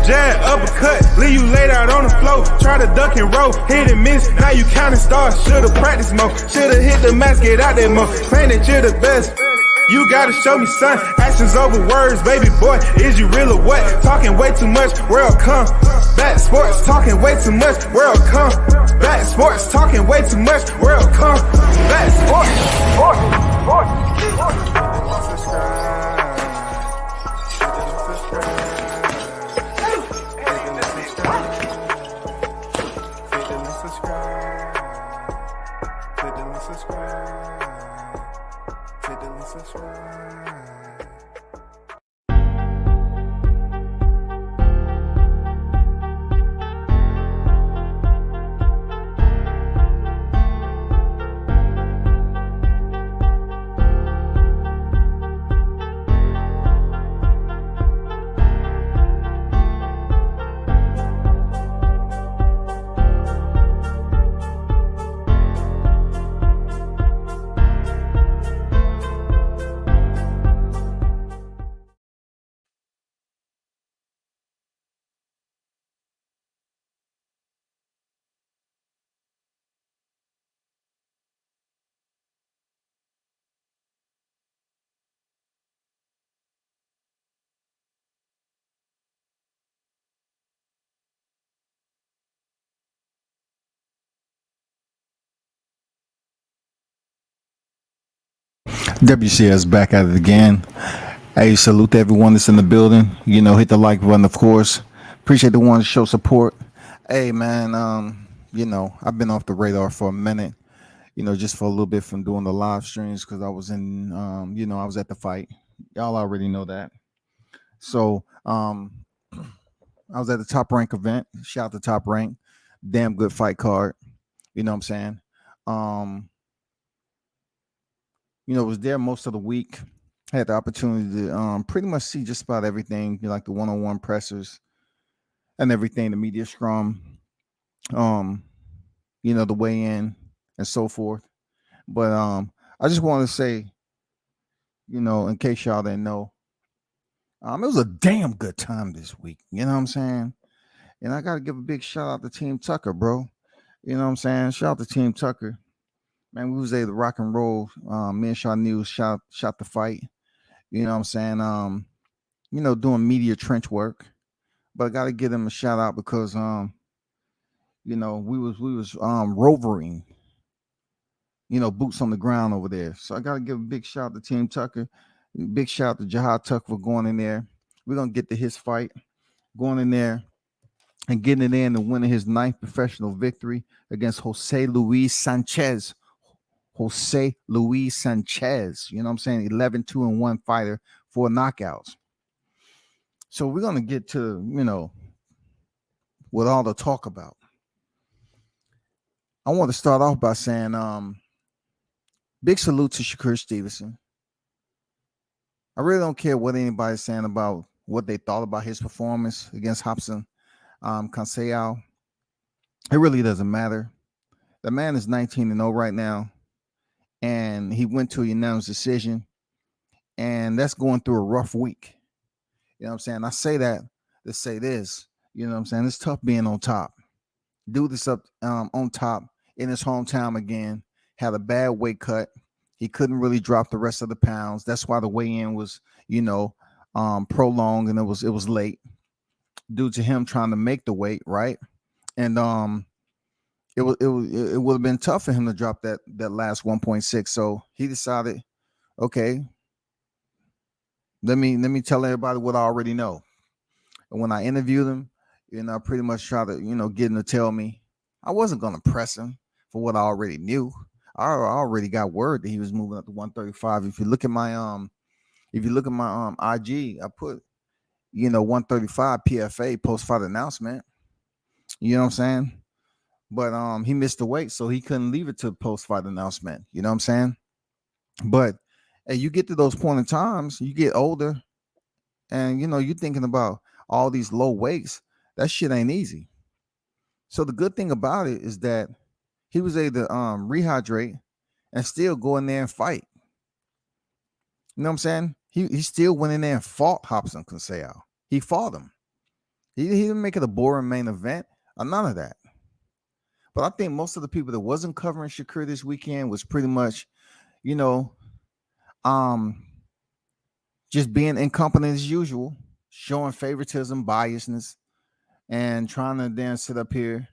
jab, uppercut, leave you laid out on the floor. Try to duck and roll, hit and miss, now you counting stars. Should've practiced more, should've hit the mask, get out there more. Claim that you're the best. You gotta show me, son. Actions over words, baby boy. Is you real or what? Talking way too much, world come. Back sports, talking way too much, world come. Back sports, talking way too much, world come. Back sports, WCS back at it again. Hey, salute to everyone that's in the building. You know, hit the like button, of course. Appreciate the ones that show support. Hey, man, you know, I've been off the radar for a minute, you know, just for a little bit from doing the live streams because I was in, you know, I was at the fight. Y'all already know that. So, I was at the Top Rank event. Shout out to Top Rank. Damn good fight card. You know what I'm saying? You know, was there most of the week. Had the opportunity to pretty much see just about everything, you know, like the one-on-one pressers and everything, the media scrum, you know, the weigh-in and so forth. But I just want to say, you know, in case y'all didn't know, it was a damn good time this week. You know what I'm saying? And I got to give a big shout out to Team Tucker, bro. You know what I'm saying? Shout out to Team Tucker. Man, we was able to rock and roll. Me and Shaw News shot the fight. You know what I'm saying? You know, doing media trench work. But I gotta give them a shout out because you know, we was rovering, you know, boots on the ground over there. So I gotta give a big shout out to Team Tucker. Big shout out to Jihad Tucker for going in there. We're gonna get to his fight, going in there and getting it in and winning his 9th professional victory against Jose Luis Sanchez. Jose Luis Sanchez, you know what I'm saying? 11-2-1 fighter, 4 knockouts. So we're going to get to, you know, what all the talk about. I want to start off by saying big salute to Shakur Stevenson. I really don't care what anybody's saying about what they thought about his performance against Hobson Misael. It really doesn't matter. The man is 19-0 right now. And he went to a unanimous decision, and that's going through a rough week. You know what I'm saying? I say that to say this. You know what I'm saying? It's tough being on top. Do this up on top in his hometown again. Had a bad weight cut. He couldn't really drop the rest of the pounds. That's why the weigh-in was, you know, prolonged and it was late due to him trying to make the weight, right? And it would have been tough for him to drop that last 1.6. So he decided, okay, let me tell everybody what I already know. And when I interviewed him, you know, I pretty much tried to, you know, get him to tell me. I wasn't gonna press him for what I already knew. I already got word that he was moving up to 135. If you look at my IG, I put, you know, 135 PFA post-fight announcement. You know what I'm saying? But he missed the weight, so he couldn't leave it to post-fight announcement. You know what I'm saying? But hey, you get to those point in times, you get older, and you know, you're thinking about all these low weights. That shit ain't easy. So the good thing about it is that he was able to rehydrate and still go in there and fight. You know what I'm saying? He still went in there and fought Hobson Misael. He fought him. He didn't make it a boring main event or none of that. But I think most of the people that wasn't covering Shakur this weekend was pretty much, you know, um, just being incompetent as usual, showing favoritism, biasness, and trying to then sit up here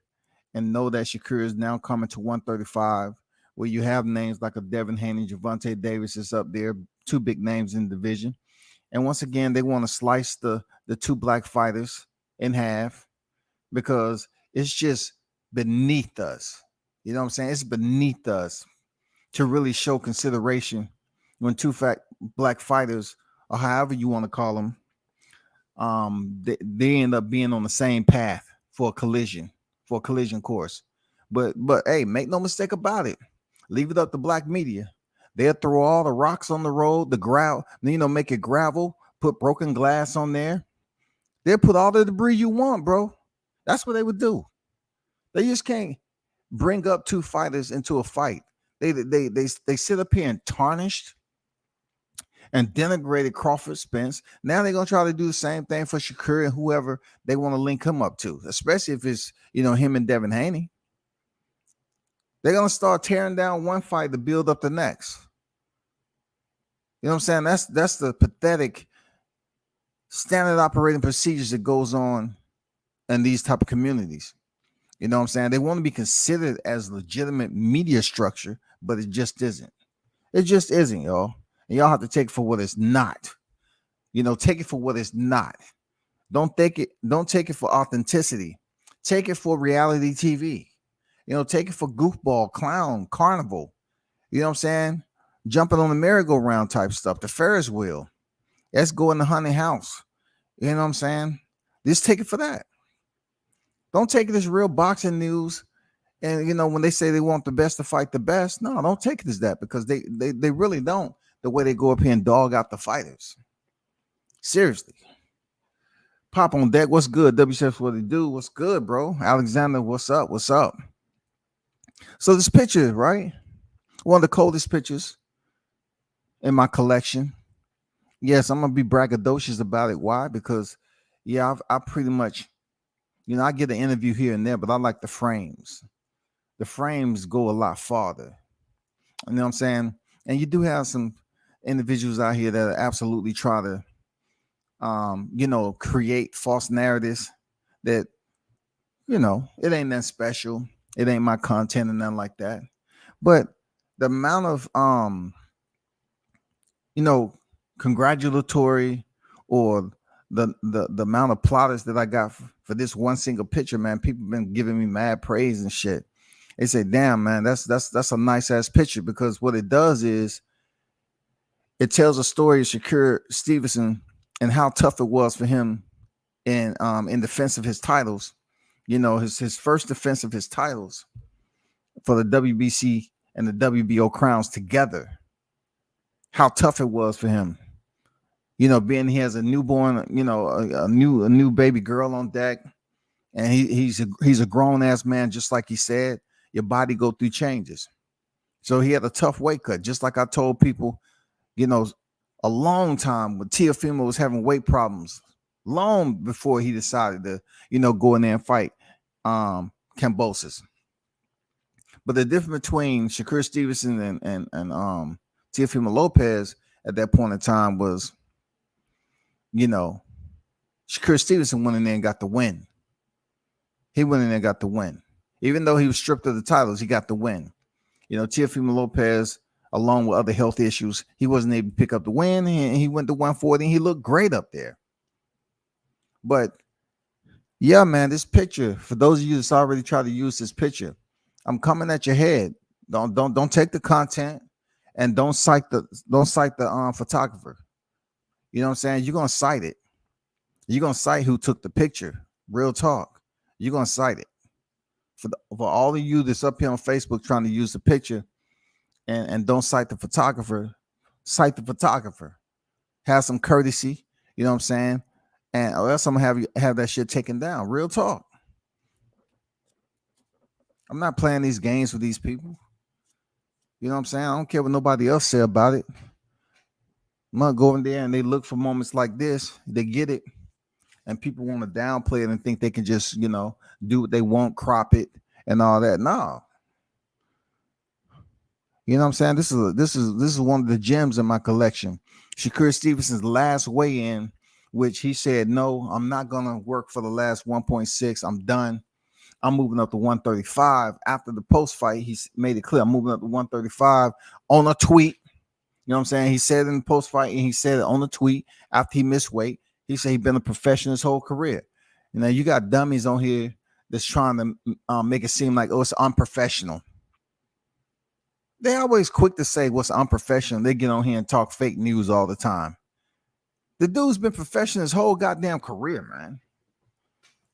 and know that Shakur is now coming to 135, where you have names like a Devin Haney, Javante Davis is up there, two big names in the division. And once again, they want to slice the two black fighters in half because it's just beneath us. You know what I'm saying? It's beneath us to really show consideration when two black fighters, or however you want to call them, they end up being on the same path for a collision course. But hey, make no mistake about it. Leave it up to black media. They'll throw all the rocks on the road, the gravel, make it gravel, put broken glass on there. They'll put all the debris you want, bro. That's what they would do. They just can't bring up two fighters into a fight. They sit up here and tarnished and denigrated Crawford Spence. Now they're gonna try to do the same thing for Shakur and whoever they want to link him up to, especially if it's him and Devin Haney. They're gonna start tearing down one fight to build up the next. You know what I'm saying? That's the pathetic standard operating procedures that goes on in these type of communities. You know what I'm saying? They want to be considered as legitimate media structure, but it just isn't. It just isn't, y'all. And y'all have to take it for what it's not. Take it for what it's not. Don't take it for authenticity. Take it for reality TV. Take it for goofball, clown, carnival. You know what I'm saying? Jumping on the merry-go-round type stuff, the Ferris wheel. Let's go in the haunted house. You know what I'm saying? Just take it for that. Don't take it as real boxing news. And, when they say they want the best to fight the best, no, don't take it as that, because they really don't, the way they go up here and dog out the fighters. Seriously. Pop on deck. What's good? WCS, what it do? What's good, bro? Alexander, what's up? What's up? So this picture, right? One of the coldest pictures in my collection. Yes, I'm going to be braggadocious about it. Why? Because, yeah, I pretty much, I get an interview here and there, but I like the frames. The frames go a lot farther. You know what I'm saying? And you do have some individuals out here that absolutely try to, create false narratives that, it ain't that special. It ain't my content and nothing like that. But the amount of, congratulatory or the amount of plaudits that I got for this one single picture, man, people been giving me mad praise and shit. They say, damn, man, that's a nice ass picture, because what it does is it tells a story of Shakur Stevenson and how tough it was for him in defense of his titles. His first defense of his titles for the WBC and the WBO crowns together. How tough it was for him. Being he has a newborn, a new baby girl on deck, and he's a grown ass man, just like he said. Your body go through changes. So he had a tough weight cut, just like I told people, a long time when Teofimo was having weight problems, long before he decided to, go in there and fight Kambosos. But the difference between Shakur Stevenson and Teofimo Lopez at that point in time was, Shakur Stevenson went in there and got the win. He went in there and got the win. Even though he was stripped of the titles, he got the win. Teofimo Lopez, along with other health issues, he wasn't able to pick up the win. He went to 140 and he looked great up there. But yeah, man, this picture, for those of you that's already tried to use this picture, I'm coming at your head. Don't take the content and don't cite the photographer. You know what I'm saying? You're gonna cite it. You're gonna cite who took the picture. Real talk. You're gonna cite it. For all of you that's up here on Facebook trying to use the picture and don't cite the photographer, cite the photographer. Have some courtesy, you know what I'm saying? And or else I'm gonna have that shit taken down. Real talk. I'm not playing these games with these people. You know what I'm saying? I don't care what nobody else say about it. I'm gonna go in there and they look for moments like this. They get it. and people want to downplay it and think they can just, do what they want, crop it and all that. No. You know what I'm saying? This is one of the gems in my collection. Shakur Stevenson's last weigh-in, which he said, no, I'm not gonna work for the last 1.6. I'm done. I'm moving up to 135. After the post fight, he made it clear I'm moving up to 135 on a tweet. You know what I'm saying? He said in the post fight, and he said it on the tweet after he missed weight. He said he's been a professional his whole career. You got dummies on here that's trying to make it seem like, oh, it's unprofessional. They always quick to say what's unprofessional. They get on here and talk fake news all the time. The dude's been professional his whole goddamn career, man.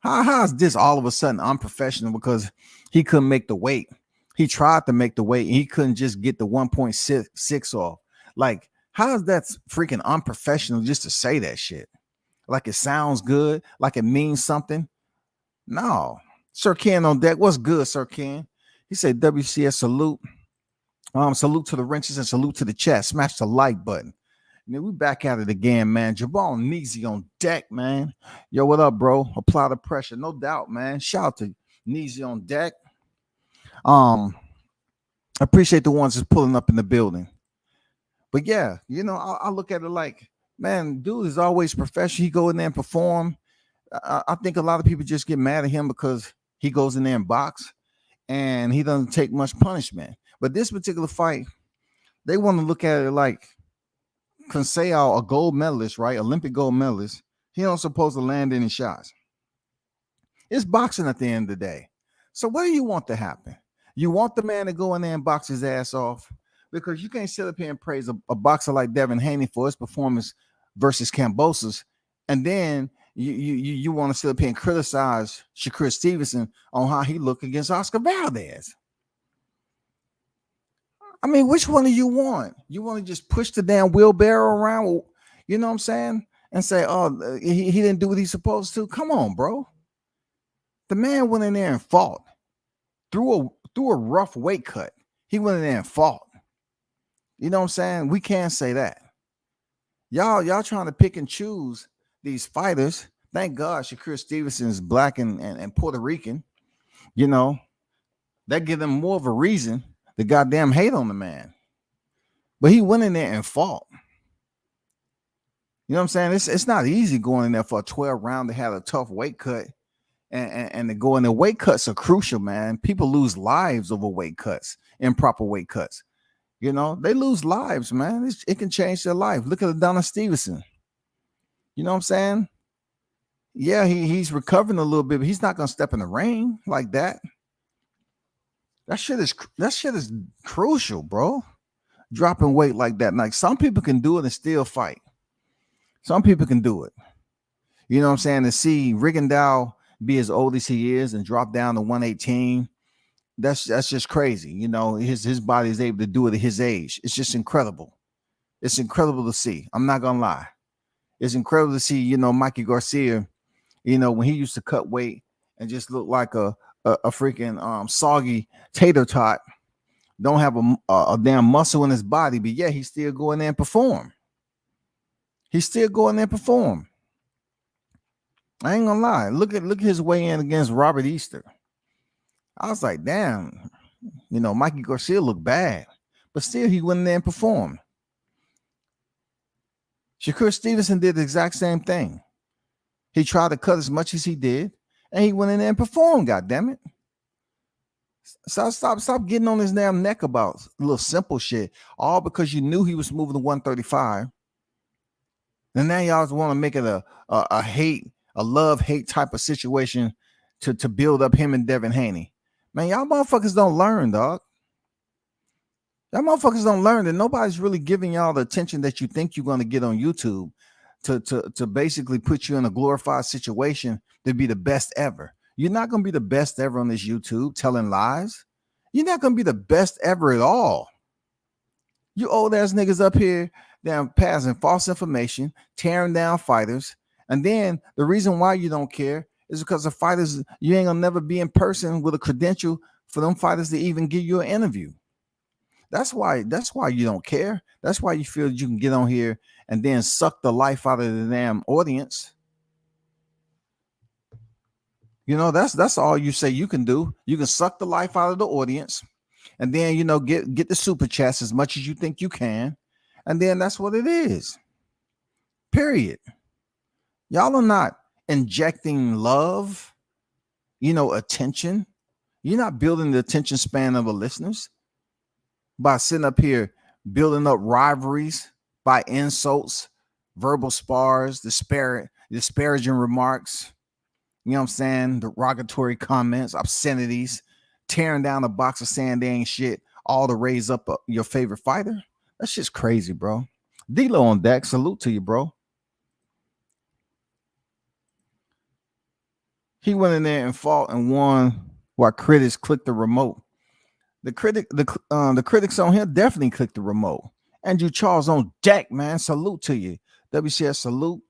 How is this all of a sudden unprofessional because he couldn't make the weight? He tried to make the weight and he couldn't just get the 1.6 off. Like, how is that freaking unprofessional just to say that shit? Like it sounds good, like it means something. No. Sir Ken on deck. What's good, Sir Ken? He said, WCS salute. Salute to the wrenches and salute to the chat. Smash the like button. We back at it again, man. Jabal Neezy on deck, man. Yo, what up, bro? Apply the pressure. No doubt, man. Shout out to Neezy on deck. Appreciate the ones that's pulling up in the building. But yeah, I look at it like, man, dude is always professional. He go in there and perform. I think a lot of people just get mad at him because he goes in there and box and he doesn't take much punishment. But this particular fight, they want to look at it like Misael, a gold medalist, right? Olympic gold medalist. He don't supposed to land any shots. It's boxing at the end of the day. So what do you want to happen? You want the man to go in there and box his ass off? Because you can't sit up here and praise a boxer like Devin Haney for his performance versus Kambosos, and then you want to sit up here and criticize Shakur Stevenson on how he looked against Oscar Valdez. I mean, which one do you want? You want to just push the damn wheelbarrow around, you know what I'm saying? And say, oh, he didn't do what he's supposed to. Come on, bro. The man went in there and fought through a rough weight cut. He went in there and fought. You know what I'm saying? We can't say that. Y'all trying to pick and choose these fighters. Thank God Shakur Stevenson is black and Puerto Rican. That give them more of a reason to goddamn hate on the man. But he went in there and fought. You know what I'm saying? It's not easy going in there for a 12 round to have a tough weight cut. And to go in there. Weight cuts are crucial, man. People lose lives over weight cuts, improper weight cuts. They lose lives, man. It can change their life. Look at Adonis Stevenson. You know what I'm saying? Yeah, he's recovering a little bit, but he's not gonna step in the ring like that. That shit is crucial, bro. Dropping weight like that. Like, some people can do it and still fight. Some people can do it. You know what I'm saying? To see Rigondeaux be as old as he is and drop down to 118, that's just crazy. His body is able to do it at his age. It's just incredible. It's incredible to see. I'm not gonna lie. It's incredible to see, Mikey Garcia, when he used to cut weight and just look like a freaking soggy tater tot, don't have a damn muscle in his body, but yeah, he's still going there and perform. He's still going there and perform. I ain't gonna lie. Look at his weigh-in against Robert Easter. I was like, damn, Mikey Garcia looked bad, but still he went in there and performed. Shakur Stevenson did the exact same thing. He tried to cut as much as he did, and he went in there and performed, goddammit. So stop getting on his damn neck about little simple shit, all because you knew he was moving to 135. And now y'all want to make it a love-hate type of situation to build up him and Devin Haney. Man, y'all motherfuckers don't learn, dog. Y'all motherfuckers don't learn that nobody's really giving y'all the attention that you think you're going to get on YouTube to basically put you in a glorified situation to be the best ever. You're not going to be the best ever on this YouTube telling lies. You're not going to be the best ever at all. You old ass niggas up here down passing false information, tearing down fighters. And then the reason why you don't care is because the fighters, you ain't gonna never be in person with a credential for them fighters to even give you an interview. That's why you don't care. That's why you feel you can get on here and then suck the life out of the damn audience. That's all you say you can do. You can suck the life out of the audience, and then get the super chats as much as you think you can, and then that's what it is. Period. Y'all are not injecting love, attention. You're not building the attention span of the listeners by sitting up here building up rivalries by insults, verbal spars, disparaging remarks, you know what I'm saying, derogatory comments, obscenities, tearing down a box of sand they ain't shit, all to raise up your favorite fighter. That's just crazy, bro. D-Lo on deck. Salute to you, bro. He went in there and fought and won while critics clicked the remote. The critics on here definitely clicked the remote. Andrew Charles on deck, man. Salute to you. WCS salute.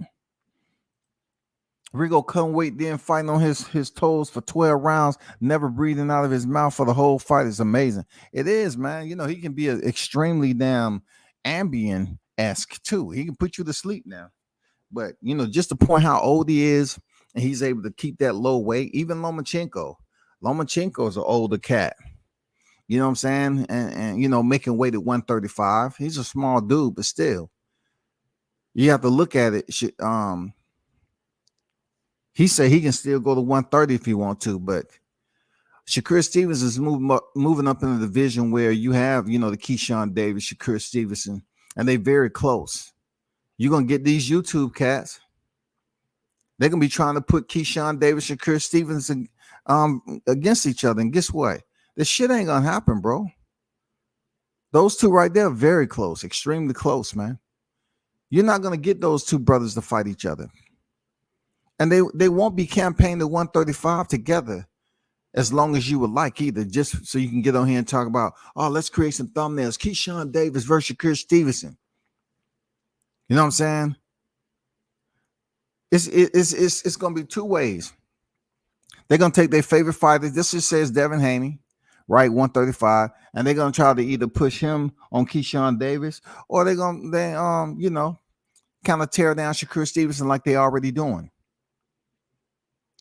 Rigo couldn't wait then, fighting on his toes for 12 rounds, never breathing out of his mouth for the whole fight. Is amazing. It is, man. He can be extremely damn Ambien-esque too. He can put you to sleep now. But just to point how old he is, and he's able to keep that low weight. Even Lomachenko is an older cat. You know what I'm saying? And making weight at 135. He's a small dude, but still, you have to look at it. He said he can still go to 130 if he want to, but Shakur Stevens is moving up in the division where you have, the Keyshawn Davis, Shakur Stevenson, and they very close. You're gonna get these YouTube cats. They're gonna be trying to put Keyshawn Davis, Shakur Stevenson against each other, and guess what? This shit ain't gonna happen, bro. Those two right there, very close, extremely close, man. You're not gonna get those two brothers to fight each other. And they won't be campaigning to 135 together as long as you would like either, just so you can get on here and talk about, let's create some thumbnails. Keyshawn Davis versus Shakur Stevenson. You know what I'm saying? It's going to be two ways. They're going to take their favorite fighter. This just says Devin Haney, right, 135, and they're going to try to either push him on Keyshawn Davis, or they're going to, kind of tear down Shakur Stevenson like they already doing.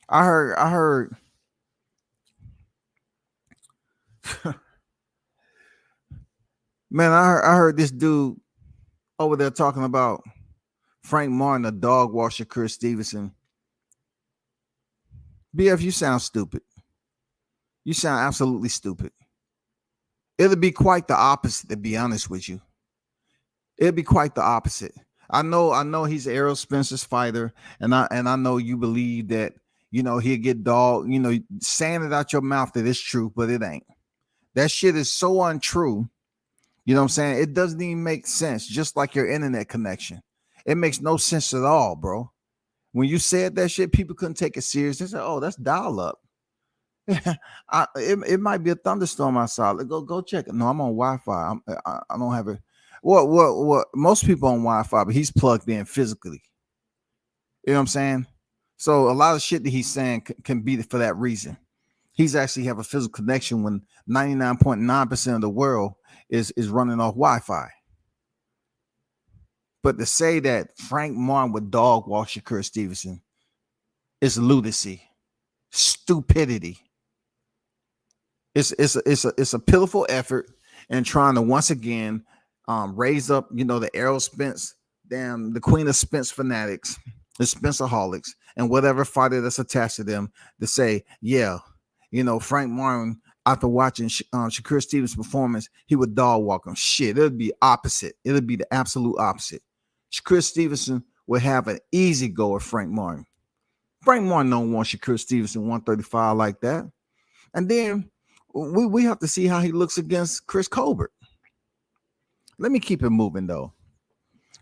I heard man, I heard this dude over there talking about Frank Martin, a dog wash Shakur Stevenson. BF, you sound stupid. You sound absolutely stupid. It'll be quite the opposite, to be honest with you. It'll be quite the opposite. I know he's Errol Spencer's fighter, and I know you believe that he'll get dog, saying it out your mouth that it's true, but it ain't. That shit is so untrue. You know what I'm saying? It doesn't even make sense, just like your internet connection. It makes no sense at all, bro. When you said that shit, people couldn't take it serious. They said, oh, that's dial up. It might be a thunderstorm outside. Go check it. No, I'm on Wi-Fi. I don't have it. What? Most people on Wi-Fi, but he's plugged in physically. You know what I'm saying? So a lot of shit that he's saying can be for that reason. He's actually have a physical connection when 99.9% of the world is running off Wi-Fi. But to say that Frank Martin would dog walk Shakur Stevenson is lunacy, stupidity. It's a pitiful effort and trying to once again raise up, the Errol Spence, the Queen of Spence fanatics, the Spencerholics, and whatever fighter that's attached to them to say, yeah, Frank Martin, after watching Shakur Stevens' performance, he would dog walk him. Shit, it would be opposite. It would be the absolute opposite. Shakur Stevenson would have an easy go at Frank Martin. Frank Martin don't want Shakur Stevenson 135 like that. And then we have to see how he looks against Chris Colbert. Let me keep it moving, though.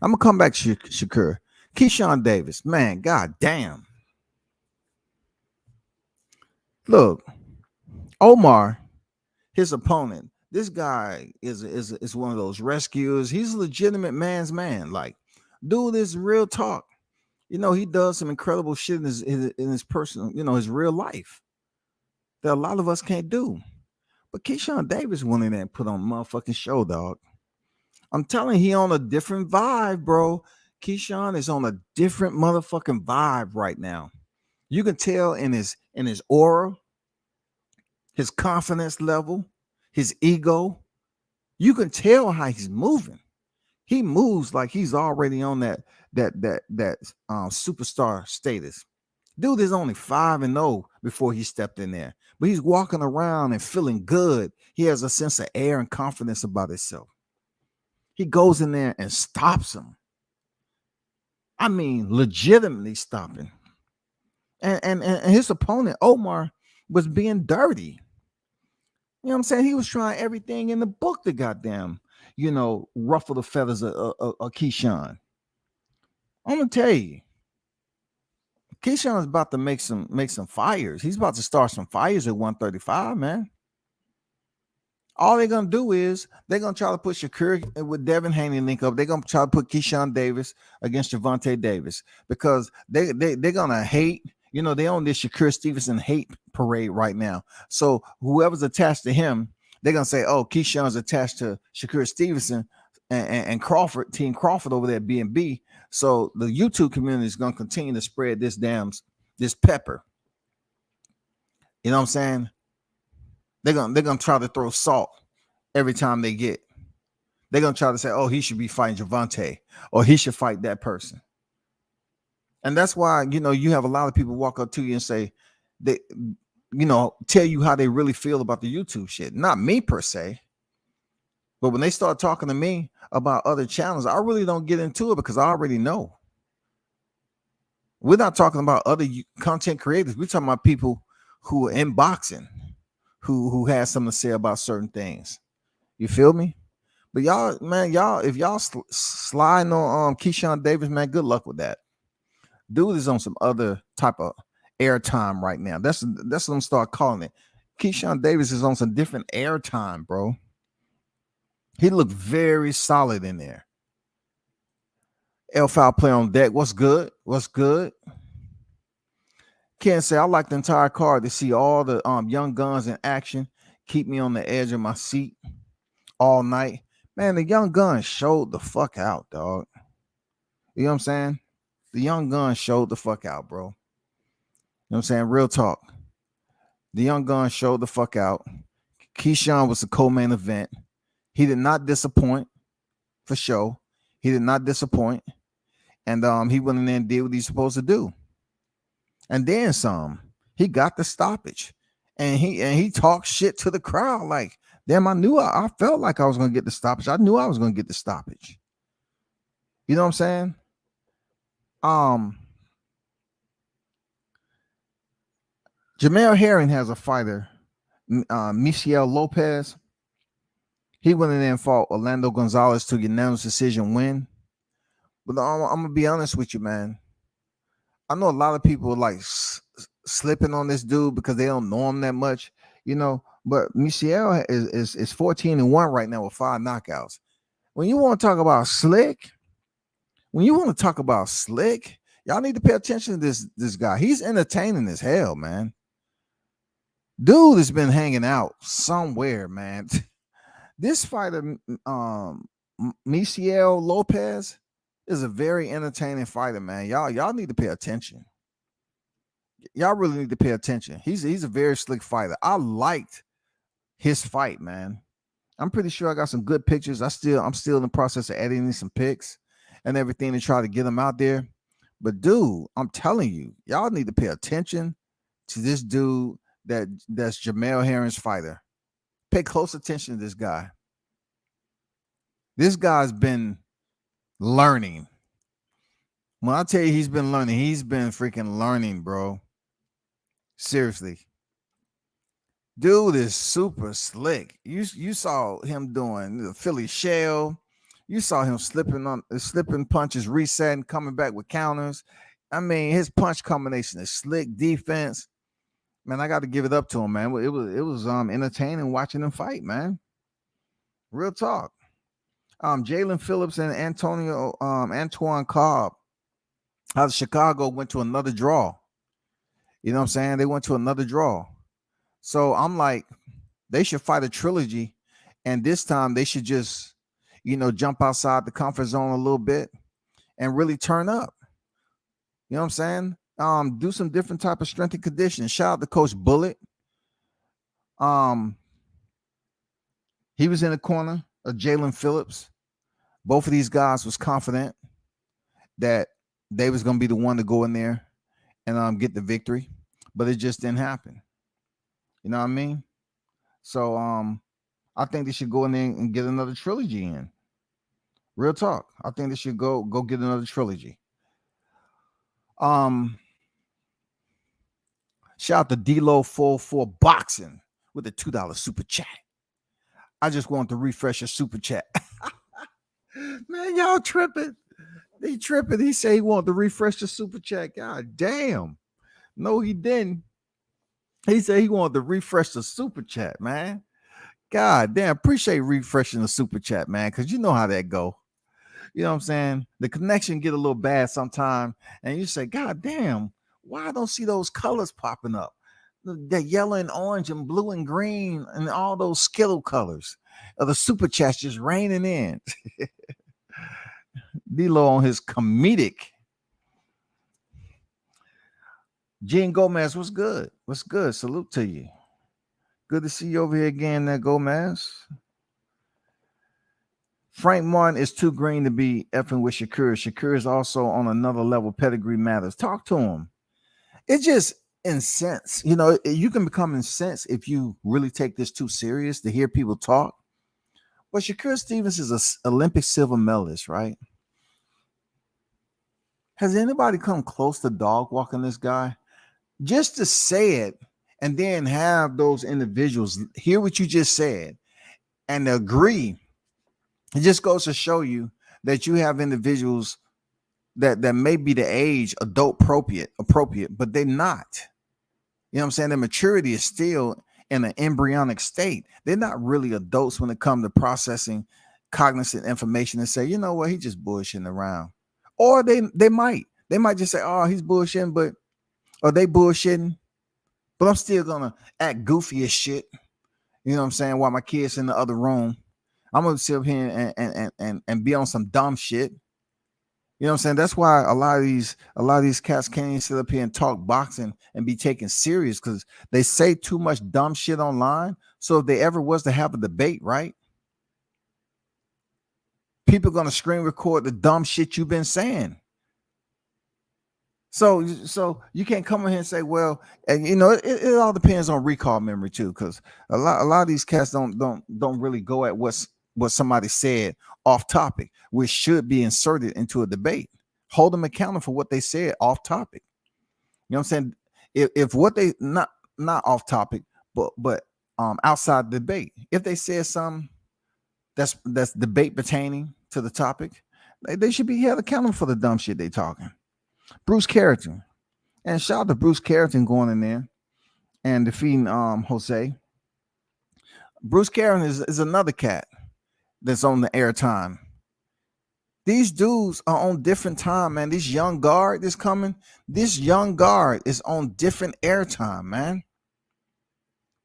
I'm going to come back to Shakur. Keyshawn Davis, man, god damn. Look, Omar, his opponent, this guy is one of those rescuers. He's a legitimate man's man. Like, dude is real talk. He does some incredible shit in his personal, his real life that a lot of us can't do. But Keyshawn Davis went in there and put on a motherfucking show, dog. I'm telling you, he on a different vibe, bro. Keyshawn is on a different motherfucking vibe right now. You can tell in his and his aura, his confidence level, his ego. You can tell how he's moving. He moves like he's already on that superstar status. Dude is only 5-0 before he stepped in there, but he's walking around and feeling good. He has a sense of air and confidence about himself. He goes in there and stops him. I mean, legitimately stopping. And his opponent, Omar, was being dirty. You know what I'm saying? He was trying everything in the book to goddamn, ruffle the feathers of Keyshawn. I'm gonna tell you, Keyshawn is about to make some fires. He's about to start some fires at 135, man. All they're gonna do is they're gonna try to put Shakur with Devin Haney link up. They're gonna try to put Keyshawn Davis against Gervonta Davis because they're gonna hate. They on this Shakur Stevenson hate parade right now. So whoever's attached to him, they're gonna say, "Oh, Keyshawn's attached to Shakur Stevenson and Crawford, Team Crawford over there at B&B." So the YouTube community is gonna continue to spread this pepper. You know what I'm saying? They're gonna try to throw salt every time they get. They're gonna try to say, "Oh, he should be fighting Gervonta, or he should fight that person." And that's why, you have a lot of people walk up to you and say, they, tell you how they really feel about the YouTube shit. Not me per se, but when they start talking to me about other channels, I really don't get into it because I already know. We're not talking about other content creators. We're talking about people who are in boxing, who has something to say about certain things. You feel me? But y'all, if y'all sliding on Keyshawn Davis, man, good luck with that. Dude is on some other type of airtime right now. That's what I'm start calling it. Keyshawn Davis is on some different airtime, bro. He looked very solid in there. L-Foul play on deck. What's good? Can't say I like the entire card to see all the young guns in action. Keep me on the edge of my seat all night. Man, the young guns showed the fuck out, dog. You know what I'm saying? The young gun showed the fuck out, bro. You know what I'm saying? Real talk. The young gun showed the fuck out. Keyshawn was the co-main event. He did not disappoint, for sure. He did not disappoint. And he went in there and did what he's supposed to do. And then some. He got the stoppage. And he talked shit to the crowd like, damn, I felt like I was going to get the stoppage. I knew I was going to get the stoppage. You know what I'm saying? Jamel Herring has a fighter, Misael Lopez. He went in there and fought Orlando Gonzalez to unanimous decision win. But I'm gonna be honest with you, man. I know a lot of people are like slipping on this dude because they don't know him that much, But Misael is 14-1 right now with 5 knockouts. When you want to talk about slick. Y'all need to pay attention to this guy. He's entertaining as hell, man. Dude has been hanging out somewhere, man. This fighter, Misael Lopez, is a very entertaining fighter, man. Y'all need to pay attention. Y'all really need to pay attention. He's a very slick fighter. I liked his fight, man. I'm pretty sure I got some good pictures. I'm still in the process of editing some pics and everything to try to get him out there. But dude, I'm telling you, y'all need to pay attention to this dude that's Jamel Herring's fighter. Pay close attention to this guy. This guy's been learning. When I tell you he's been learning, he's been freaking learning, bro. Seriously. Dude is super slick. You saw him doing the Philly shell. You saw him slipping punches, resetting, coming back with counters. I mean, his punch combination is slick defense. Man, I got to give it up to him, man. It was entertaining watching him fight, man. Real talk. Jalen Phillips and Antoine Cobb out of Chicago went to another draw. You know what I'm saying? They went to another draw. So I'm like, they should fight a trilogy, and this time they should just, jump outside the comfort zone a little bit and really turn up. You know what I'm saying? Do some different type of strength and conditioning. Shout out to Coach Bullet. He was in the corner of Jalen Phillips. Both of these guys was confident that they was going to be the one to go in there and get the victory, but it just didn't happen. You know what I mean? So I think they should go in there and get another trilogy in. Real talk. I think they should go get another trilogy. Shout out to D-Lo 44 Boxing with a $2 super chat. I just want to refresh your super chat. Man, y'all tripping. They tripping. He said he wanted to refresh the super chat. God damn. No, he didn't. He said he wanted to refresh the super chat, man. God damn. Appreciate refreshing the super chat, man, because you know how that go. You know what I'm saying? The connection get a little bad sometime, and you say, God damn, why I don't see those colors popping up? The yellow and orange and blue and green and all those Skittle colors of the super chats just raining in. D-Lo on his comedic. Gene Gomez, what's good? What's good? Salute to you. Good to see you over here again, there, Gomez. Frank Martin is too green to be effing with Shakur. Shakur is also on another level. Pedigree matters. Talk to him. It's just incensed. You know, you can become incensed if you really take this too serious to hear people talk. But Shakur Stevens is an Olympic silver medalist, right? Has anybody come close to dog walking this guy? Just to say it and then have those individuals hear what you just said and agree. It just goes to show you that you have individuals that may be the age adult appropriate, but they're not. You know what I'm saying? Their maturity is still in an embryonic state. They're not really adults when it comes to processing cognizant information and say, you know what, he's just bullshitting around. Or they might just say, oh, he's bullshitting, but or they bullshitting, but I'm still gonna act goofy as shit. You know what I'm saying? While my kids in the other room, I'm gonna sit up here and be on some dumb shit. You know what I'm saying? That's why a lot of these cats can't even sit up here and talk boxing and be taken serious, because they say too much dumb shit online. So if they ever was to have a debate, right? People are gonna screen record the dumb shit you've been saying. So you can't come in here and say, well, and you know, it all depends on recall memory too, because a lot of these cats don't really go at what somebody said off topic, which should be inserted into a debate. Hold them accountable for what they said off topic. You know what I'm saying? If what they not off topic, but outside the debate, if they said something that's debate pertaining to the topic, they should be held accountable for the dumb shit they talking. Bruce Carrington, and shout out to Bruce Carrington going in there and defeating Jose. Bruce Carrington is another cat that's on the airtime. These dudes are on different time, man. This young guard is coming. This young guard is on different airtime, man.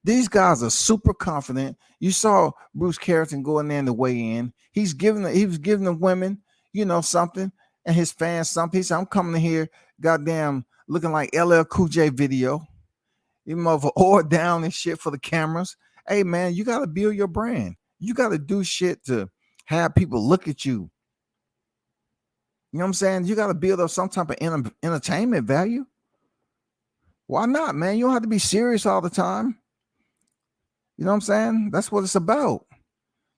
These guys are super confident. You saw Bruce Carrington go in there to weigh in. He was giving the women, you know, something, and his fans something. He said, I'm coming in here, goddamn, looking like LL Cool J video. Even over or down and shit for the cameras. Hey, man, you got to build your brand. You got to do shit to have people look at you. You know what I'm saying? You got to build up some type of entertainment value. Why not, man? You don't have to be serious all the time. You know what I'm saying? That's what it's about.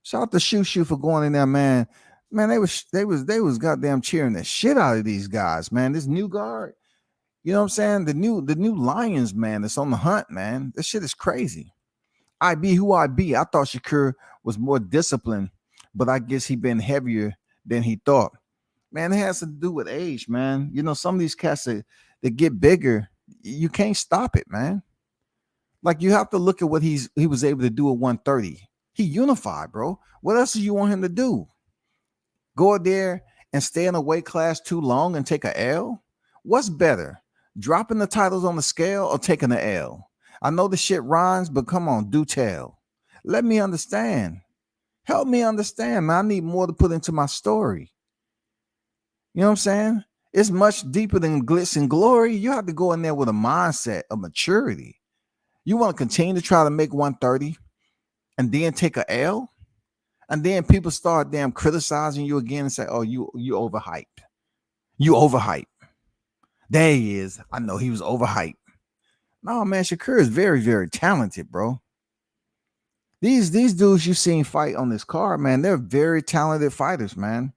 Shout out to Shoo for going in there, man. Man, they was goddamn cheering the shit out of these guys, man. This new guard, you know what I'm saying? The new Lions, man, that's on the hunt, man. This shit is crazy. I be who I be. I thought Shakur was more disciplined, but I guess he been heavier than he thought. Man, it has to do with age, man. You know, some of these cats that get bigger, you can't stop it, man. Like, you have to look at what he was able to do at 130. He unified, bro. What else do you want him to do? Go out there and stay in a weight class too long and take a L? What's better? Dropping the titles on the scale or taking the L? I know the shit rhymes, but come on, do tell. Let me understand. Help me understand, man. I need more to put into my story. You know what I'm saying? It's much deeper than glitz and glory. You have to go in there with a mindset of maturity. You want to continue to try to make 130 and then take a L, and then people start damn criticizing you again and say, "Oh, you overhyped. You overhyped. There he is. I know he was overhyped." No, man, Shakur is very, very talented, bro. These dudes you seen fight on this card, man, they're very talented fighters, man.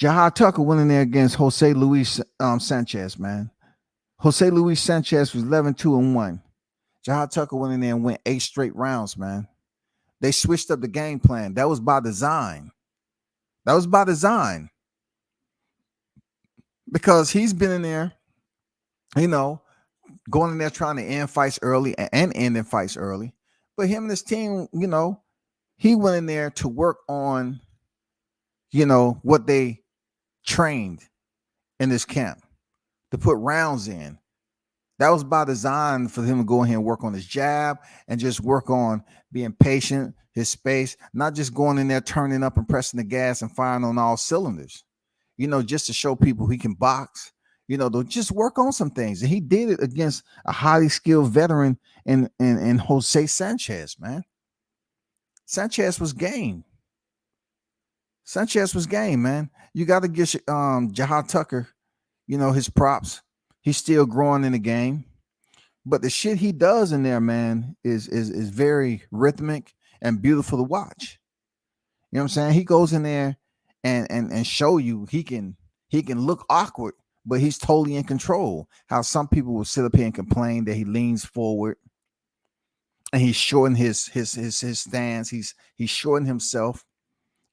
Jahad Tucker went in there against Jose Luis Sanchez, man. Jose Luis Sanchez was 11-2-1. Jahad Tucker went in there and went 8 straight rounds, man. They switched up the game plan. That was by design. That was by design. Because he's been in there, going in there trying to end fights early and ending fights early. But him and his team, he went in there to work on, what they trained in this camp, to put rounds in. That was by design for him to go in here and work on his jab and just work on being patient, his space, not just going in there, turning up and pressing the gas and firing on all cylinders, just to show people he can box, they'll just work on some things. And he did it against a highly skilled veteran in Jose Sanchez, man. Sanchez was game. Man. You got to give Jahad Tucker, his props. He's still growing in the game. But the shit he does in there, man, is very rhythmic and beautiful to watch. You know what I'm saying? He goes in there and show you he can look awkward, but he's totally in control. How some people will sit up here and complain that he leans forward and he's shorting his stance. He's shorting himself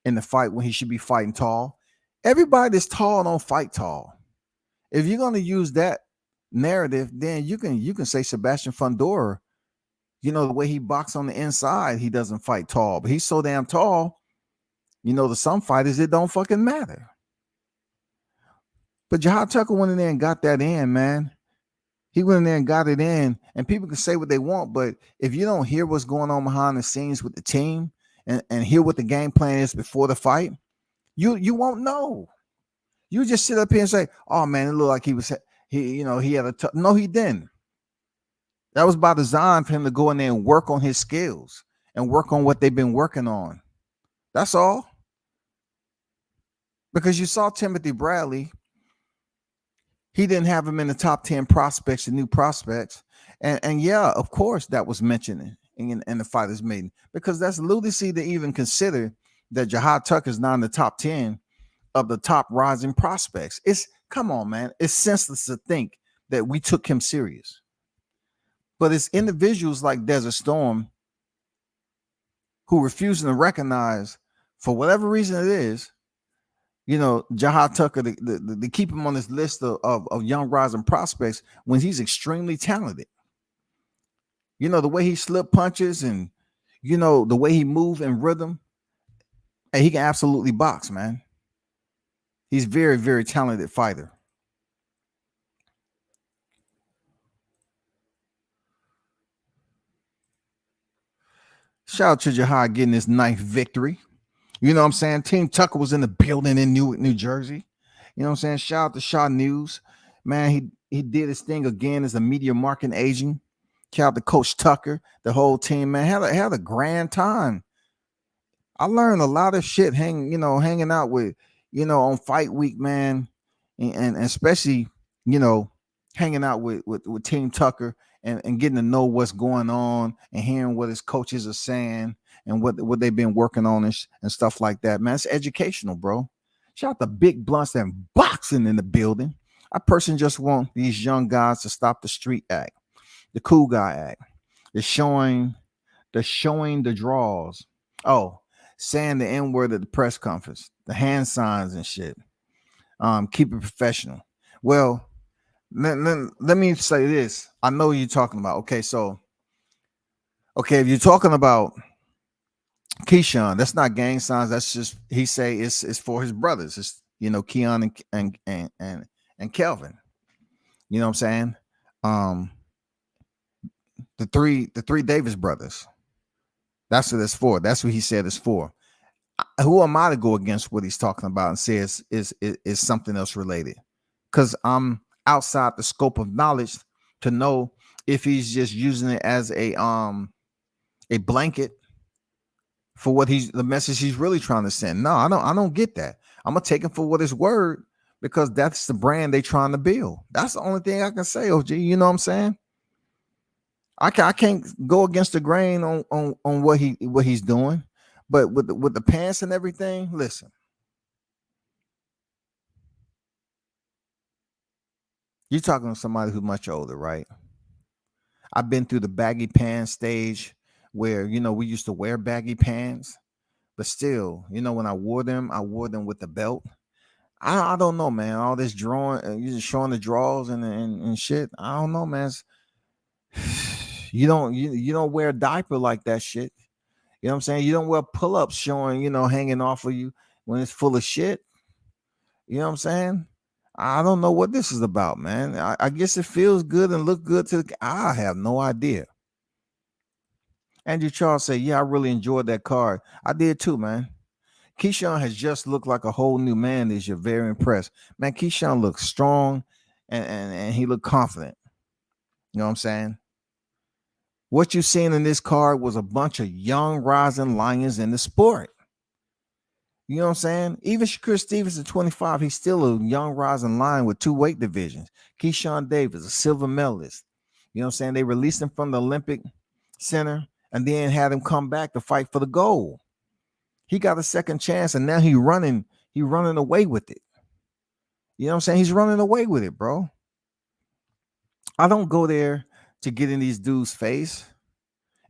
in the fight when he should be fighting tall. Everybody that's tall don't fight tall. If you're going to use that narrative, then you can say Sebastian Fundora, the way he boxes on the inside, he doesn't fight tall, but he's so damn tall, to some fighters, it don't fucking matter. But Jahad Tucker went in there and got that in, man. He went in there and got it in, and people can say what they want, but if you don't hear what's going on behind the scenes with the team and hear what the game plan is before the fight, you won't know. You just sit up here and say, "Oh man, it looked like he had a tough." No, he didn't. That was by design for him to go in there and work on his skills and work on what they've been working on. That's all. Because you saw Timothy Bradley, he didn't have him in the top 10 prospects, the new prospects, and yeah, of course that was mentioned in the fighters meeting, because that's lunacy to even consider that Jahad Tucker is not in the top 10 of the top rising prospects. Come on, man. It's senseless to think that we took him serious. But it's individuals like Desert Storm who refusing to recognize, for whatever reason it is, Jahad Tucker, to keep him on this list of young rising prospects when he's extremely talented. The way he slip punches and, the way he move in rhythm, and he can absolutely box, man. He's very, very talented fighter. Shout out to Jahad getting his 9th victory. You know what I'm saying? Team Tucker was in the building in Newark, New Jersey. You know what I'm saying? Shout out to Shaw News. Man, he did his thing again as a media marketing agent. Shout out to Coach Tucker, the whole team, man. Had a grand time. I learned a lot of shit hanging out with, on fight week, man. And especially, hanging out with Team Tucker and getting to know what's going on and hearing what his coaches are saying and what they've been working on and stuff like that, man. It's educational, bro. Shout out to Big Blunts and boxing in the building. I personally just want these young guys to stop the street act, the cool guy act, the showing the draws. Oh, saying the N-word at the press conference, the hand signs and shit. Keep it professional. Well, let me say this. I know you're talking about. Okay, if you're talking about Keyshawn, that's not gang signs. That's just, he say it's for his brothers. It's Keon and Kelvin. You know what I'm saying? The three Davis brothers. That's what it's for. That's what he said it's for. who am I to go against what he's talking about and say is something else related? Because I'm outside the scope of knowledge to know if he's just using it as a blanket for what the message he's really trying to send. No, I don't get that. I'm gonna take him for what his word, because that's the brand they trying to build. That's the only thing I can say, OG. You know what I'm saying? I can't go against the grain on what he's doing, but with the pants and everything. Listen, you're talking to somebody who's much older, right? I've been through the baggy pants stage where we used to wear baggy pants, but still, when I wore them with the belt. I don't know, man. All this drawing, you just showing the draws and shit. I don't know, man. You don't wear a diaper like that shit. You know what I'm saying? You don't wear pull-ups showing, hanging off of you when it's full of shit. You know what I'm saying? I don't know what this is about, man. I guess it feels good and look good I have no idea. Andrew Charles said, yeah, I really enjoyed that card. I did too, man. Keyshawn has just looked like a whole new man this year. Very impressed. Man, Keyshawn looks strong and he looked confident. You know what I'm saying? What you seen in this card was a bunch of young rising lions in the sport. You know what I'm saying? Even Shakur Stevenson, 25, he's still a young rising lion with 2 weight divisions. Keyshawn Davis, a silver medalist. You know what I'm saying? They released him from the Olympic Center and then had him come back to fight for the gold. He got a second chance and now he's running away with it. You know what I'm saying? He's running away with it, bro. I don't go there to get in these dudes' face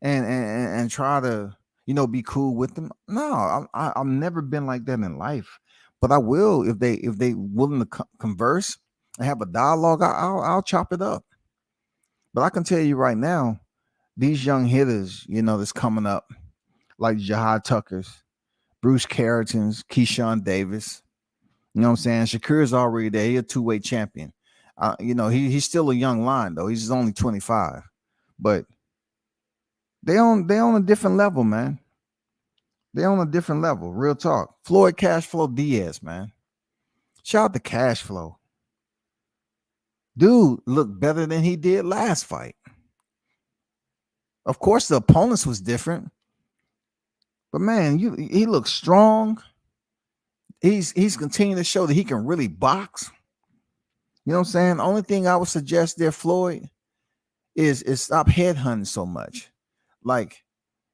and try to be cool with them. No, I've never been like that in life, but I will if they willing to converse and have a dialogue. I'll chop it up. But I can tell you right now, these young hitters, that's coming up, like Jahad Tuckers, Bruce Carrington's, Keyshawn Davis. You know what I'm saying? Shakur's already there. He's a 2-weight champion. He's still a young lion though. He's only 25, but they on a different level, man. They on a different level. Real talk. Floyd Cashflow Diaz, man. Shout out to Cashflow. Dude looked better than he did last fight. Of course, the opponents was different, but man, he looks strong. He's continuing to show that he can really box. You know what I'm saying? The only thing I would suggest there, Floyd, is stop headhunting so much. Like,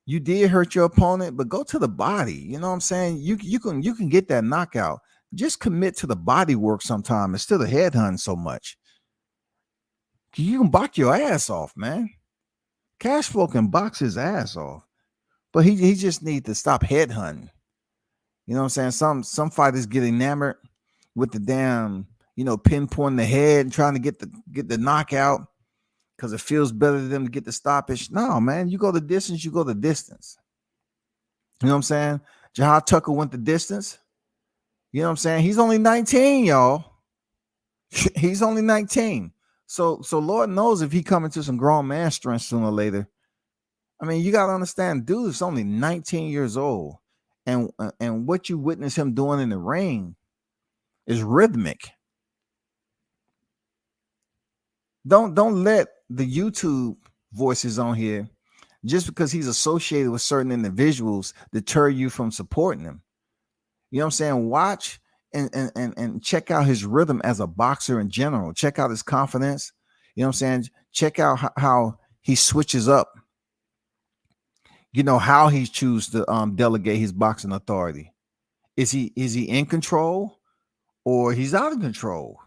you did hurt your opponent, but go to the body. You know what I'm saying? You can get that knockout. Just commit to the body work sometime instead of headhunting so much. You can box your ass off, man. Cashflow can box his ass off, but he just needs to stop headhunting. You know what I'm saying? Some fighters get enamored with the damn, pinpointing the head and trying to get the knockout because it feels better to them to get the stoppage. No, man, you go the distance, you go the distance. You know what I'm saying? Jahad Tucker went the distance. You know what I'm saying? He's only 19, y'all. He's only 19. So Lord knows if he come into some grown man strength sooner or later. I mean, you got to understand, dude is only 19 years old. And what you witness him doing in the ring is rhythmic. Don't let the YouTube voices on here, just because he's associated with certain individuals, deter you from supporting him. You know what I'm saying? Watch and check out his rhythm as a boxer in general. Check out his confidence. You know what I'm saying? Check out how he switches up. How he chooses to delegate his boxing authority. Is he in control or he's out of control?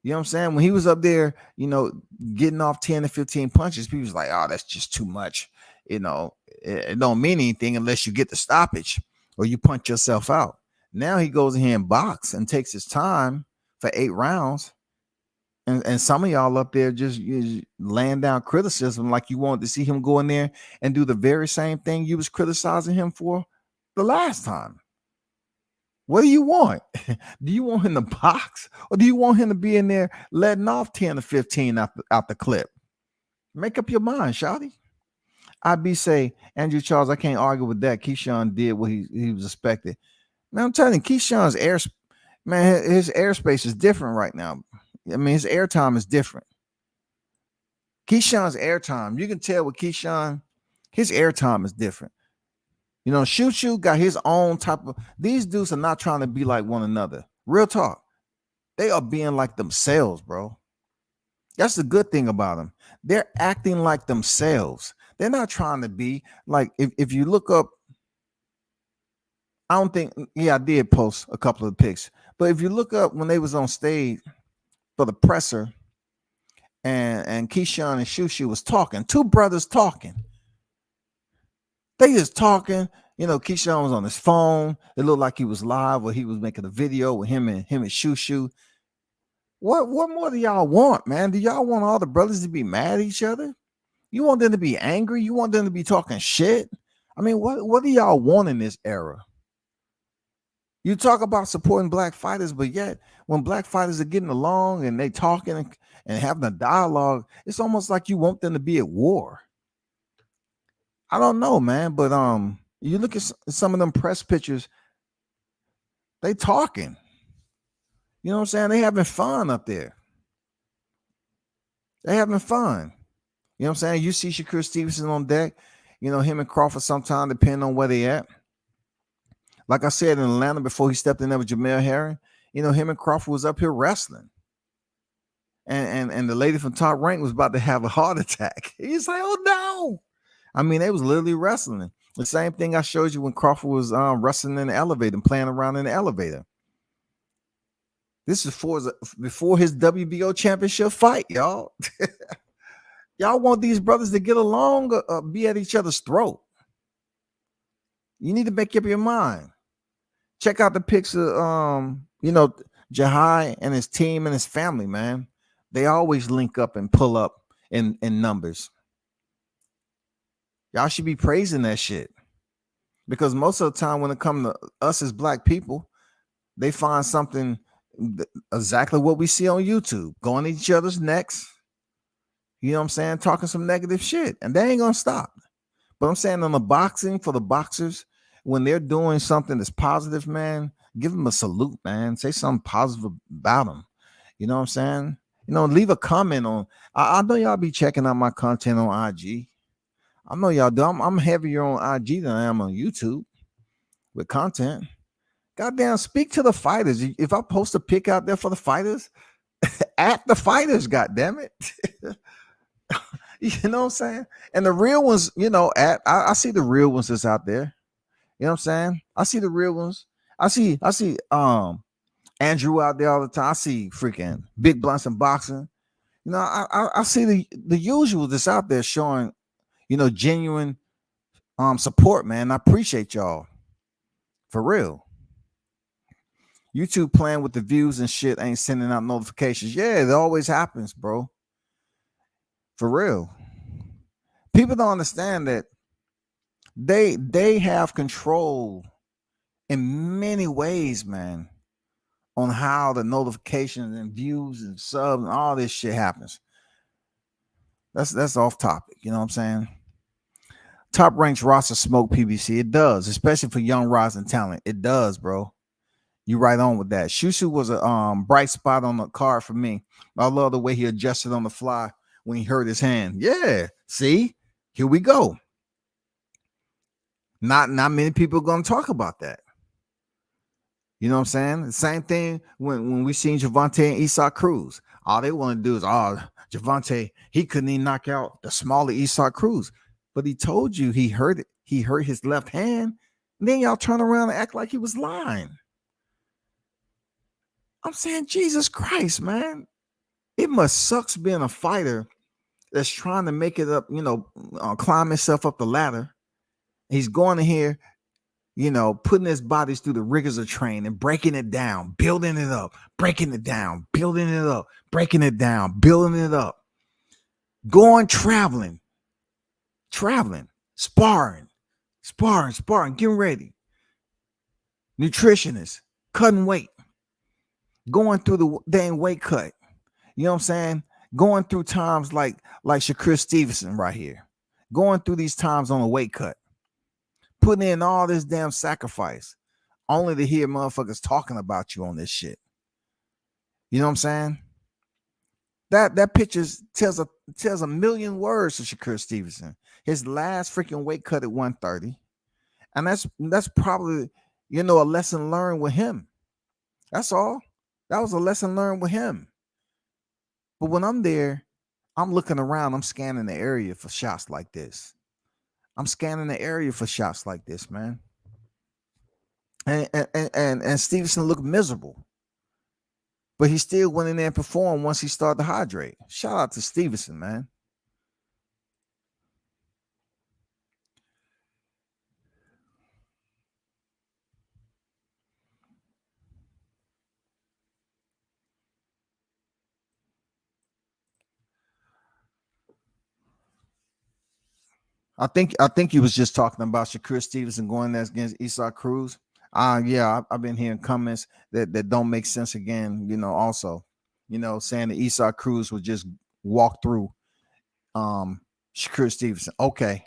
You know what I'm saying? When he was up there, getting off 10 to 15 punches, people was like, oh, that's just too much. It don't mean anything unless you get the stoppage or you punch yourself out. Now he goes in here and box and takes his time for 8 rounds. And some of y'all up there just laying down criticism like you wanted to see him go in there and do the very same thing you was criticizing him for the last time. What do you want? Do you want him to box or do you want him to be in there letting off 10 or 15 out the clip? Make up your mind, shawty. IB say, Andrew Charles, I can't argue with that. Keyshawn did what he was expected. Man, I'm telling you, Keyshawn's his airspace is different right now. I mean, his airtime is different. Keyshawn's airtime, you can tell with Keyshawn, his airtime is different. You know, Shoo got his own type of. These dudes are not trying to be like one another. Real talk. They are being like themselves, bro. That's the good thing about them. They're acting like themselves. They're not trying to be like, if you look up, I don't think, I did post a couple of pics, but if you look up when they was on stage for the presser and Keyshawn and Shoo was talking, two brothers talking. They just talking. You know, Keyshawn was on his phone. It looked like he was live or he was making a video with him and Shoo. What more do y'all want, man? Do y'all want all the brothers to be mad at each other? You want them to be angry? You want them to be talking shit? I mean, what do y'all want in this era? You talk about supporting black fighters, but yet when black fighters are getting along and they talking and having a dialogue, it's almost like you want them to be at war. I don't know, man, but you look at some of them press pictures, they talking. You know what I'm saying? They having fun up there. They having fun. You know what I'm saying? You see Shakur Stevenson on deck. You know, him and Crawford sometime, depending on where they at. Like I said, in Atlanta, before he stepped in there with Jamel Herring, you know, him and Crawford was up here wrestling. And the lady from Top Rank was about to have a heart attack. He's like, oh, no. I mean, they was literally wrestling. The same thing I showed you when Crawford was wrestling in the elevator and playing around in the elevator. This is before his WBO championship fight, y'all. Y'all want these brothers to get along or be at each other's throat. You need to make up your mind. Check out the pics of, you know, Jahai and his team and his family, man. They always link up and pull up in numbers. Y'all should be praising that shit. Because most of the time when it comes to us as black people, they find something exactly what we see on YouTube. Going to each other's necks. You know what I'm saying? Talking some negative shit. And they ain't going to stop. But I'm saying on the boxing, for the boxers, when they're doing something that's positive, man, give them a salute, man. Say something positive about them. You know what I'm saying? You know, leave a comment on. I know y'all be checking out my content on IG. I know y'all do. I'm heavier on IG than I am on YouTube with content. Goddamn, speak to the fighters. If I post a pic out there for the fighters, at the fighters, goddamn it. You know what I'm saying? And the real ones, you know, I see the real ones that's out there. You know what I'm saying? I see the real ones. I see Andrew out there all the time. I see freaking Big Blunts and Boxing. You know, I see the usual that's out there showing, you know, genuine support, man. I appreciate y'all. For real. YouTube playing with the views and shit, ain't sending out notifications. Yeah, it always happens, bro. For real. People don't understand that they have control in many ways, man, on how the notifications and views and subs and all this shit happens. That's off topic. You know what I'm saying? Top Rank's roster smoke PBC. It does, especially for young rising talent. It does, bro. You right on with that. Shushu was a bright spot on the card for me. I love the way he adjusted on the fly when he hurt his hand. Yeah, see, here we go. Not many people are going to talk about that. You know what I'm saying? The same thing when we seen Gervonta and Esau Cruz. All they want to do is, Gervonta, he couldn't even knock out the smaller Esau Cruz. But he told you he hurt his left hand. And then y'all turn around and act like he was lying. I'm saying, Jesus Christ, man. It must sucks being a fighter that's trying to make it up, you know, climb himself up the ladder. He's going in here, you know, putting his bodies through the rigors of training, breaking it down, building it up, breaking it down, building it up, breaking it down, building it up. Going traveling, sparring, getting ready. Nutritionist, cutting weight. Going through the dang weight cut. You know what I'm saying? Going through times like Shakur Stevenson right here. going through these times on a weight cut, putting in all this damn sacrifice, only to hear motherfuckers talking about you on this shit. You know what I'm saying? That picture tells a million words to Shakur Stevenson. His last freaking weight cut at 130. And that's probably, a lesson learned with him. That's all. That was a lesson learned with him. But when I'm there, I'm looking around, I'm scanning the area for shots like this. I'm scanning the area for shots like this, man. And Stevenson looked miserable. But he still went in there and performed once he started to hydrate. Shout out to Stevenson, man. I think he was just talking about Shakur Stevenson going against Isaac Cruz. Yeah, I've been hearing comments that don't make sense again, also, saying that Isaac Cruz would just walk through Shakur Stevenson. Okay.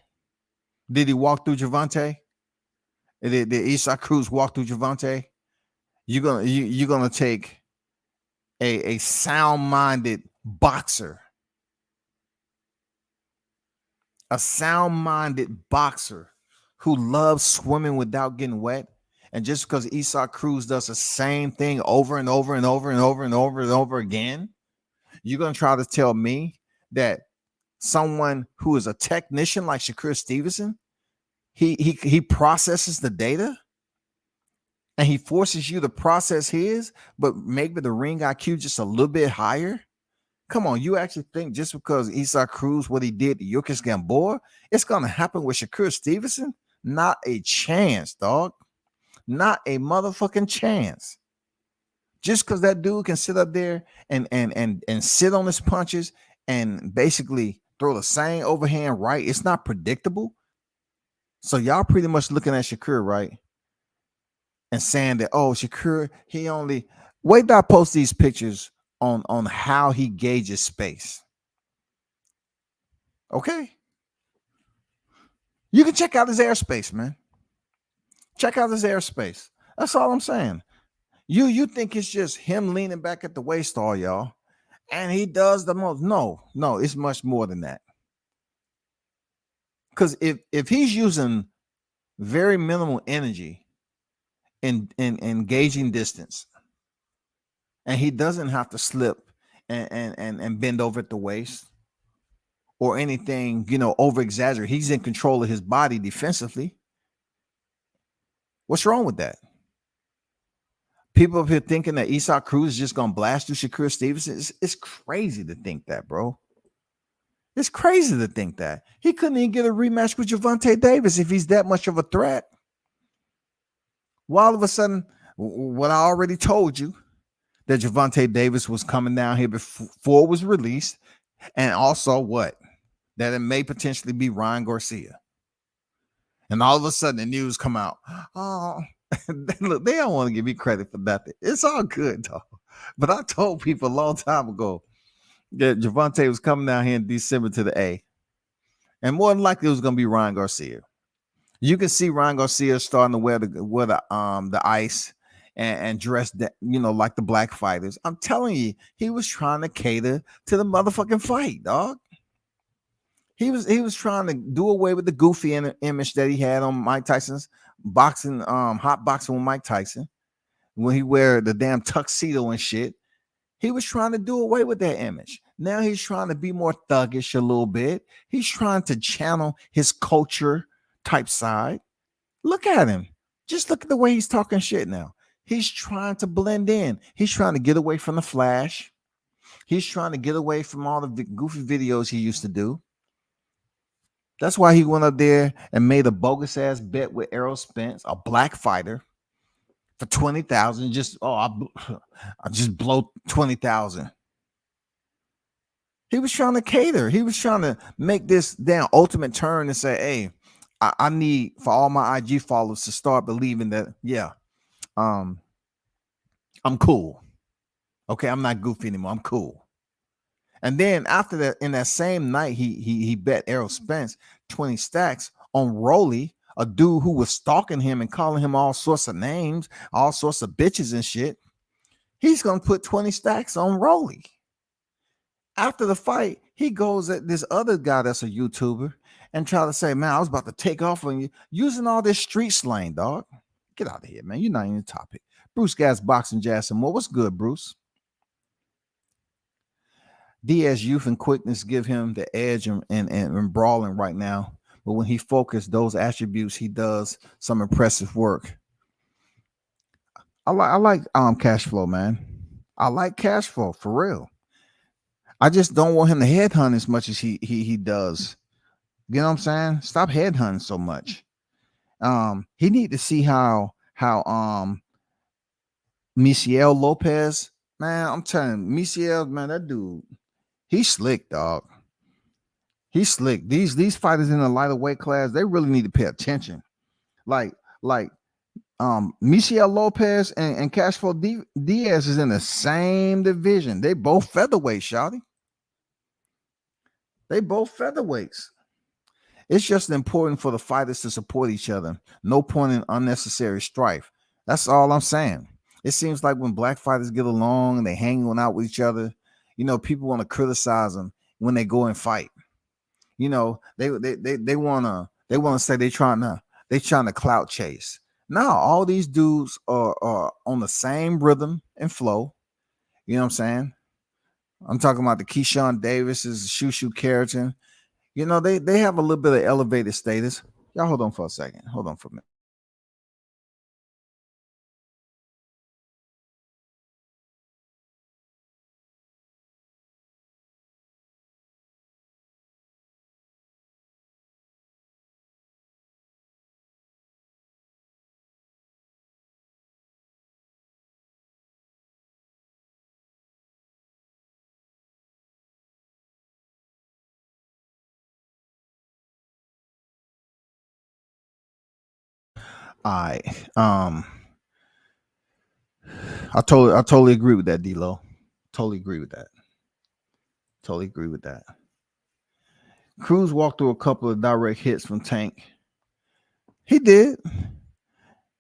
Did he walk through Gervonta? Did Isaac Cruz walk through Gervonta? You're gonna take a sound-minded boxer. A sound-minded boxer who loves swimming without getting wet. And just because Isaac Cruz does the same thing over and over and over and over and over and over again, you're going to try to tell me that someone who is a technician like Shakur Stevenson, he processes the data and he forces you to process his, but maybe the ring IQ just a little bit higher? Come on, you actually think just because Isaac Cruz, what he did to Yurkis Gamboa, it's going to happen with Shakur Stevenson? Not a chance, dog. Not a motherfucking chance. Just because that dude can sit up there and sit on his punches and basically throw the same overhand right, it's not predictable. So y'all pretty much looking at Shakur, right? And saying that, oh, Shakur, he only... Wait till I post these pictures on how he gauges space. Okay. You can check out his airspace, man. Check out his airspace. That's all I'm saying. You think it's just him leaning back at the waist all, y'all, and he does the most. No, it's much more than that. Because if he's using very minimal energy in gauging distance, and he doesn't have to slip and bend over at the waist or anything, over exaggerate. He's in control of his body defensively. What's wrong with that? People up here thinking that Isaac Cruz is just gonna blast through Shakur Stevenson. It's crazy to think that, bro. It's crazy to think that. He couldn't even get a rematch with Gervonta Davis if he's that much of a threat. Well, all of a sudden, what I already told you, that Gervonta Davis was coming down here before it was released, and also what? That it may potentially be Ryan Garcia. And all of a sudden the news come out. Oh, look, they don't want to give me credit for nothing. It's all good, though. But I told people a long time ago that Gervonta was coming down here in December to the A. And more than likely it was going to be Ryan Garcia. You can see Ryan Garcia starting to wear the ice and dress that, like the black fighters. I'm telling you, he was trying to cater to the motherfucking fight, dog. He was trying to do away with the goofy image that he had on Mike Tyson's boxing, hot boxing with Mike Tyson, when he wear the damn tuxedo and shit. He was trying to do away with that image. Now he's trying to be more thuggish a little bit. He's trying to channel his culture type side. Look at him. Just look at the way he's talking shit now. He's trying to blend in. He's trying to get away from the flash. He's trying to get away from all the goofy videos he used to do. That's why he went up there and made a bogus ass bet with Errol Spence, a black fighter, for 20,000. I just blow 20,000. He was trying to cater. He was trying to make this damn ultimate turn and say, hey, I need for all my IG followers to start believing that, I'm cool. Okay, I'm not goofy anymore. I'm cool. And then after that, in that same night, he bet Errol Spence 20 stacks on Rolly, a dude who was stalking him and calling him all sorts of names, all sorts of bitches and shit. He's going to put 20 stacks on Rolly. After the fight, he goes at this other guy that's a YouTuber and try to say, man, I was about to take off on you, using all this street slang, dog. Get out of here, man. You're not even the topic. Bruce Gas Boxing Jazz some more. What's good, Bruce? Diaz's youth and quickness give him the edge in brawling right now. But when he focused those attributes, he does some impressive work. I like cash flow, man. I like cash flow for real. I just don't want him to headhunt as much as he does. You know what I'm saying? Stop headhunting so much. He need to see how Misael Lopez, man. I'm telling you, Misael, man, that dude, he's slick, dog. He's slick. These fighters in the lighter weight class, they really need to pay attention. Like Misael Lopez and Cashflow Diaz is in the same division. They both featherweights, shawty. They both featherweights. It's just important for the fighters to support each other. No point in unnecessary strife. That's all I'm saying. It seems like when black fighters get along and they hang out with each other, you know, people want to criticize them when they go and fight. You know, they want to say they trying to clout chase. No, all these dudes are on the same rhythm and flow. You know what I'm saying? I'm talking about the Keyshawn Davis's, Shushu Keratin. You know, they have a little bit of elevated status. Y'all hold on for a second. Hold on for a minute. I totally agree with that, D-Lo. Totally agree with that. Totally agree with that. Cruz walked through a couple of direct hits from Tank. He did,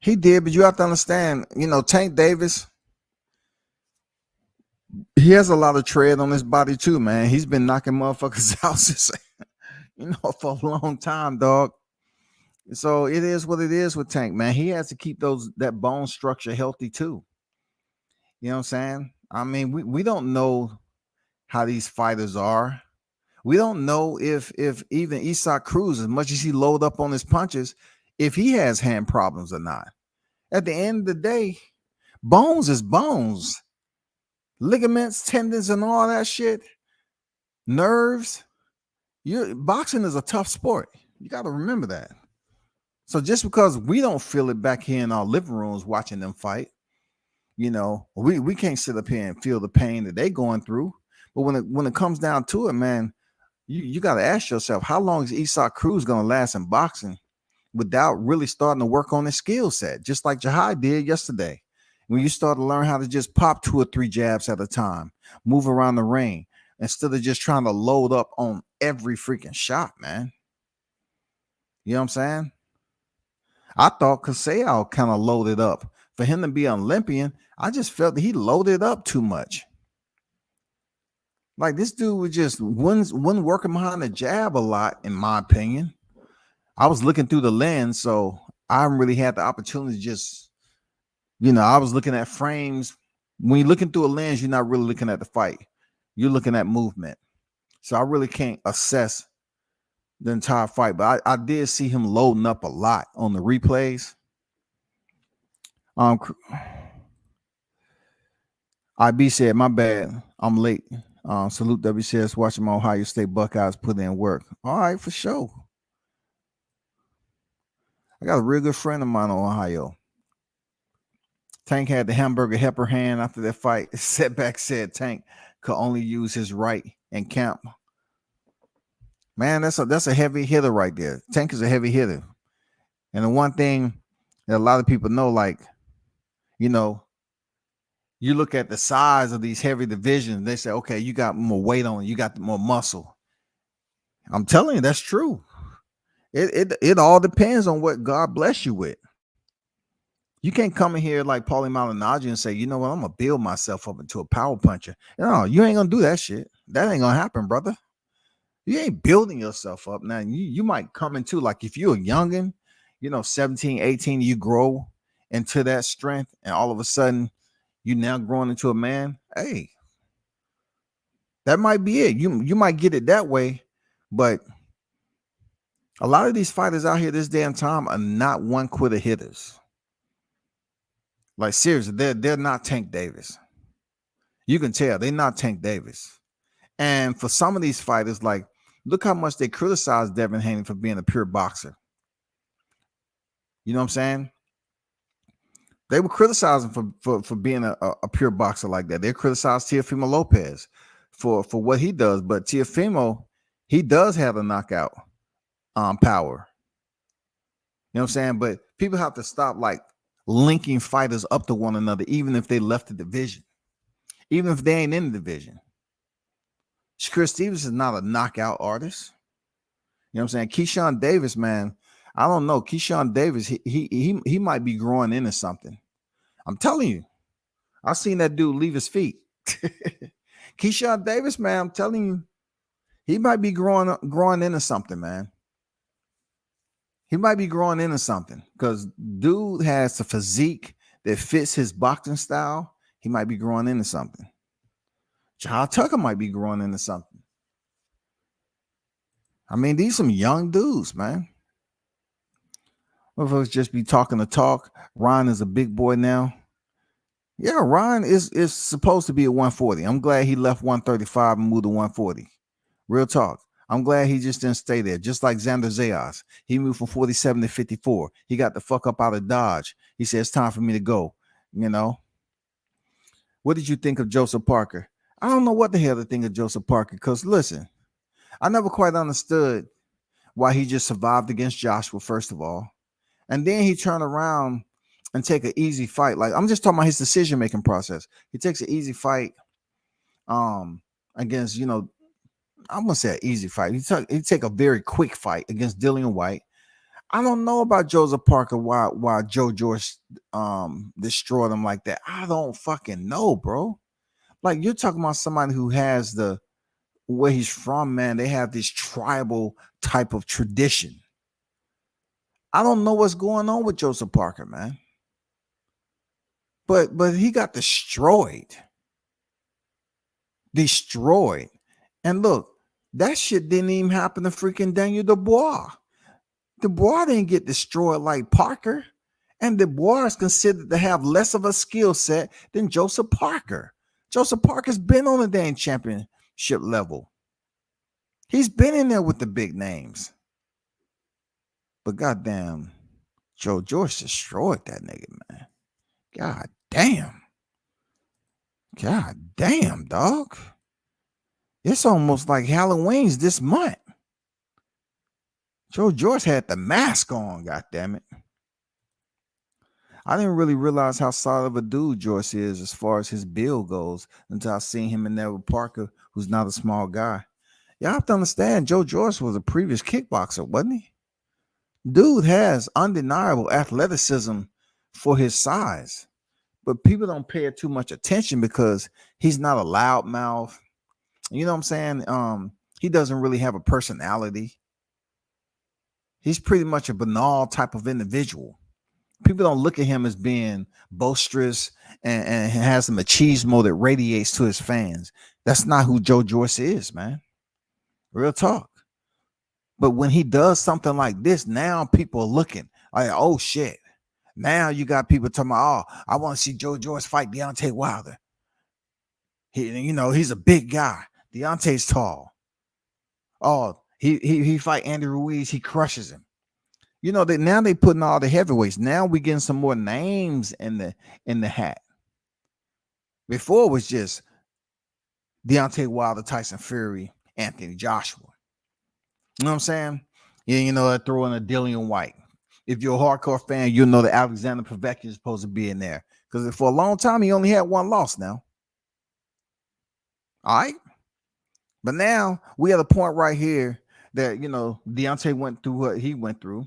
but you have to understand, you know, Tank Davis, he has a lot of tread on his body too, man. He's been knocking motherfuckers out since, you know, for a long time, dog. So it is what it is with Tank, man. He has to keep that bone structure healthy too. You know what I'm saying? I mean, we don't know how these fighters are. We don't know if even Isaac Cruz, as much as he load up on his punches, if he has hand problems or not. At the end of the day, bones is bones. Ligaments, tendons, and all that shit. Nerves. Boxing is a tough sport. You got to remember that. So just because we don't feel it back here in our living rooms watching them fight, you know, we can't sit up here and feel the pain that they're going through. But when it comes down to it, man, you got to ask yourself, how long is Isaac Cruz going to last in boxing without really starting to work on his skill set, just like Jahai did yesterday? When you start to learn how to just pop 2 or 3 jabs at a time, move around the ring, instead of just trying to load up on every freaking shot, man. You know what I'm saying? I thought Misael kind of loaded up. For him to be an Olympian, I just felt that he loaded up too much. Like, this dude was just wasn't working behind the jab a lot, in my opinion. I was looking through the lens, so I haven't really had the opportunity to just, you know, I was looking at frames. When you're looking through a lens, you're not really looking at the fight. You're looking at movement. So I really can't assess the entire fight, but I did see him loading up a lot on the replays. IB said, my bad, I'm late. Salute WCS, watching my Ohio State Buckeyes put in work. All right, for sure. I got a real good friend of mine in Ohio. Tank had the hamburger helper hand after that fight. Setback said Tank could only use his right in camp. Man, that's a heavy hitter right there. Tank is a heavy hitter. And the one thing that a lot of people know, like, you know, you look at the size of these heavy divisions, they say, okay, you got more weight on it, you got more muscle. I'm telling you, that's true. It all depends on what God bless you with. You can't come in here like Paulie Malignaggi and say, you know what, I'm gonna build myself up into a power puncher. No, you ain't gonna do that shit. That ain't gonna happen, brother. You ain't building yourself up. Now, you might come into, like, if you're a youngin, 17, 18, you grow into that strength, and all of a sudden you now growing into a man. Hey, that might be it. You might get it that way, but a lot of these fighters out here this damn time are not one quitter hitters. Like, seriously, they're not Tank Davis. You can tell they're not Tank Davis. And for some of these fighters, like, look how much they criticize Devin Haney for being a pure boxer. You know what I'm saying? They were criticizing for being a pure boxer like that. They criticized Teofimo Lopez for what he does, but Teofimo, he does have a knockout power. You know what I'm saying? But people have to stop like linking fighters up to one another, even if they left the division, even if they ain't in the division. Shakur Stevenson is not a knockout artist. You know what I'm saying? Keyshawn Davis, man, I don't know. Keyshawn Davis, he might be growing into something. I'm telling you, I've seen that dude leave his feet. Keyshawn Davis, man, I'm telling you, he might be growing into something, man. He might be growing into something because dude has a physique that fits his boxing style. He might be growing into something. John Tucker might be growing into something. I mean, these some young dudes, man. What if us just be talking the talk? Ryan is a big boy now. Yeah, Ryan is supposed to be at 140. I'm glad he left 135 and moved to 140. Real talk. I'm glad he just didn't stay there. Just like Xander Zayas. He moved from 47 to 54. He got the fuck up out of Dodge. He said, it's time for me to go. You know? What did you think of Joseph Parker? I don't know what the hell to think of Joseph Parker, because listen, I never quite understood why he just survived against Joshua, first of all. And then he turned around and take an easy fight. Like, I'm just talking about his decision-making process. He takes an easy fight against, I'm gonna say an easy fight. He take a very quick fight against Dillian White. I don't know about Joseph Parker, why Joe George destroyed him like that. I don't fucking know, bro. Like, you're talking about somebody who has where he's from, man. They have this tribal type of tradition. I don't know what's going on with Joseph Parker, man. But he got destroyed. Destroyed. And look, that shit didn't even happen to freaking Daniel Dubois. Dubois didn't get destroyed like Parker. And Dubois is considered to have less of a skill set than Joseph Parker. Joseph Parker's been on the dang championship level. He's been in there with the big names. But goddamn, Joe George destroyed that nigga, man. God damn. God damn, dog. It's almost like Halloween's this month. Joe George had the mask on, goddammit. I didn't really realize how solid of a dude George is as far as his build goes until I seen him in there with Parker, who's not a small guy. Y'all have to understand, Joe George was a previous kickboxer, wasn't he? Dude has undeniable athleticism for his size, but people don't pay it too much attention because he's not a loudmouth. You know what I'm saying? He doesn't really have a personality. He's pretty much a banal type of individual. People don't look at him as being boisterous and has some machismo that radiates to his fans. That's not who Joe George is, man. Real talk. But when he does something like this, now people are looking like, oh shit. Now you got people talking about, oh, I want to see Joe George fight Deontay Wilder. He's a big guy. Deontay's tall. Oh, he fight Andy Ruiz. He crushes him. Now they putting all the heavyweights. Now we getting some more names in the hat. Before it was just Deontay Wilder, Tyson Fury, Anthony Joshua. You know what I'm saying? Yeah, throw in a Dillian White. If you're a hardcore fan, you'll know that Alexander Povetkin is supposed to be in there. Because for a long time, he only had one loss now. All right? But now we at a point right here that Deontay went through what he went through.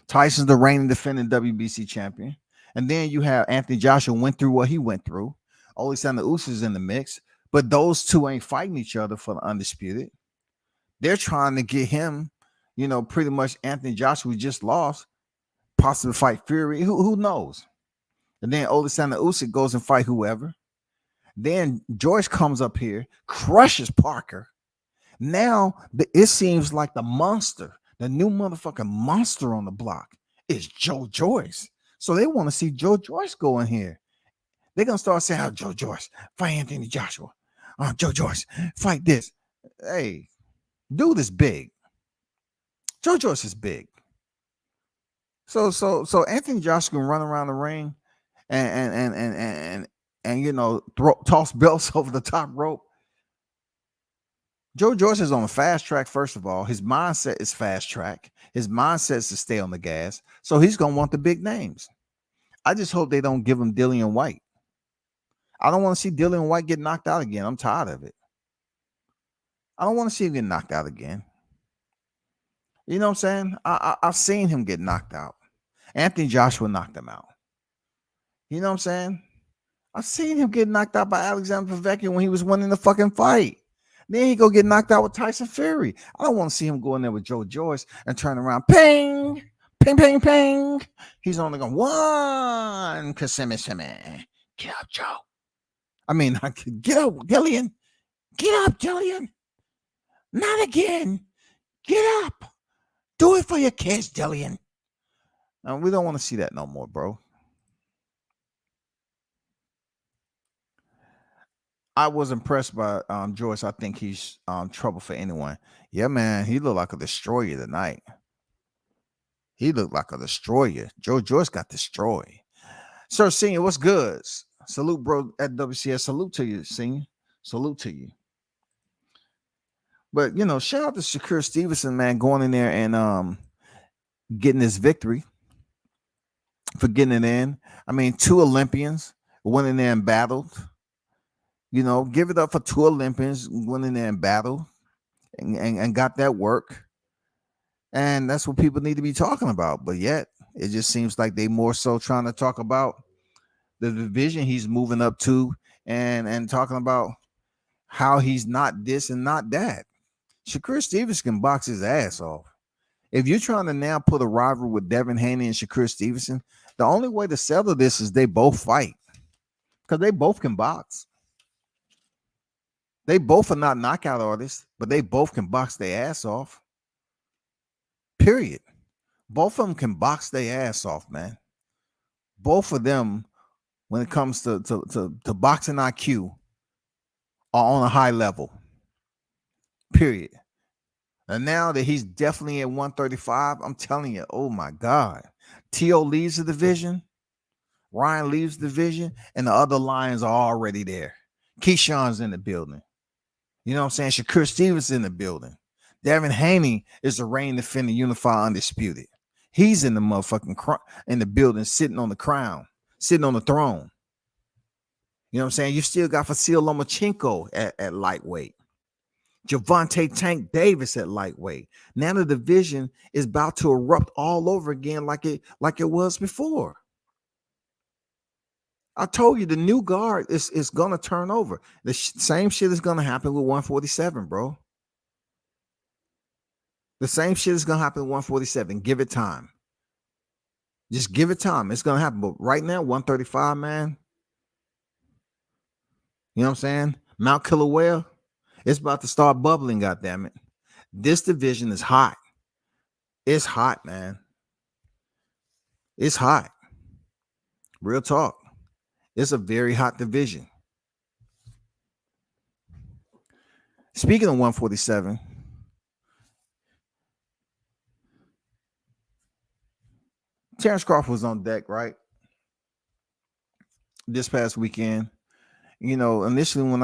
Tyson's the reigning defending WBC champion. And then you have Anthony Joshua went through what he went through. Alexander Usyk's in the mix, but those two ain't fighting each other for the undisputed. They're trying to get him, pretty much Anthony Joshua just lost, possibly fight Fury. Who knows? And then Alexander Usyk goes and fight whoever. Then Joyce comes up here, crushes Parker. Now it seems like the monster, the new motherfucking monster on the block is Joe Joyce. So they want to see Joe Joyce go in here. They're going to start saying, Joe Joyce, fight Anthony Joshua. Joe Joyce, fight this. Hey, dude is big. Joe Joyce is big. So Anthony Joshua can run around the ring and toss belts over the top rope. Joe Joyce is on a fast track, first of all. His mindset is fast track. His mindset is to stay on the gas. So he's going to want the big names. I just hope they don't give him Dillian White. I don't want to see Dillian White get knocked out again. I'm tired of it. I don't want to see him get knocked out again. You know what I'm saying? I've seen him get knocked out. Anthony Joshua knocked him out. You know what I'm saying? I've seen him get knocked out by Alexander Povetkin when he was winning the fucking fight. Then he go get knocked out with Tyson Fury. I don't want to see him go in there with Joe Joyce and turn around, ping, ping, ping, ping. He's only going one. Kissimmee. Get up, Joe. I mean, get up, Dillian. Get up, Dillian. Not again. Get up. Do it for your kids, Dillian. Now, we don't want to see that no more, bro. I was impressed by Joyce. I think he's trouble for anyone. Yeah, man. He looked like a destroyer tonight. He looked like a destroyer. Joe Joyce got destroyed. Sir Senior, what's good? Salute, bro, at WCS. Salute to you, Senior. Salute to you. But, shout out to Shakur Stevenson, man, going in there and getting his victory for getting it in. I mean, 2 Olympians went in there and battled. Give it up for 2 Olympians, went in there and battled and got that work. And that's what people need to be talking about. But yet, it just seems like they more so trying to talk about the division he's moving up to and talking about how he's not this and not that. Shakur Stevens can box his ass off. If you're trying to now put a rivalry with Devin Haney and Shakur Stevenson, the only way to settle this is they both fight because they both can box. They both are not knockout artists, but they both can box their ass off. Period. Both of them can box their ass off, man. Both of them, when it comes to boxing IQ, are on a high level. Period. And now that he's definitely at 135, I'm telling you, oh my God. T.O. leaves the division. Ryan leaves the division, and the other Lions are already there. Keyshawn's in the building. You know what I'm saying? Shakur Stevens in the building. Devin Haney is the reigning defending unified undisputed. He's in the motherfucking in the building, sitting on the crown, sitting on the throne. You know what I'm saying? You still got Vasil Lomachenko at lightweight. Gervonta Tank Davis at lightweight. Now the division is about to erupt all over again like it was before. I told you the new guard is going to turn over. The same shit is going to happen with 147, bro. The same shit is going to happen with 147. Give it time. Just give it time. It's going to happen. But right now, 135, man. You know what I'm saying? Mount Kilauea, it's about to start bubbling, goddammit. This division is hot. It's hot, man. It's hot. Real talk. It's a very hot division. Speaking of 147, Terrence Crawford was on deck, right? This past weekend. Initially when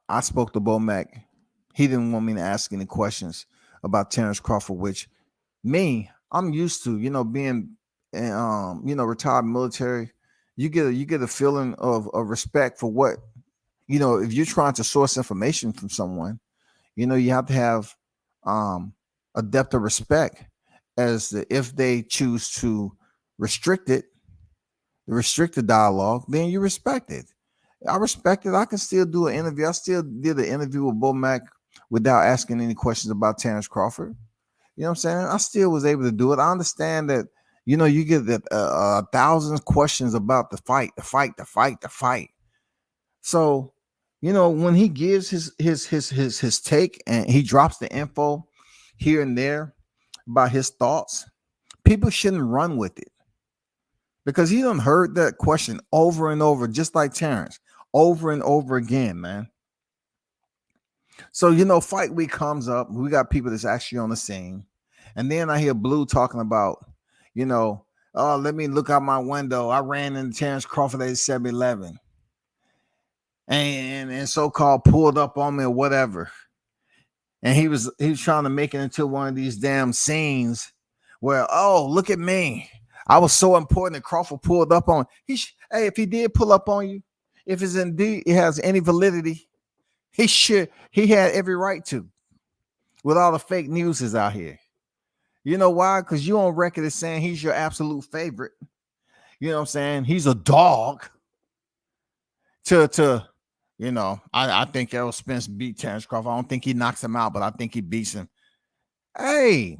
I spoke to Bo Mack, he didn't want me to ask any questions about Terrence Crawford, which I'm used to, being retired military. You get a feeling of respect for what, if you're trying to source information from someone, you have to have a depth of respect if they choose to restrict it, restrict the dialogue, then you respect it. I respect it. I can still do an interview. I still did an interview with Bo Mack without asking any questions about Terrence Crawford. You know what I'm saying? I still was able to do it. I understand that, you get that 1,000 questions about the fight. So, when he gives his take and he drops the info here and there about his thoughts, people shouldn't run with it, because he done heard that question over and over, just like Terrence, over and over again, man. So, fight week comes up. We got people that's actually on the scene. And then I hear Blue talking about, oh, let me look out my window. I ran into Terrence Crawford at 7-Eleven. And so-called pulled up on me or whatever. And he was trying to make it into one of these damn scenes where, oh, look at me. I was so important that Crawford pulled up on. Hey, if he did pull up on you, if it's indeed it has any validity, he had every right to, with all the fake news is out here. You know why? Because you on record as saying he's your absolute favorite. You know what I'm saying? He's a dog. I think Errol Spence beat Terrence Crawford. I don't think he knocks him out, but I think he beats him. Hey,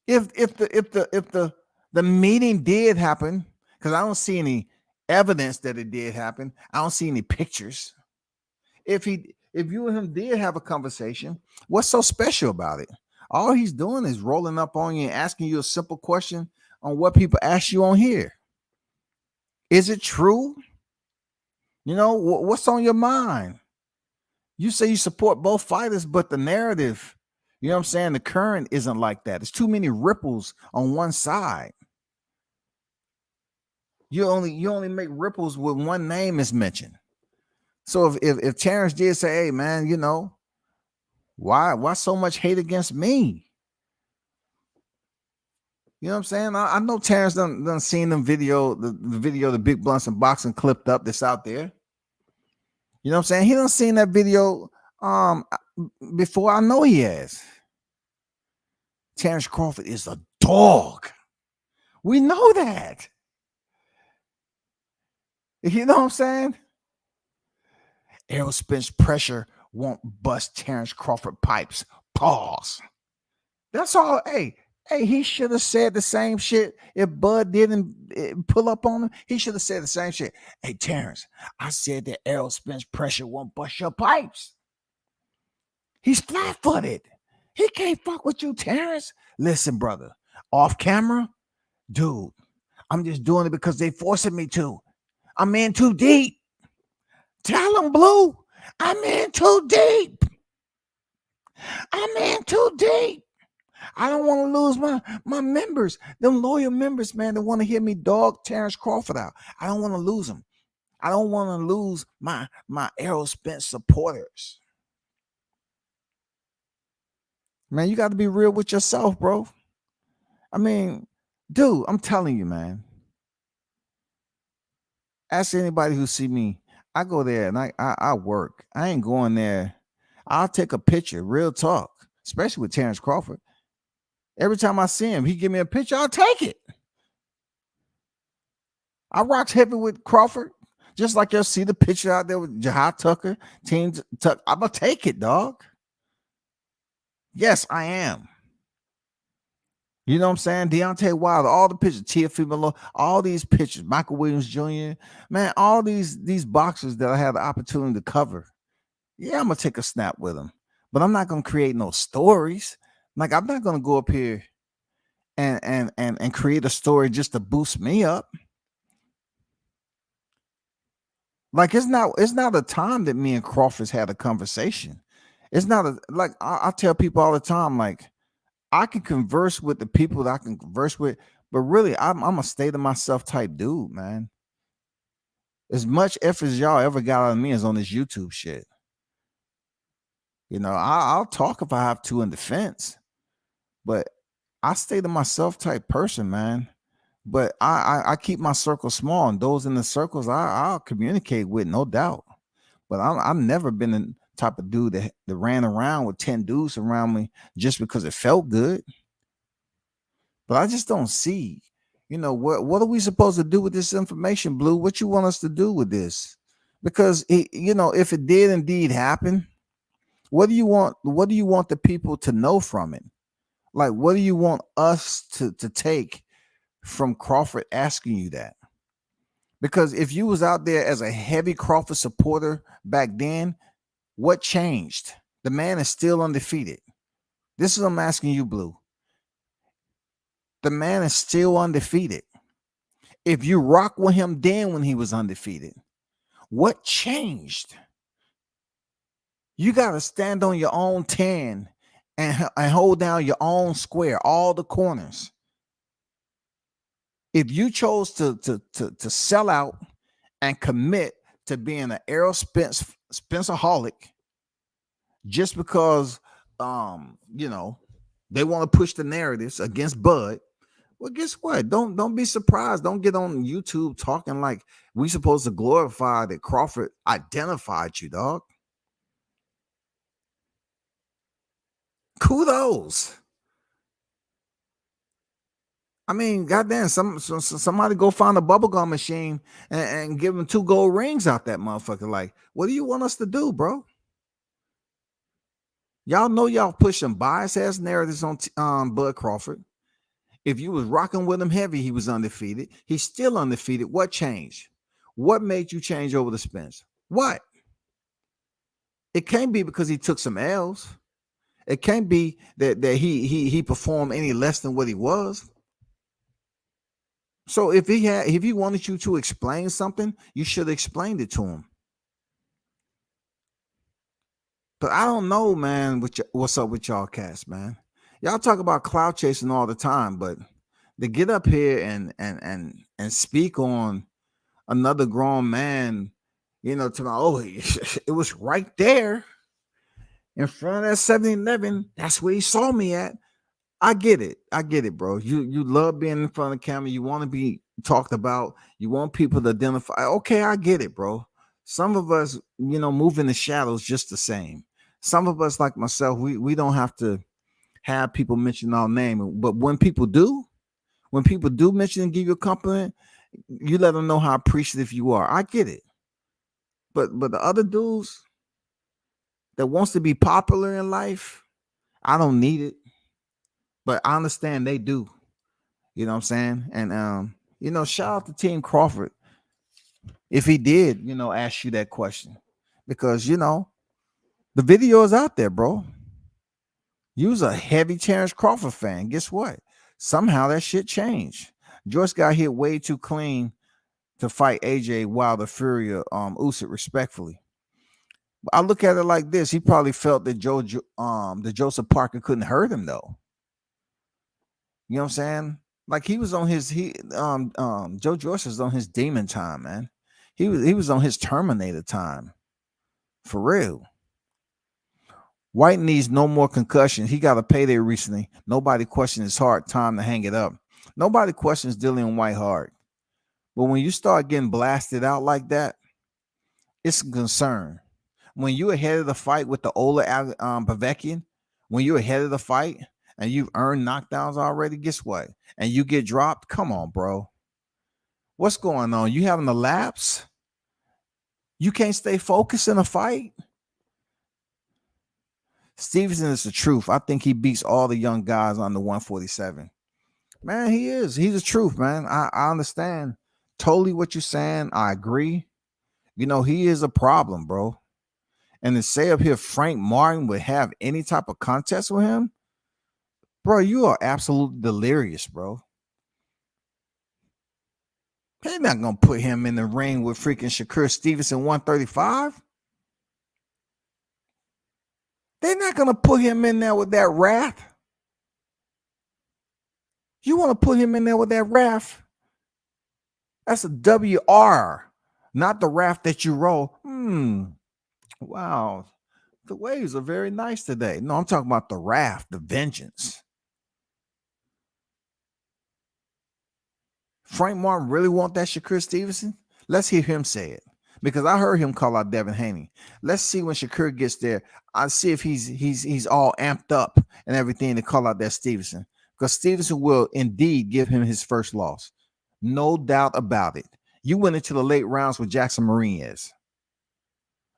if the meeting did happen, because I don't see any evidence that it did happen. I don't see any pictures. If you and him did have a conversation, what's so special about it? All he's doing is rolling up on you and asking you a simple question on what people ask you on here. Is it true? What's on your mind? You say you support both fighters, but the narrative, you know what I'm saying? The current isn't like that. There's too many ripples on one side. You only make ripples when one name is mentioned. So if Terrence did say, hey man, why so much hate against me? You know what I'm saying? I know Terrence done seen them the Big Blunts and Boxing clipped up that's out there. You know what I'm saying? He done seen that video before. I know he has. Terrence Crawford is a dog. We know that. You know what I'm saying? Errol Spence pressure won't bust Terrence Crawford pipes. Pause. That's all. Hey, he should have said the same shit if Bud didn't pull up on him. He should have said the same shit. Hey, Terrence, I said that Errol Spence pressure won't bust your pipes. He's flat-footed. He can't fuck with you, Terrence. Listen, brother, off camera, dude, I'm just doing it because they forcing me to. I'm in too deep. Tell him, Blue, I'm in too deep. I'm in too deep. I don't want to lose my members, them loyal members, man, that want to hear me dog Terrence Crawford out. I don't want to lose them. I don't want to lose my Errol Spence supporters. Man, you got to be real with yourself, bro. I mean, dude, I'm telling you, man. Ask anybody who see me. I go there and I work. I ain't going there. I'll take a picture, real talk, especially with Terrence Crawford. Every time I see him, he give me a picture, I'll take it. I rocks heavy with Crawford, just like you'll see the picture out there with Jahai Tucker, Team Tuck. I'm going to take it, dog. Yes, I am. You know what I'm saying? Deontay Wilder, all the pictures, Teofimo, all these pictures, Michael Williams Jr., man, all these boxers that I had the opportunity to cover. Yeah, I'm going to take a snap with them, but I'm not going to create no stories. Like, I'm not going to go up here and create a story just to boost me up. Like, it's not a time that me and Crawford's had a conversation. It's not I tell people all the time, like, I can converse with the people that I can converse with, but really, I'm a state of myself type dude, man. As much effort as y'all ever got out of me is on this YouTube shit. I'll talk if I have to in defense, but I stay to myself type person, man. But I keep my circle small, and those in the circles I'll communicate with, no doubt. But I've never been type of dude that ran around with 10 dudes around me just because it felt good. But I just don't see, what are we supposed to do with this information, Blue? What you want us to do with this? Because if it did indeed happen, what do you want? What do you want the people to know from it? Like, what do you want us to take from Crawford asking you that? Because if you was out there as a heavy Crawford supporter back then, what changed? The man is still undefeated. This is what I'm asking you, Blue. The man is still undefeated. If you rock with him then when he was undefeated, what changed? You got to stand on your own 10 and hold down your own square, all the corners. If you chose to sell out and commit to being an Errol Spencerholic just because they want to push the narratives against Bud, well, guess what? Don't be surprised. Don't get on YouTube talking like we supposed to glorify that Crawford identified you, dog. Kudos. I mean, goddamn, somebody go find a bubblegum machine and give him 2 gold rings out that motherfucker. Like, what do you want us to do, bro? Y'all know y'all pushing bias ass narratives on Bud Crawford. If you was rocking with him heavy, he was undefeated. He's still undefeated. What changed? What made you change over the Spence? What? It can't be because he took some L's. It can't be that he performed any less than what he was. So if he wanted you to explain something, you should have explained it to him. But I don't know, man, what's up with y'all cats, man. Y'all talk about cloud chasing all the time, but to get up here and speak on another grown man, to my it was right there in front of that 7-Eleven. That's where he saw me at. I get it, bro. You love being in front of the camera. You want to be talked about. You want people to identify. Okay, I get it, bro. Some of us, move in the shadows just the same. Some of us, like myself, we don't have to have people mention our name. But when people do mention and give you a compliment, you let them know how appreciative you are. I get it. But the other dudes that wants to be popular in life, I don't need it. But I understand they do. You know what I'm saying? And shout out to Team Crawford if he did, ask you that question. Because the video is out there, bro. You was a heavy Terrence Crawford fan. Guess what? Somehow that shit changed. Joyce got hit way too clean to fight AJ Wilder Fury Usyk respectfully. I look at it like this. He probably felt that Joseph Parker couldn't hurt him though. You know what I'm saying? Like he was on his Joe Joyce was on his demon time, man. He was on his Terminator time. For real. White needs no more concussions. He got a payday recently. Nobody questions his heart. Time to hang it up. Nobody questions Dillian White hard. But when you start getting blasted out like that, it's a concern. When you're ahead of the fight with the Ola Povetkin, when you're ahead of the fight and you've earned knockdowns already, guess what? And you get dropped? Come on, bro. What's going on? You having a lapse? You can't stay focused in a fight? Stevenson is the truth. I think he beats all the young guys on the 147. Man, he is. He's the truth, man. I understand totally what you're saying. I agree. He is a problem, bro. And to say up here Frank Martin would have any type of contest with him, bro, you are absolutely delirious, bro. They're not going to put him in the ring with freaking Shakur Stevenson 135. They're not going to put him in there with that wrath. You want to put him in there with that wrath? That's a WR, not the wrath that you roll. Wow. The waves are very nice today. No, I'm talking about the wrath, the vengeance. Frank Martin really want that Shakur Stevenson? Let's hear him say it. because I heard him call out Devin Haney. Let's see when Shakur gets there. I'll see if he's all amped up and everything to call out that Stevenson, because Stevenson will indeed give him his first loss, no doubt about it. You went into the late rounds with Jackson Marinez.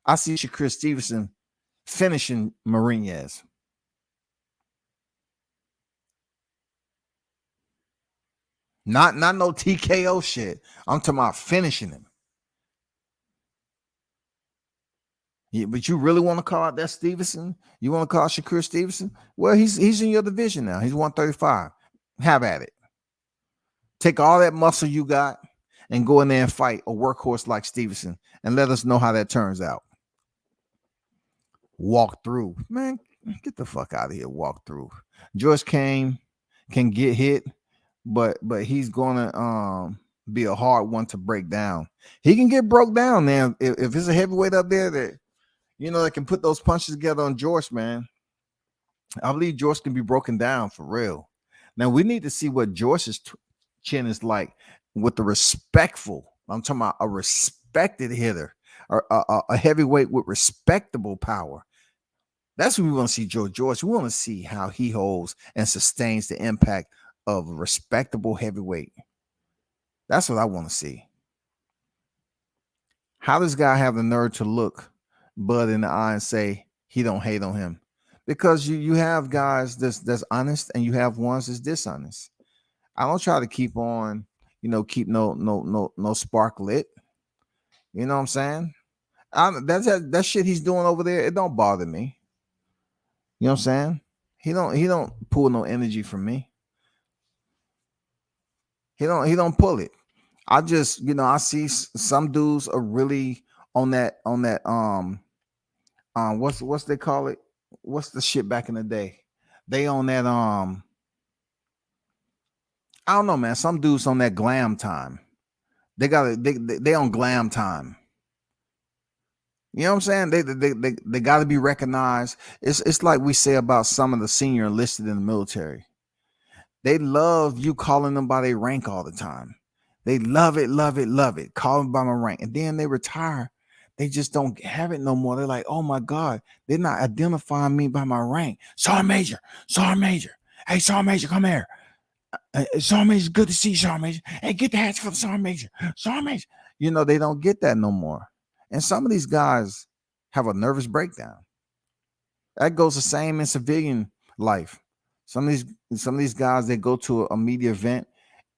I see Shakur Stevenson finishing Marinez. Not no TKO shit. I'm talking about finishing him. Yeah, but you really want to call out that Stevenson? You want to call Shakur Stevenson? Well, he's in your division now. He's 135. Have at it. Take all that muscle you got and go in there and fight a workhorse like Stevenson and let us know how that turns out. Walk through. Man, get the fuck out of here. Walk through. George Kane can get hit, but he's gonna be a hard one to break down. He can get broke down, man. If it's a heavyweight up there that that can put those punches together on George, man, I believe George can be broken down for real. Now we need to see what George's chin is like with the respectful. I'm talking about a respected hitter, or a heavyweight with respectable power. That's what we want to see, George. We want to see how he holds and sustains the impact of a respectable heavyweight. That's what I want to see. How does guy have the nerve to look Bud in the eye and say he don't hate on him? Because you have guys that's honest and you have ones that's dishonest. I don't try to keep on, keep no spark lit. You know what I'm saying? That shit he's doing over there, it don't bother me. You know what I'm saying? He don't pull no energy from me. He don't pull it. I just, I see some dudes are really on that what's they call it? What's the shit back in the day? They on that I don't know, man. Some dudes on that glam time. They on glam time. You know what I'm saying? They got to be recognized. It's like we say about some of the senior enlisted in the military. They love you calling them by their rank all the time. They love it, love it, love it. Call them by my rank. And then they retire. They just don't have it no more. They're like, oh my God, they're not identifying me by my rank. Sergeant Major. Hey, Sergeant Major, come here. Sergeant Major, good to see you, Sergeant Major. Hey, get the hats for the Sergeant Major. Sergeant Major. They don't get that no more. And some of these guys have a nervous breakdown. That goes the same in civilian life. Some of these guys, they go to a media event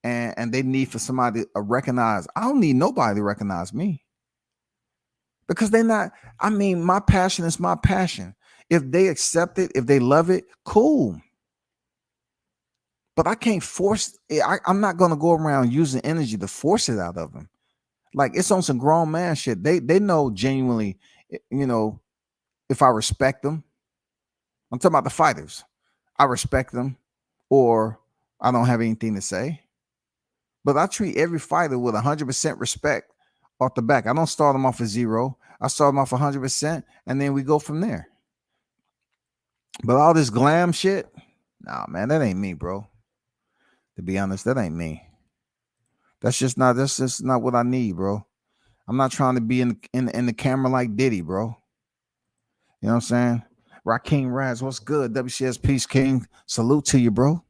and they need for somebody to recognize. I don't need nobody to recognize me. Because they're not, my passion is my passion. If they accept it, if they love it, cool. But I can't force it. I'm not going to go around using energy to force it out of them. Like, it's on some grown man shit. They know genuinely, if I respect them. I'm talking about the fighters. I respect them, or I don't have anything to say. But I treat every fighter with 100% respect off the back. I don't start them off at 0. I start them off 100%, and then we go from there. But all this glam shit, nah, man, that ain't me, bro. To be honest, that ain't me. That's just not what I need, bro. I'm not trying to be in the camera like Diddy, bro. You know what I'm saying? Rakeem Raz, what's good? WCS Peace King. Salute to you, bro.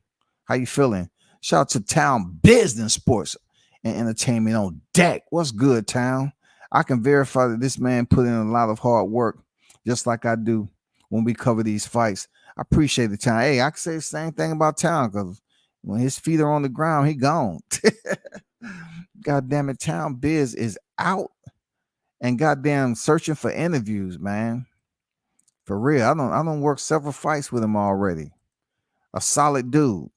How you feeling? Shout out to Town Business Sports and Entertainment on deck. What's good, Town? I can verify that this man put in a lot of hard work, just like I do when we cover these fights. I appreciate the Town. Hey, I can say the same thing about Town, because when his feet are on the ground, he gone. God damn it, Town Biz is out and goddamn searching for interviews, man. For real, I don't work several fights with him already. A solid dude.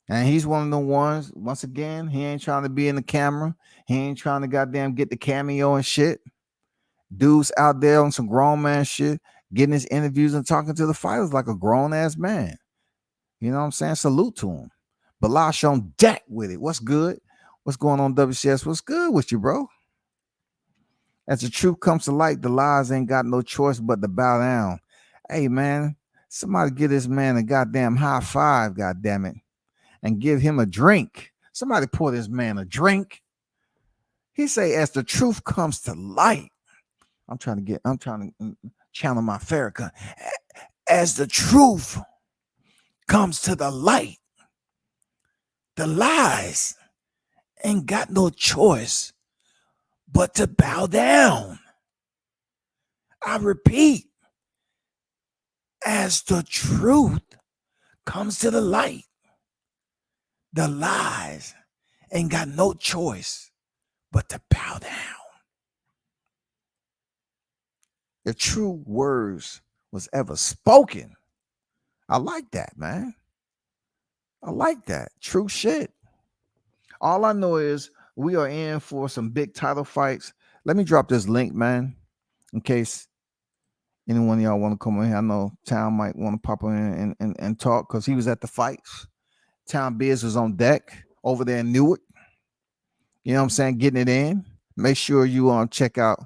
And he's one of the ones, once again, he ain't trying to be in the camera. He ain't trying to goddamn get the cameo and shit. Dude's out there on some grown man shit, getting his interviews and talking to the fighters like a grown ass man. You know what I'm saying? Salute to him. Balash on deck with it. What's good? What's going on, WCS? What's good with you, bro? As the truth comes to light, the lies ain't got no choice but to bow down. Hey, man, somebody give this man a goddamn high five, goddamn it, and give him a drink. Somebody pour this man a drink. He say, as the truth comes to light. I'm trying to channel my Farrakhan. As the truth comes to the light, the lies ain't got no choice but to bow down. I repeat, as the truth comes to the light, the lies ain't got no choice but to bow down. If true words was ever spoken, I like that, man. I like that. True shit. All I know is we are in for some big title fights. Let me drop this link, man, in case anyone of y'all want to come in here. I know Town might want to pop in and talk because he was at the fights. Town Biz was on deck over there in Newark. You know what I'm saying? Getting it in. Make sure you check out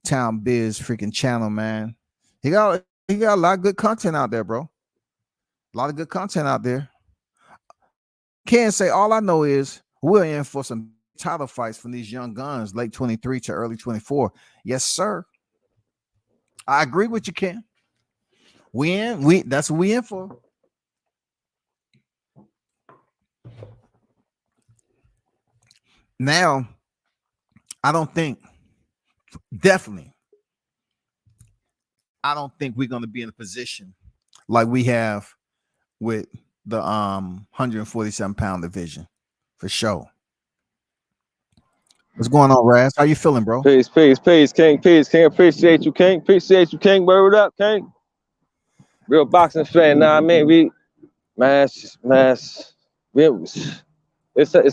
Town Biz freaking channel, man. He got a lot of good content out there, bro. A lot of good content out there. Can't say all I know is we're in for some title fights from these young guns, late 23 to early 24. Yes, sir. I agree with you, Ken. That's what we in for. Now, I don't think we're going to be in a position like we have with the 147-pound division for sure. What's going on, Raz? How you feeling, bro? Peace, King. Peace, King. Appreciate you, King. Word up, King. Real boxing fan. Nah, I mean, it's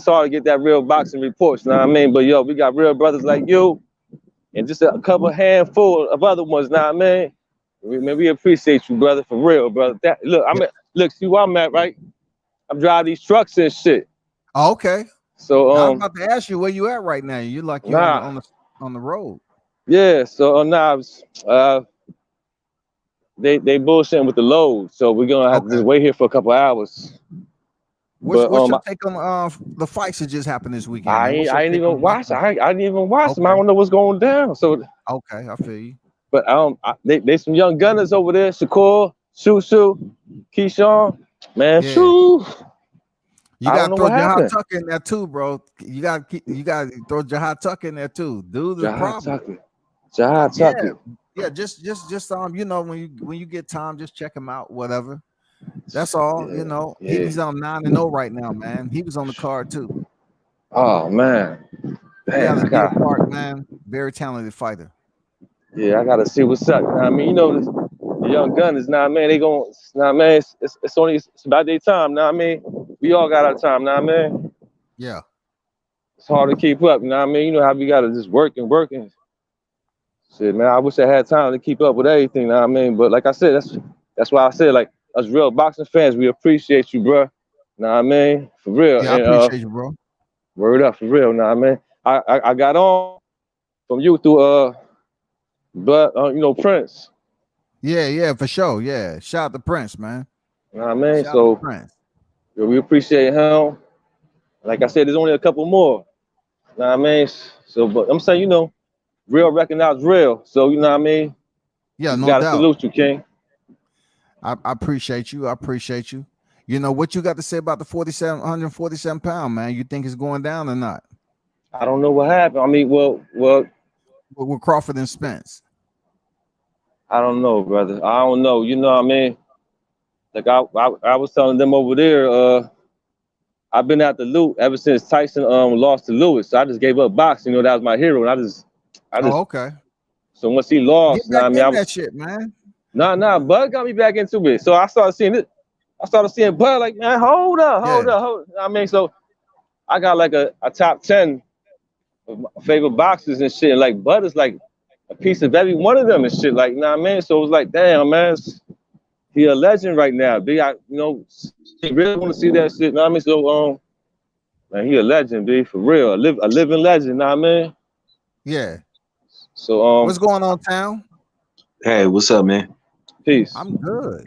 hard to get that real boxing reports. Nah, I mean, but yo, we got real brothers like you, and just a couple handful of other ones. Nah, man, we appreciate you, brother, for real, brother. Look, see where I'm at, right? I'm driving these trucks and shit. Oh, okay. So I'm about to ask you where you at right now. You're like on the road. Yeah. So they bullshitting with the load, so we're gonna have to just wait here for a couple hours. What's your take on the fights that just happened this weekend? I didn't even watch. I didn't even watch them. I don't know what's going down. So okay, I feel you. But they some young gunners over there. Shakur, Shoo, Keyshawn, man, Shoo. You gotta throw Jahad Tucker in there too, bro. You gotta throw Jahad Tucker in there too. Dude, the problem. Jahad Tucker. Yeah, just you know, when you get time, just check him out, whatever. That's all. You know, he's on 9-0 right now, man. He was on the card too. Oh man, man. Very talented fighter. Yeah, I gotta see what's up. I mean, you know, the young gunners. Now, man, they going. Now, man, it's about their time. Now, I mean, we all got our time. Now, man. Yeah. It's hard to keep up. You know what I mean? You know how we gotta just work and shit, man. I wish I had time to keep up with everything. You know what I mean? But like I said, that's why I said, like, us real boxing fans, we appreciate you, bro. Know what I mean? For real. Yeah, I appreciate you, bro. Word up, for real. Know what I mean? I got on from you through Prince. Yeah, for sure. Yeah. Shout out to Prince, man. Know what I mean? So we appreciate him. Like I said, there's only a couple more. Know what I mean? So, but I'm saying, you know, real recognize real. So, you know what I mean? Yeah, no gotta doubt. Salute you, King. I appreciate you. You know what you got to say about the 147-pound, man? You think it's going down or not? I don't know what happened. I mean, well, with Crawford and Spence. I don't know, brother. I don't know. You know what I mean? Like I was telling them over there, I've been at the loot ever since Tyson lost to Lewis. So I just gave up boxing. You know, that was my hero. And I just okay. So once he lost, get back in that shit, man. Nah, Bud got me back into it. So I started seeing it. I started seeing Bud like, man, hold up. I mean, so I got like a top 10 of my favorite boxers and shit. And like Bud is like a piece of every one of them and shit. Like, nah, man. So it was like, damn, man, he a legend right now. He really want to see that shit. Know what I mean? So man, he a legend, B, for real. A living legend, know what I mean? Yeah. So what's going on, Town? Hey, what's up, man? Peace. I'm good.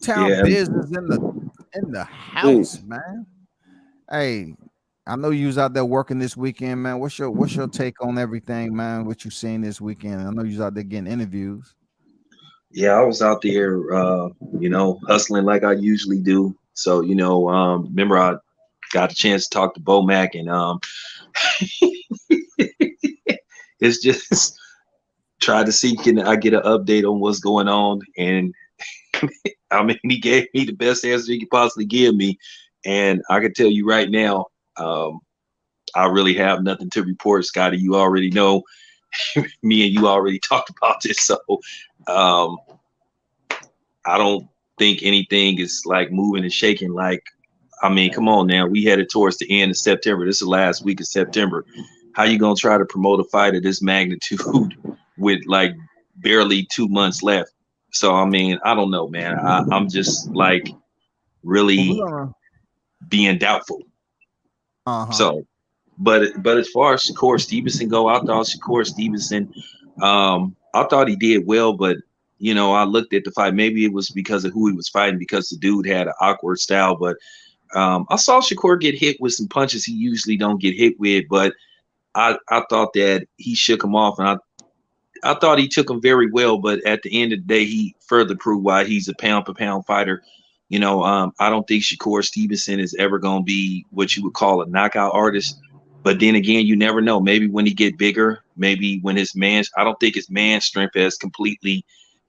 Town business in the house, man. Hey, I know you was out there working this weekend, man. What's your take on everything, man? What you seen this weekend? I know you was out there getting interviews. Yeah, I was out there, hustling like I usually do. So, remember I got a chance to talk to Bo Mac, and it's just try to see can I get an update on what's going on. And I mean, he gave me the best answer he could possibly give me, and I can tell you right now, I really have nothing to report, Scotty. You already know, me and you already talked about this, so I don't think anything is like moving and shaking. Like, I mean, come on now. We headed towards the end of September. This is the last week of September. How you gonna try to promote a fight of this magnitude with like barely 2 months left? So I mean, I don't know, man. I'm just like really being doubtful. So, but as far as Shakur Stevenson go, I thought Shakur Stevenson, I thought he did well, but I looked at the fight. Maybe it was because of who he was fighting, because the dude had an awkward style. But I saw Shakur get hit with some punches he usually don't get hit with. But I thought that he shook him off, and I thought he took him very well. But at the end of the day, he further proved why he's a pound for pound fighter. I don't think Shakur Stevenson is ever going to be what you would call a knockout artist. But then again, you never know. Maybe when he get bigger, maybe when I don't think his man strength has completely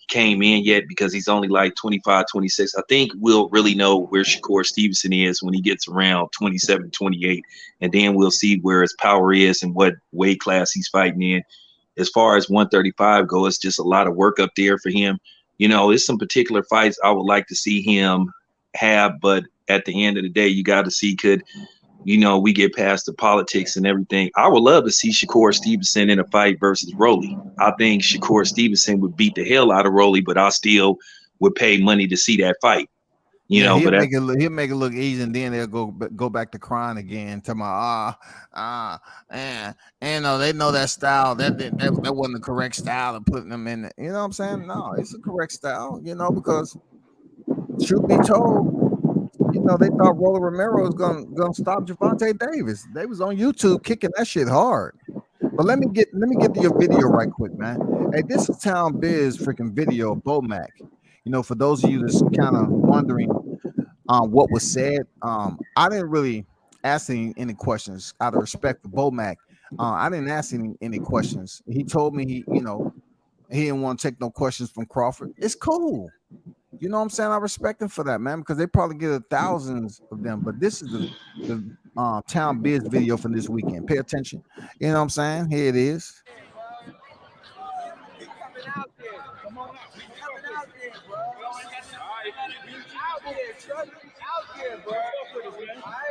came in yet, because he's only like 25, 26. I think we'll really know where Shakur Stevenson is when he gets around 27, 28. And then we'll see where his power is and what weight class he's fighting in. As far as 135 goes, it's just a lot of work up there for him. It's some particular fights I would like to see him have, but at the end of the day, you got to see could we get past the politics and everything. I would love to see Shakur Stevenson in a fight versus Rolly. I think Shakur Stevenson would beat the hell out of Rolly, but I still would pay money to see that fight. He'll make it look easy, and then they'll go back to crying again. To my they know that style that wasn't the correct style of putting them in. You know what I'm saying? No, it's a correct style. Because truth be told, they thought Rolly Romero was gonna stop Gervonta Davis. They was on YouTube kicking that shit hard. But let me get to your video right quick, man. Hey, this is Town Biz freaking video of Bo Mac. For those of you that's kind of wondering what was said, I didn't really ask any questions out of respect for Bo Mac. I didn't ask any questions. He told me he didn't want to take no questions from Crawford. It's cool. You know what I'm saying? I respect him for that, man, because they probably get thousands of them. But this is the Town Biz video from this weekend. Pay attention. You know what I'm saying? Here it is.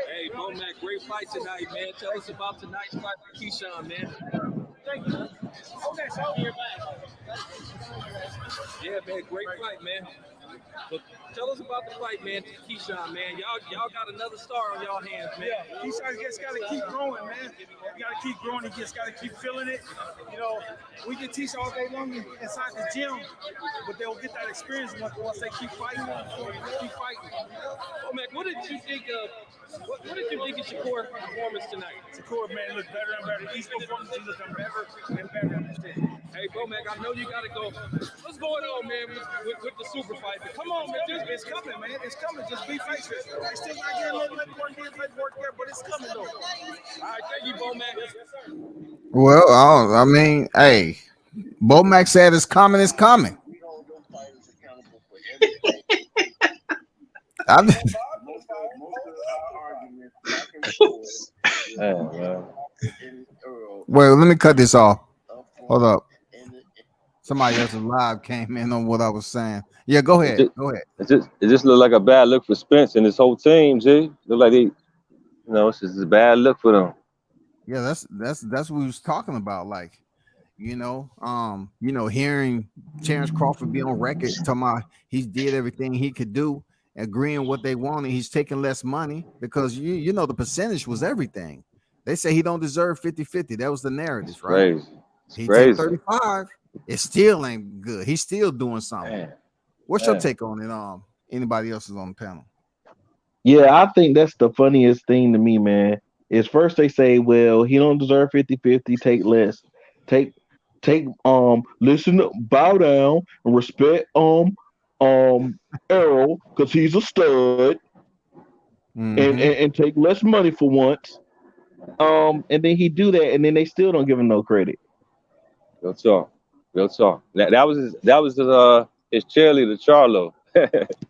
Hey, Bo Mac, great fight tonight, man. Tell us about tonight's fight with Keyshawn, man. Thank you. Okay, so yeah, man, great fight, man. But tell us about the fight, man. Keyshawn, man. Y'all got another star on y'all hands, man. Yeah, Keyshawn just got to keep growing, man. You got to keep growing. He just got to keep feeling it. We can teach all day long inside the gym, but they'll get that experience once they keep fighting. Keep fighting. Oh, man, what did you think of Shakur's performance tonight? Shakur, man, looked better and better. Each performance is looking better and better. Hey, Bo Mac, I know you got to go. What's going on, man, with the super fight? But come on, man. It's coming, man. It's coming. Just be patient. They still got to get a little bit more work there, but it's coming, though. All right, thank you, Bo Mac. Well, I mean, hey, Bo Mac said it's coming. It's coming. Well, let me cut this off. Hold up. Somebody else's live came in on what I was saying. Yeah, go ahead. It just looked like a bad look for Spence and his whole team, G. Look like it's just a bad look for them. Yeah, that's what we was talking about. Like, hearing Terrence Crawford be on record talking about he did everything he could do, agreeing what they wanted. He's taking less money because the percentage was everything. They say he don't deserve 50-50. That was the narrative, right? He took 35. It still ain't good. He's still doing something. Man. What's your take on it? Anybody else is on the panel? Yeah, I think that's the funniest thing to me, man, is first they say, well, he don't deserve 50-50, take less. Take listen, bow down and respect Errol because he's a stud and take less money for once. And then he do that, and then they still don't give him no credit. Real talk. That was his cheerleader, Charlo.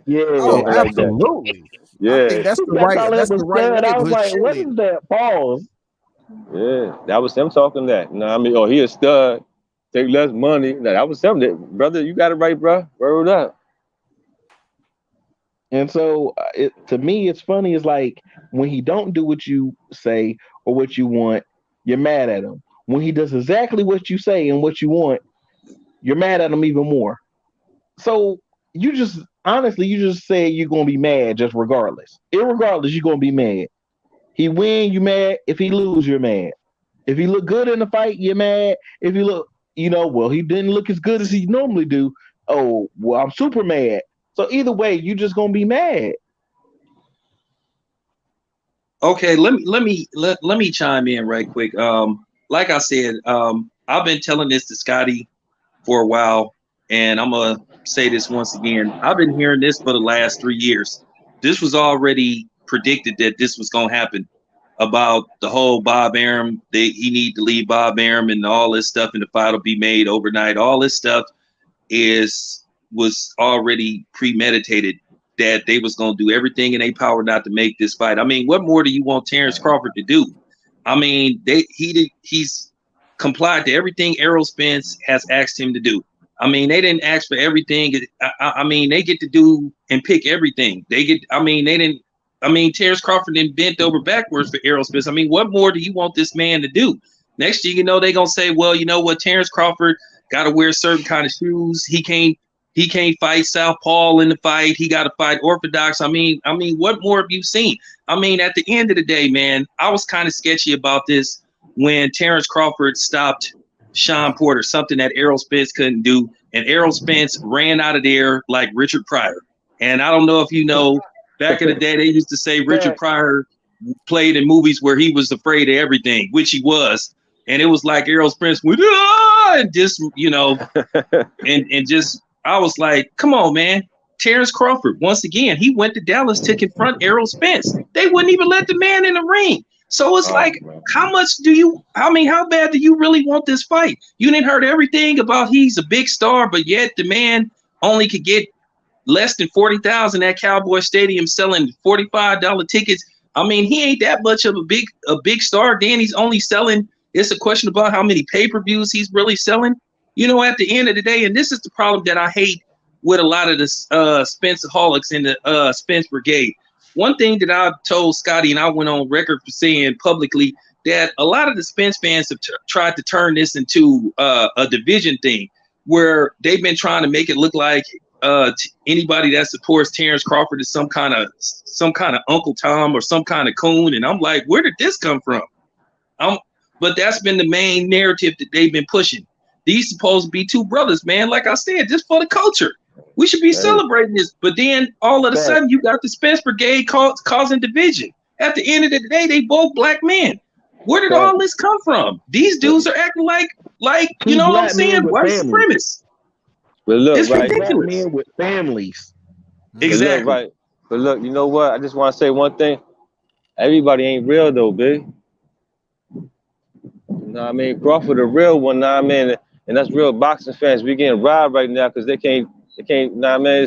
Yeah. Oh, Like absolutely. Yeah. I think that's the right I was neighborhood like, what is cheerleader. that? Pause. Yeah, that was him talking that. You know what I mean? Oh, he a stud. Take less money. No, that was him. Brother, you got it right, bro. Word up. And so, to me, it's funny. It's like when he don't do what you say or what you want, you're mad at him. When he does exactly what you say and what you want, you're mad at him even more. So you just say you're gonna be mad just regardless. Irregardless, you're gonna be mad. He win, you mad. If he lose, you're mad. If he look good in the fight, you're mad. If he look, well, he didn't look as good as he normally do. Oh, well, I'm super mad. So either way, you just gonna be mad. Okay, let me chime in right quick. Like I said, I've been telling this to Scotty for a while, and I'm gonna say this once again. I've been hearing this for the last 3 years. This was already predicted that this was gonna happen about the whole Bob Arum. He need to leave Bob Arum and all this stuff, and the fight will be made overnight. All this stuff was already premeditated. That they was gonna do everything in their power not to make this fight. I mean, what more do you want Terrence Crawford to do? I mean, he's complied to everything Errol Spence has asked him to do. I mean, they didn't ask for everything. I mean, they get to do and pick everything. Terrence Crawford then bent over backwards for Errol Spence. I mean, what more do you want this man to do? Next thing you know, they're gonna say, well, you know what, Terrence Crawford gotta wear certain kind of shoes. He can't fight southpaw in the fight. He got to fight orthodox. I mean, what more have you seen? I mean, at the end of the day, man, I was kind of sketchy about this when Terrence Crawford stopped Sean Porter, something that Errol Spence couldn't do, and Errol Spence ran out of there like Richard Pryor. And I don't know if you know, back in the day, they used to say Richard Pryor played in movies where he was afraid of everything, which he was. And it was like Errol Spence went, and just, and just, I was like, come on, man. Terrence Crawford, once again, he went to Dallas to confront Errol Spence. They wouldn't even let the man in the ring. So it's man. How bad do you really want this fight? You didn't heard everything about he's a big star, but yet the man only could get less than 40,000 at Cowboy Stadium selling $45 tickets. I mean, he ain't that much of a big star. Then he's only selling. It's a question about how many pay-per-views he's really selling. At the end of the day, and this is the problem that I hate with a lot of the Spenceaholics in the Spence Brigade. One thing that I told Scotty, and I went on record for saying publicly, that a lot of the Spence fans have tried to turn this into a division thing, where they've been trying to make it look like anybody that supports Terrence Crawford is some kind of Uncle Tom or some kind of coon. And I'm like, where did this come from? But that's been the main narrative that they've been pushing. These supposed to be two brothers, man. Like I said, just for the culture. We should be celebrating this. But then all of a sudden, you got the Spence Brigade causing division. At the end of the day, they both black men. Where did all this come from? These dudes are acting like you know what I'm saying? White supremacists. But look, it's ridiculous. Black men with families. Exactly. But look, But look, you know what? I just want to say one thing. Everybody ain't real though, big. You know what I mean? Crawford a real one, know what I mean? And that's real boxing fans. We getting robbed right now because they can't, know what I mean?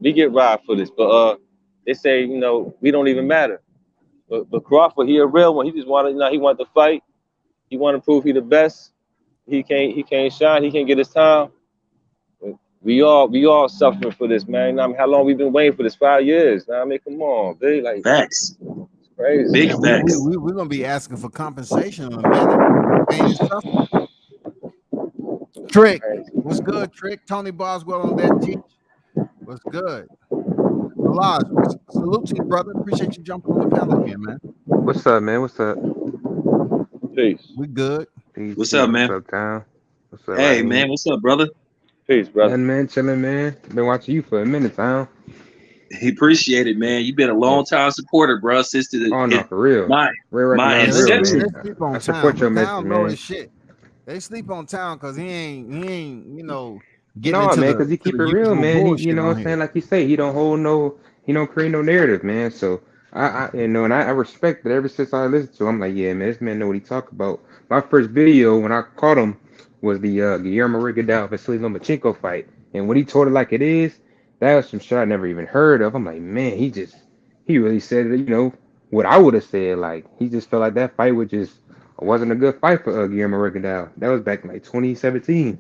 We get robbed for this. But they say, you know, we don't even matter. But Crawford, he a real one. He just wanted, you know, he wanted to fight. He wanted to prove he the best. He can't shine. He can't get his time. We all suffering for this, man. You know what I mean? How long we been waiting for this? 5 years. You know what I mean? Come on, big. Like facts. It's crazy. Big facts. We're gonna be asking for compensation in a minute. Ain't it suffering? Trick, what's good, Trick? Tony Boswell on that teach. What's good? Elijah, salute to you, brother. Appreciate you jumping on the panel again, man. What's up, man? What's up? Peace. We good. Peace. What's up, man? What's up, Tom? What's up? Hey, man. What's up, brother? Peace, brother. Nothing, man. Chilling, man. Been watching you for a minute, Tom. He appreciate it, man. You've been a long time supporter, bro. Since Oh no, for real. my Real my Yeah, recognize real, they inception. man. sleep on I support town. your message, Town know man. his shit. They sleep on town because he ain't getting No, into man, the because he to keep the it real, usual man. He, you bullshit know on what I'm here. saying? Like you say, he don't create no narrative, man. So and I respect it ever since I listened to him. I'm like, yeah, man, this man know what he talk about. My first video when I caught him was the Guillermo Rigondeaux Vasily Lomachenko fight. And when he told it like it is, that was some shit I never even heard of. I'm like, man, he really said it, what I would have said. Like, he just felt like that fight wasn't a good fight for Guillermo Rigondeaux. That was back in like 2017.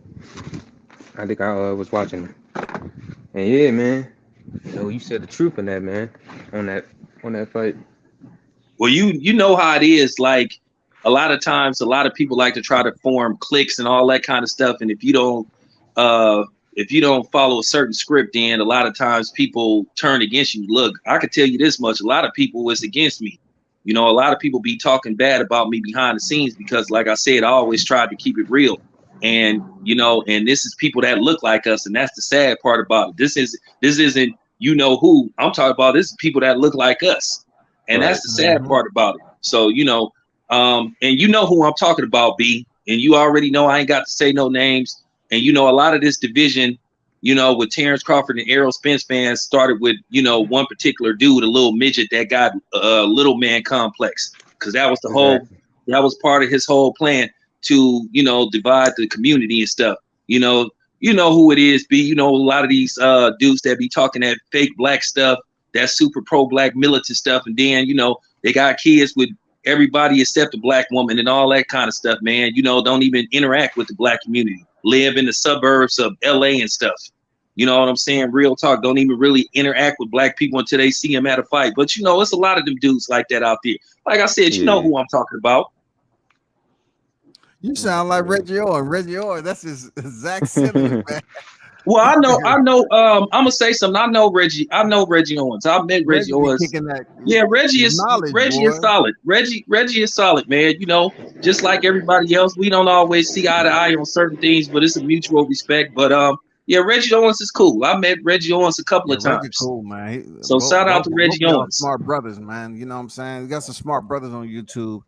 I think I was watching. And yeah, man. You said the truth in that, man. On that fight. Well, you know how it is. Like a lot of times, a lot of people like to try to form cliques and all that kind of stuff. And if you don't follow a certain script, then a lot of times people turn against you. Look, I can tell you this much: a lot of people was against me. A lot of people be talking bad about me behind the scenes because, like I said, I always tried to keep it real. And and this is people that look like us, and that's the sad part about it. This isn't who I'm talking about. This is people that look like us. And Right. that's the sad part about it. So, and you know who I'm talking about, B. And you already know I ain't got to say no names. And a lot of this division, with Terrence Crawford and Errol Spence fans started with, one particular dude, a little midget that got a little man complex. Because that was Exactly. that was part of his whole plan to, divide the community and stuff. You know who it is, B. A lot of these dudes that be talking that fake black stuff, that super pro black militant stuff, and then they got kids with everybody except the black woman and all that kind of stuff, man. Don't even interact with the black community, live in the suburbs of LA and stuff. You know what I'm saying? Real talk. Don't even really interact with black people until they see them at a fight. But it's a lot of them dudes like that out there. Like I said, you know Yeah. who I'm talking about. You sound like Reggie Orr. Reggie Orr, that's his exact sentiment, man. Well, I know. I'm gonna say something. I know Reggie Owens. I met Reggie Reggie be Owens. kicking that Yeah, Reggie is knowledge, Reggie is boy. solid. Reggie is solid, man. Just like everybody else, we don't always see eye to eye on certain things, but it's a mutual respect. But yeah, Reggie Owens is cool. I met Reggie Owens a couple Yeah, of Reggie times. cool, man. So shout out to Both Reggie y'all Owens. smart brothers, man. You know what I'm saying? We got some smart brothers on YouTube.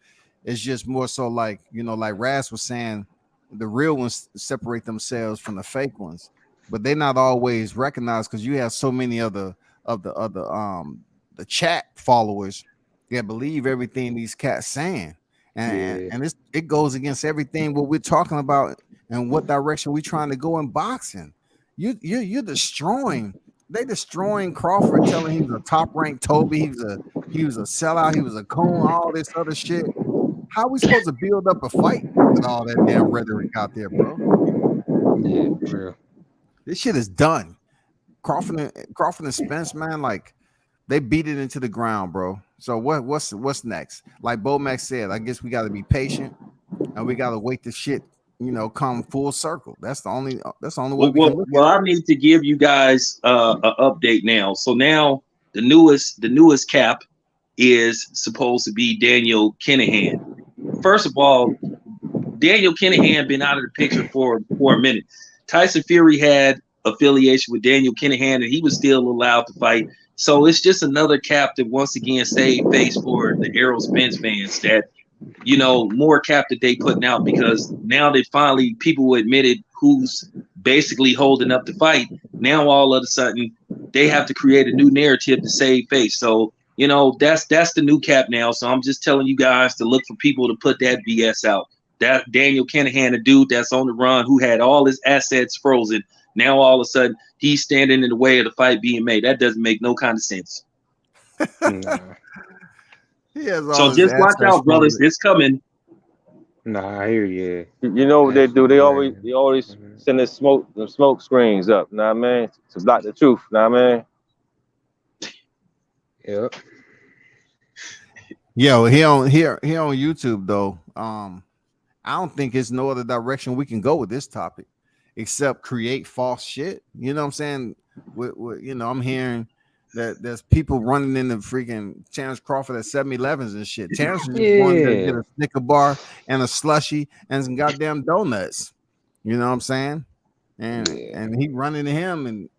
It's just more so like, like Raz was saying, the real ones separate themselves from the fake ones, but they're not always recognized because you have so many of the chat followers that believe everything these cats saying. And Yeah. and it goes against everything what we're talking about and what direction we're trying to go in boxing. You're destroying. They destroying Crawford, telling he was a top ranked Toby. He was a sellout. He was a cone. All this other shit. How are we supposed to build up a fight with all that damn rhetoric out there, bro? Yeah, for real. This shit is done. Crawford and Spence, man, like they beat it into the ground, bro. So what's next? Like Bo Max said, I guess we got to be patient and we got to wait the shit, come full circle. That's the only way we can look Well, at it. I need to give you guys an update now. So now the newest cap is supposed to be Daniel Kinahan. First of all, Daniel Kinahan been out of the picture for a minute. Tyson Fury had affiliation with Daniel Kinahan, and he was still allowed to fight. So it's just another cap that once again saved face for the Errol Spence fans that more cap that they putting out because now that finally people admitted who's basically holding up the fight. Now all of a sudden they have to create a new narrative to save face. So that's the new cap now. So I'm just telling you guys to look for people to put that BS out. That Daniel Kinahan, a dude that's on the run who had all his assets frozen. Now all of a sudden he's standing in the way of the fight being made. That doesn't make no kind of sense. Nah. He has all So his just watch assets out, brothers. frozen. It's coming. Nah, I hear you. You know what they do? They always Mhm. send the smoke screens up. Know what I mean? To block the truth. Know what I mean? Yep. Yo, he on YouTube though. I don't think there's no other direction we can go with this topic except create false shit. You know what I'm saying? I'm hearing that there's people running in the freaking Terrence Crawford at 7-Elevens and shit. Terrence just wanted to get Yeah. a Snicker bar and a slushy and some goddamn donuts. You know what I'm saying? Yeah. And he running to him and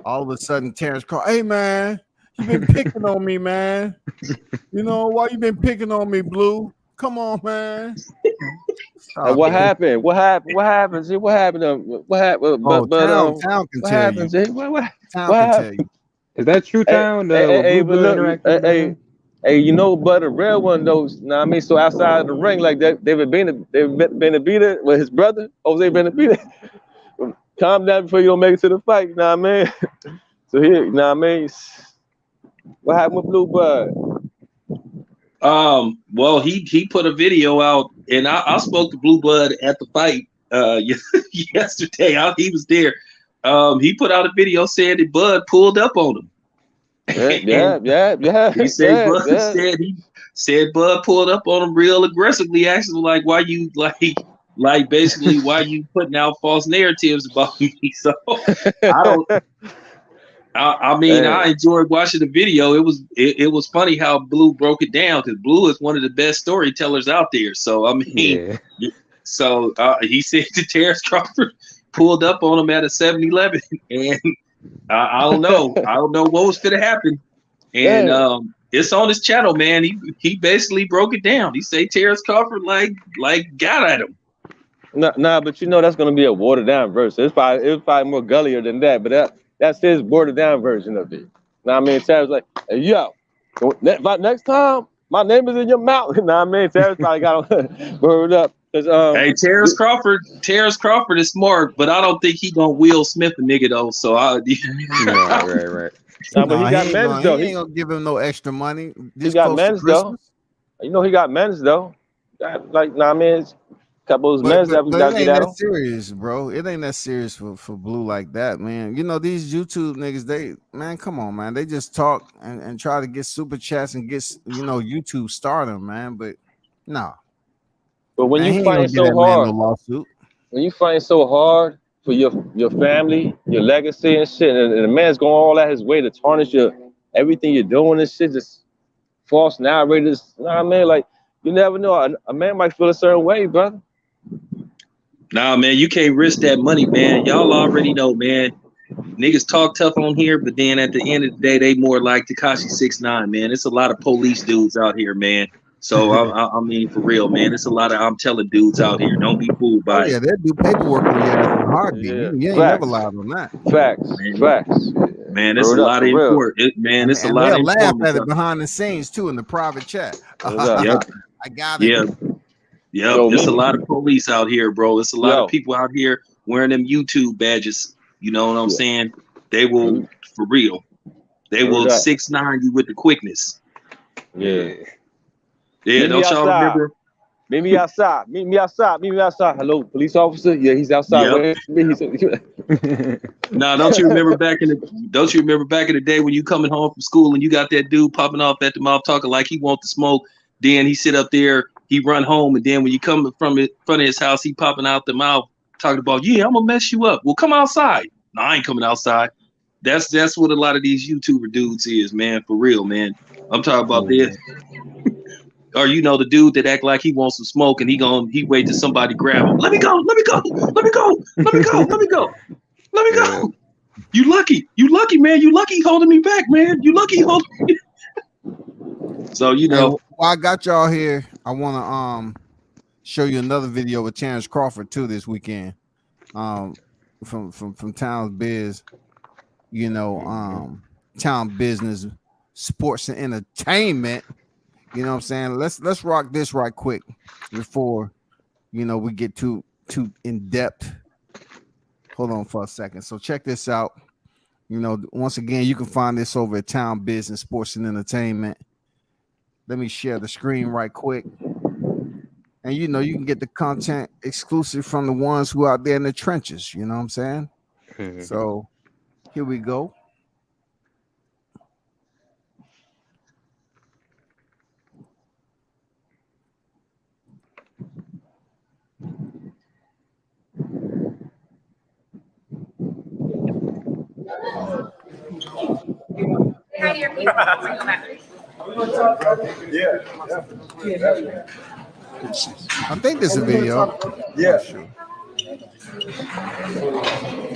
All of a sudden, Terrence Crawford, hey man, you been picking on me, man. You know why you been picking on me, Blue? Come on, man. And what happened? What happened? What happened? See, what happened? What happened? Oh, Town can what tell happened? you. See? What Town can happened? tell you. Is that True Town? Hey, Blue but Blood look, interactive? hey, you know, but the real one, those, know what I mean? So outside of the ring, like that, David Benavidez with his brother, Jose Benavidez. Calm down before you don't make it to the fight, you know what I mean? So here, you know what I mean? What happened with Blue Blood? Well, he put a video out, and I spoke to Blue Blood at the fight yesterday. He was there. He put out a video saying that Bud pulled up on him. Yeah. He said said Bud pulled up on him real aggressively, actually, like why you like basically why you putting out false narratives about me. So I mean, I enjoyed watching the video. It was funny how Blue broke it down, because Blue is one of the best storytellers out there. So I mean, so he said that Terrence Crawford pulled up on him at a 7-Eleven, and I don't know what was going to happen. And it's on his channel, man. He basically broke it down. He said Terrence Crawford like got at him. Nah, but you know that's gonna be a watered down version. It was probably more gullier than that, but that's his watered down version of it. Now I mean, Terrence like, hey, yo, next time my name is in your mouth. Now I mean, Terrence probably got him word up. Hey, Terrence Crawford is smart, but I don't think he gonna Will Smith a nigga though. So right. Nah, but he got men's though. He ain't gonna give him no extra money. He got men's though. You know he got men's though. Like, nah, I mean, couple of men's that we got to get out. It ain't that serious, bro. It ain't that serious for Blue like that, man. You know, these YouTube niggas, come on, man. They just talk and try to get super chats and get, YouTube stardom, man. But nah. But when you fight so hard, when you fight so hard for your family, your legacy and shit, and the man's going all out his way to tarnish everything you're doing and shit, just false narrators. You know what I mean? Like, you never know. A man might feel a certain way, brother. Nah, man, you can't risk that money, man. Y'all already know, man. Niggas talk tough on here, but then at the end of the day, they more like Tekashi 6ix9ine, man. It's a lot of police dudes out here, man. So I mean, for real, man. It's a lot of I'm telling dudes out here. Don't be fooled by it. Yeah, they do paperwork on you in a heartbeat. Yeah. You ain't never lied on that. Facts. Man, it's a lot of important. It's a lot of laugh at it behind the scenes too in the private chat. Yep. I got it. Yeah, there's a lot of police out here, bro. It's a lot of people out here wearing them YouTube badges. You know what I'm saying? They will, for real. They will 6ix9ine you with the quickness. Yeah. Yeah, don't y'all remember? Meet me outside. Hello, police officer. Yeah, he's outside. Nah, don't you remember back in the day when you coming home from school and you got that dude popping off at the mouth talking like he want to smoke? Then he sit up there, he run home, and then when you come from in front of his house, he popping out the mouth talking about, yeah, I'm gonna mess you up. Well, come outside. No, I ain't coming outside. That's what a lot of these YouTuber dudes is, man. For real, man. I'm talking about this. Or the dude that act like he wants some smoke and he wait till somebody grab him. Let me go. You lucky, man. You lucky holding me back, man. You lucky holding me. So while I got y'all here, I want to show you another video with Terrence Crawford too this weekend. From Town Biz, Town Business, Sports and Entertainment. You know what I'm saying? Let's rock this right quick before we get too in depth. Hold on for a second. So check this out. Once again, you can find this over at Town Business, Sports and Entertainment. Let me share the screen right quick. And you can get the content exclusive from the ones who are out there in the trenches. You know what I'm saying? So here we go. I think this is a video. Yeah. Sure.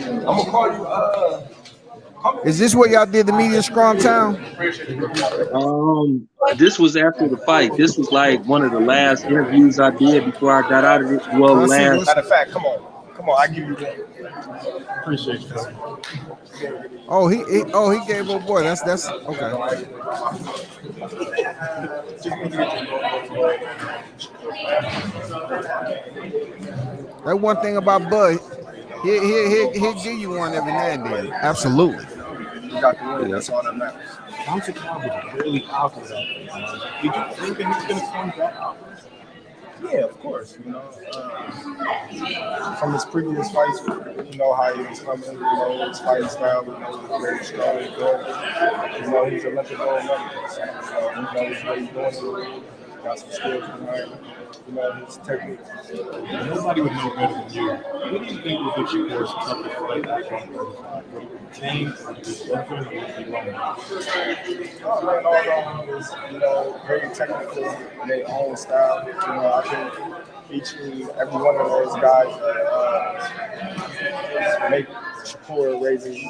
I'm gonna call you. Is this where y'all did the media scrum town? This was after the fight. This was like one of the last interviews I did before I got out of it. Well, Let's see, last. Matter of fact, come on, I give you that. Appreciate you. Oh, he gave old boy. That's okay. That one thing about Bud, he'll give you one every now and then. Absolutely. You got the win. That's all that matters. Bouncer Cobb was really out of that. Did you think that he was going to come back? Yeah, of course. You know, from his previous fights, you know how he was coming. You know his fighting style. You know he's very strong and good. You know he's Olympic gold medal. So, he knows what he's doing. Got some skills behind. You know his technique. Nobody would know better than you. What do you think will get you for his toughest fight at 135? Would it be James or would it be Stevenson or would it be Roman? All is, you know, very technical in their own style. You know, I think each and every one of those guys make Shakur raising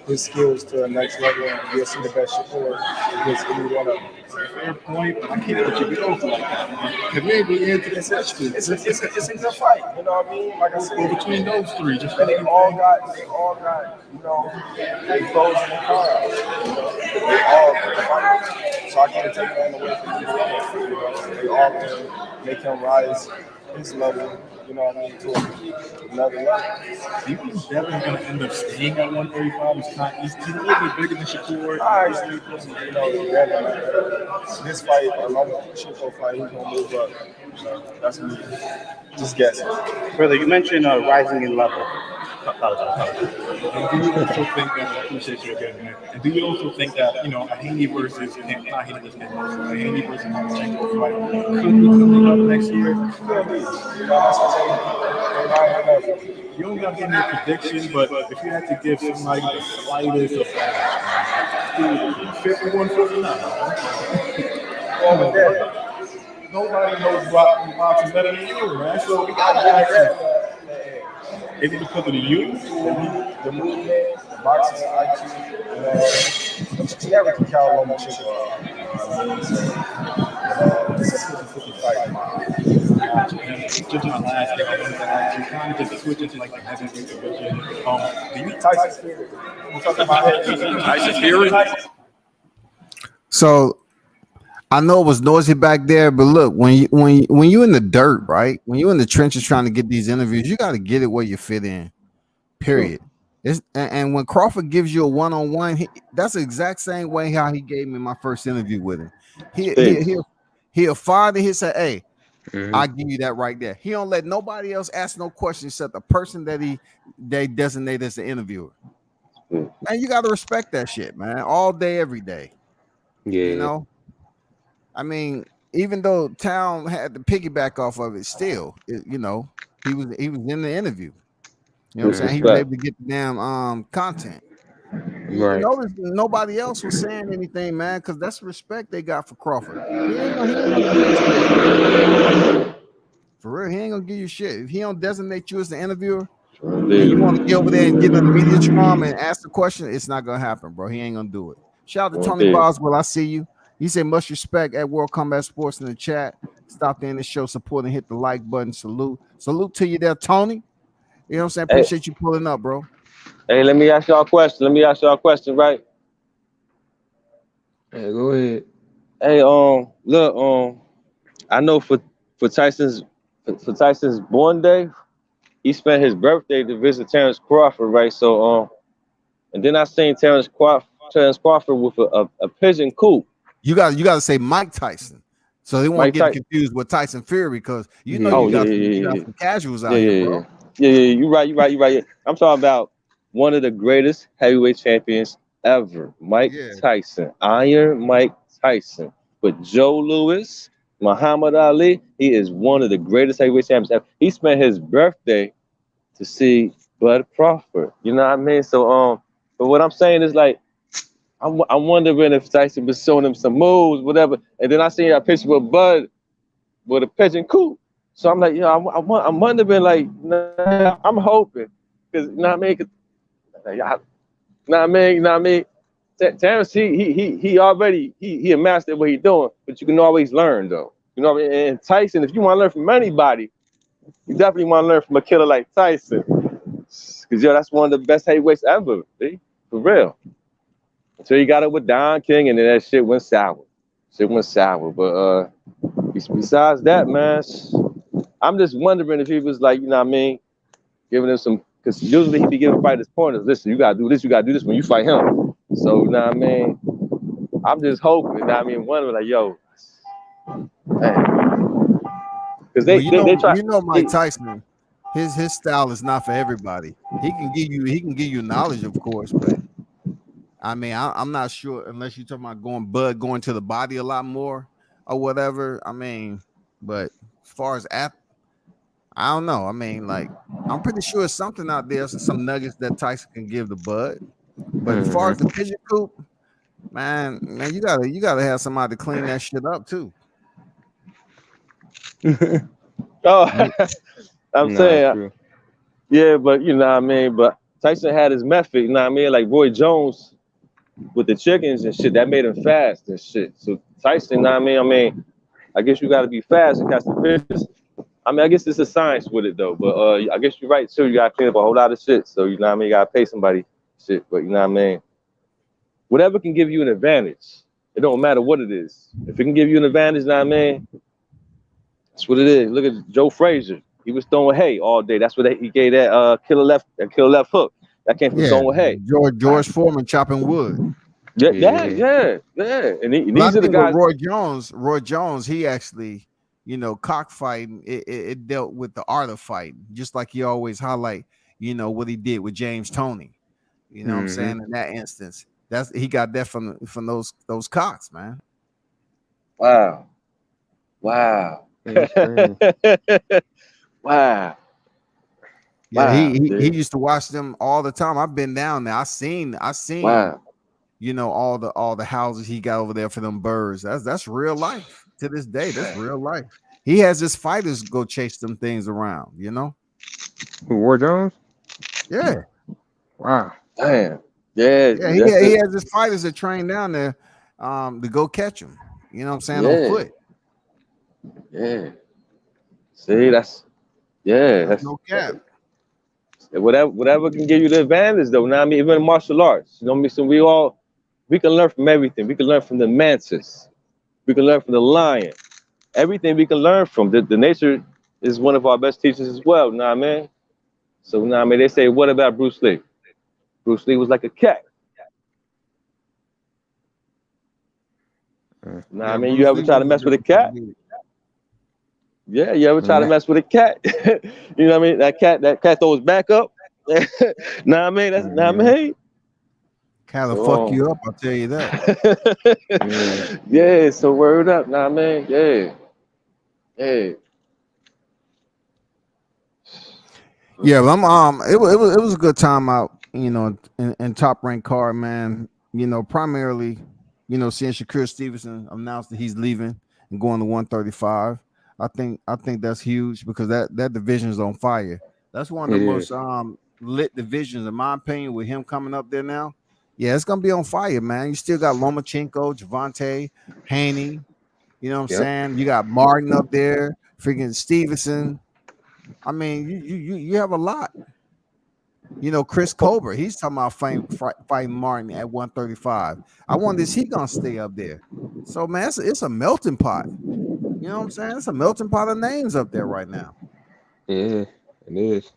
his skills to the next level, and you'll see the best Shakur against any one of them. Fair point, but I can't let you get over like that, man. Because we ain't really into this issue. It's a good fight, you know what I mean? Like I said, well, between those three, just they all got, you know, they clothes in the car. You know, they all good fighters. So I can't take that away from either one. You know, they all can make him rise his level, you know what I mean, to another level. Do you think Devin's going to end up staying at 135? He's a little bit bigger than Shakur. Obviously, you know, Devin, this fight, along with the Shakur fight, he's going to move up. So that's me. Just guessing. Brother, you mentioned rising in level. And do you also think that, I appreciate you again, man, and do you also think that, you know, a Haney versus Lomachenko fight could be coming up next year? You don't got to give me a prediction, but if you had to give somebody the slightest of that, 51-49. Nobody knows boxing better than you, man. So we got to get that. Is it because of the youth, the movement, the boxing IQ? You never can count Lomachenko out. It's a 50-50 fight. Just my last thing, I wanted to ask you, kind of just switch into like the heavyweight division. Do you Tyson Fury? We're talking about Tyson Fury. So I know it was noisy back there, but look, when you in the dirt, right? When you in the trenches trying to get these interviews, you got to get it where you fit in. Period. And when Crawford gives you a one-on-one, that's the exact same way how he gave me my first interview with him. He'll fire and he'll say, "Hey, I'll give you that right there." He don't let nobody else ask no questions except the person that they designate as the interviewer. Man, you got to respect that shit, man. All day, every day. Yeah. You know. I mean, even though Town had to piggyback off of it, still, you know, he was in the interview. You know what I'm saying? He was able to get the damn content. Right. You notice nobody else was saying anything, man, because that's the respect they got for Crawford. For real, he ain't gonna give you shit. If he don't designate you as the interviewer, and you want to get over there and get in the media scrum and ask the question, it's not gonna happen, bro. He ain't gonna do it. Shout out to Tony Boswell. I see you. He said, much respect at World Combat Sports in the chat. Stop in the show, support, and hit the like button. Salute to you there, Tony. You know what I'm saying? Appreciate you pulling up, bro. Hey, let me ask y'all a question. Right? Hey, go ahead. Hey, look, I know for Tyson's born day, he spent his birthday to visit Terrence Crawford, right? So, and then I seen Terrence Crawford with a pigeon coop. You got to say Mike Tyson, so they won't get confused with Tyson Fury because you know you got some casuals out here, bro. Yeah, you're right. I'm talking about one of the greatest heavyweight champions ever, Mike Tyson, Iron Mike Tyson. But Joe Louis, Muhammad Ali, he is one of the greatest heavyweight champions ever. He spent his birthday to see Bud Crawford. You know what I mean? So, but what I'm saying is like, I'm wondering if Tyson was showing him some moves, whatever. And then I seen a picture with Bud with a pigeon coop. So I'm like, you know, I'm wondering, like, I'm hoping, because you know what I mean? Know what I mean? You know what I mean? Terrence, he already he mastered what he's doing, but you can always learn though. You know what I mean? And Tyson, if you want to learn from anybody, you definitely want to learn from a killer like Tyson. Cause that's one of the best heavyweights ever, B. For real. Until you got it with Don King, and then that shit went sour. But besides that, man, I'm just wondering if he was like, you know what I mean, giving him some, because usually he be giving fighters pointers. Listen, you gotta do this when you fight him. So, you know what I mean? I'm just hoping, you know what I mean, wondering like, yo, man. Because they try. You know Mike Tyson, his style is not for everybody. He can give you knowledge, of course, but I mean, I'm not sure unless you're talking about going to the body a lot more or whatever. I mean, but as far as I don't know. I mean, like, I'm pretty sure it's something out there, some nuggets that Tyson can give the Bud. But as far as the pigeon coop, man, you gotta have somebody to clean that shit up too. Oh, I'm saying, yeah, but you know what I mean. But Tyson had his method, you know what I mean. Like Roy Jones with the chickens and shit, that made him fast and shit. So Tyson, you know what I mean. I guess you got to be fast and catch the pitches. I mean, I guess it's a science with it though. But I guess you're right too. You got to clean up a whole lot of shit. So you know what I mean. You got to pay somebody shit. But you know what I mean. Whatever can give you an advantage, it don't matter what it is. If it can give you an advantage, you know what I mean. That's what it is. Look at Joe Frazier. He was throwing hay all day. That's what he gave that killer left hook. That came from throwing hay. George Foreman chopping wood. Yeah. And these are the guys. Roy Jones, he actually, cockfighting. It dealt with the art of fighting, just like he always highlight, what he did with James Toney. You know what I'm saying? In that instance, he got that from those cocks, man. Wow. Wow. Yeah, he used to watch them all the time. I've been down there. I seen wow. all the houses he got over there for them birds. That's real life to this day. That's real life. He has his fighters go chase them things around, Who, War Jones? Yeah. Wow. Damn. Yeah. He has his fighters that train down there to go catch them. You know what I'm saying? On foot. Yeah. See, that's no cap. Whatever can give you the advantage, though. Now, I mean, even in martial arts, so we can learn from everything. We can learn from the mantis. We can learn from the lion. Everything we can learn from. The nature is one of our best teachers as well. Know what I mean? So now, I mean, they say, what about Bruce Lee? Bruce Lee was like a cat. Now, I mean, you ever try to mess with a cat? Yeah, you ever try to mess with a cat? You know what I mean? That cat throws back up. Know what I mean? That's what I mean. Kind of fuck you up, I'll tell you that. Yeah, so word up, know what I mean? Yeah. Yeah, well, it was a good time out, in Top Rank card, man. Primarily, seeing Shakur Stevenson announced that he's leaving and going to 135. I think that's huge because that division is on fire. That's one of the most lit divisions, in my opinion, with him coming up there now. Yeah, it's gonna be on fire, man. You still got Lomachenko, Javante, Haney. You know what I'm saying? You got Martin up there, freaking Stevenson. I mean, you have a lot. Chris Colbert, he's talking about fighting Martin at 135. I wonder, is he gonna stay up there? So, man, it's a melting pot. You know what I'm saying? It's a melting pot of names up there right now. Yeah, it is.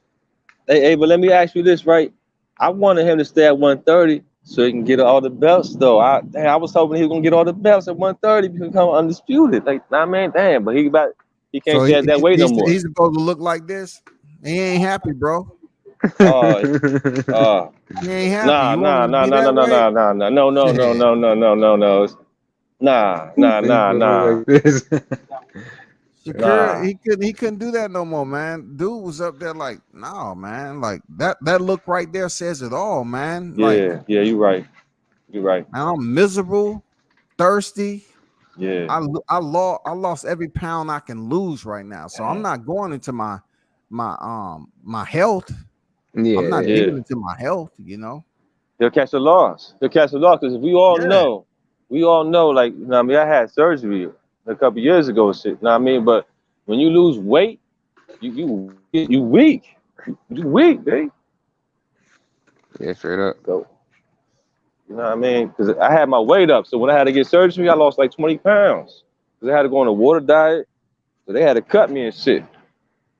Hey, but let me ask you this, right? I wanted him to stay at 130 so he can get all the belts, though. I was hoping he was gonna get all the belts at 130 to become undisputed. Like, I mean, damn, but he can't stay at that weight no more. He's supposed to look like this. He ain't happy, bro. He ain't happy. Nah. Shakur, he couldn't do that no more, man. Dude was up there like, nah, man. Like that look right there says it all, man. Yeah, you're right. I'm miserable, thirsty. Yeah. I lost every pound I can lose right now. So I'm not going into my health. Yeah. I'm not digging into my health, He'll catch a loss. He'll catch a loss because we all Yeah. know, like, you know what I mean, I had surgery a couple years ago and shit, you know what I mean? But when you lose weight, you weak. You weak, babe. Yeah, straight up. So, you know what I mean? Because I had my weight up. So when I had to get surgery, I lost like 20 pounds. Because I had to go on a water diet. So they had to cut me and shit.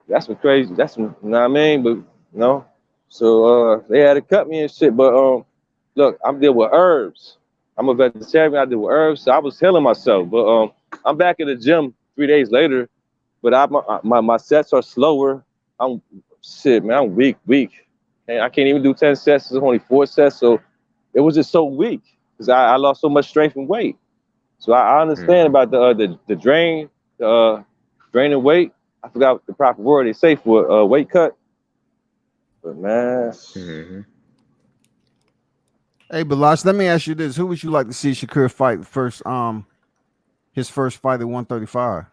That's what crazy. That's what, you know what I mean? But, you know, so they had to cut me and shit. But look, I'm dealing with herbs. I'm a vegetarian. I deal with herbs. So I was healing myself. But I'm back in the gym 3 days later. But my sets are slower. I'm weak. And I can't even do 10 sets. It's only 4 sets. So it was just so weak because I lost so much strength and weight. So I understand about the draining weight. I forgot the proper word they say for weight cut. But man, Hey, Balash, let me ask you this: who would you like to see Shakur fight first? His first fight at 135.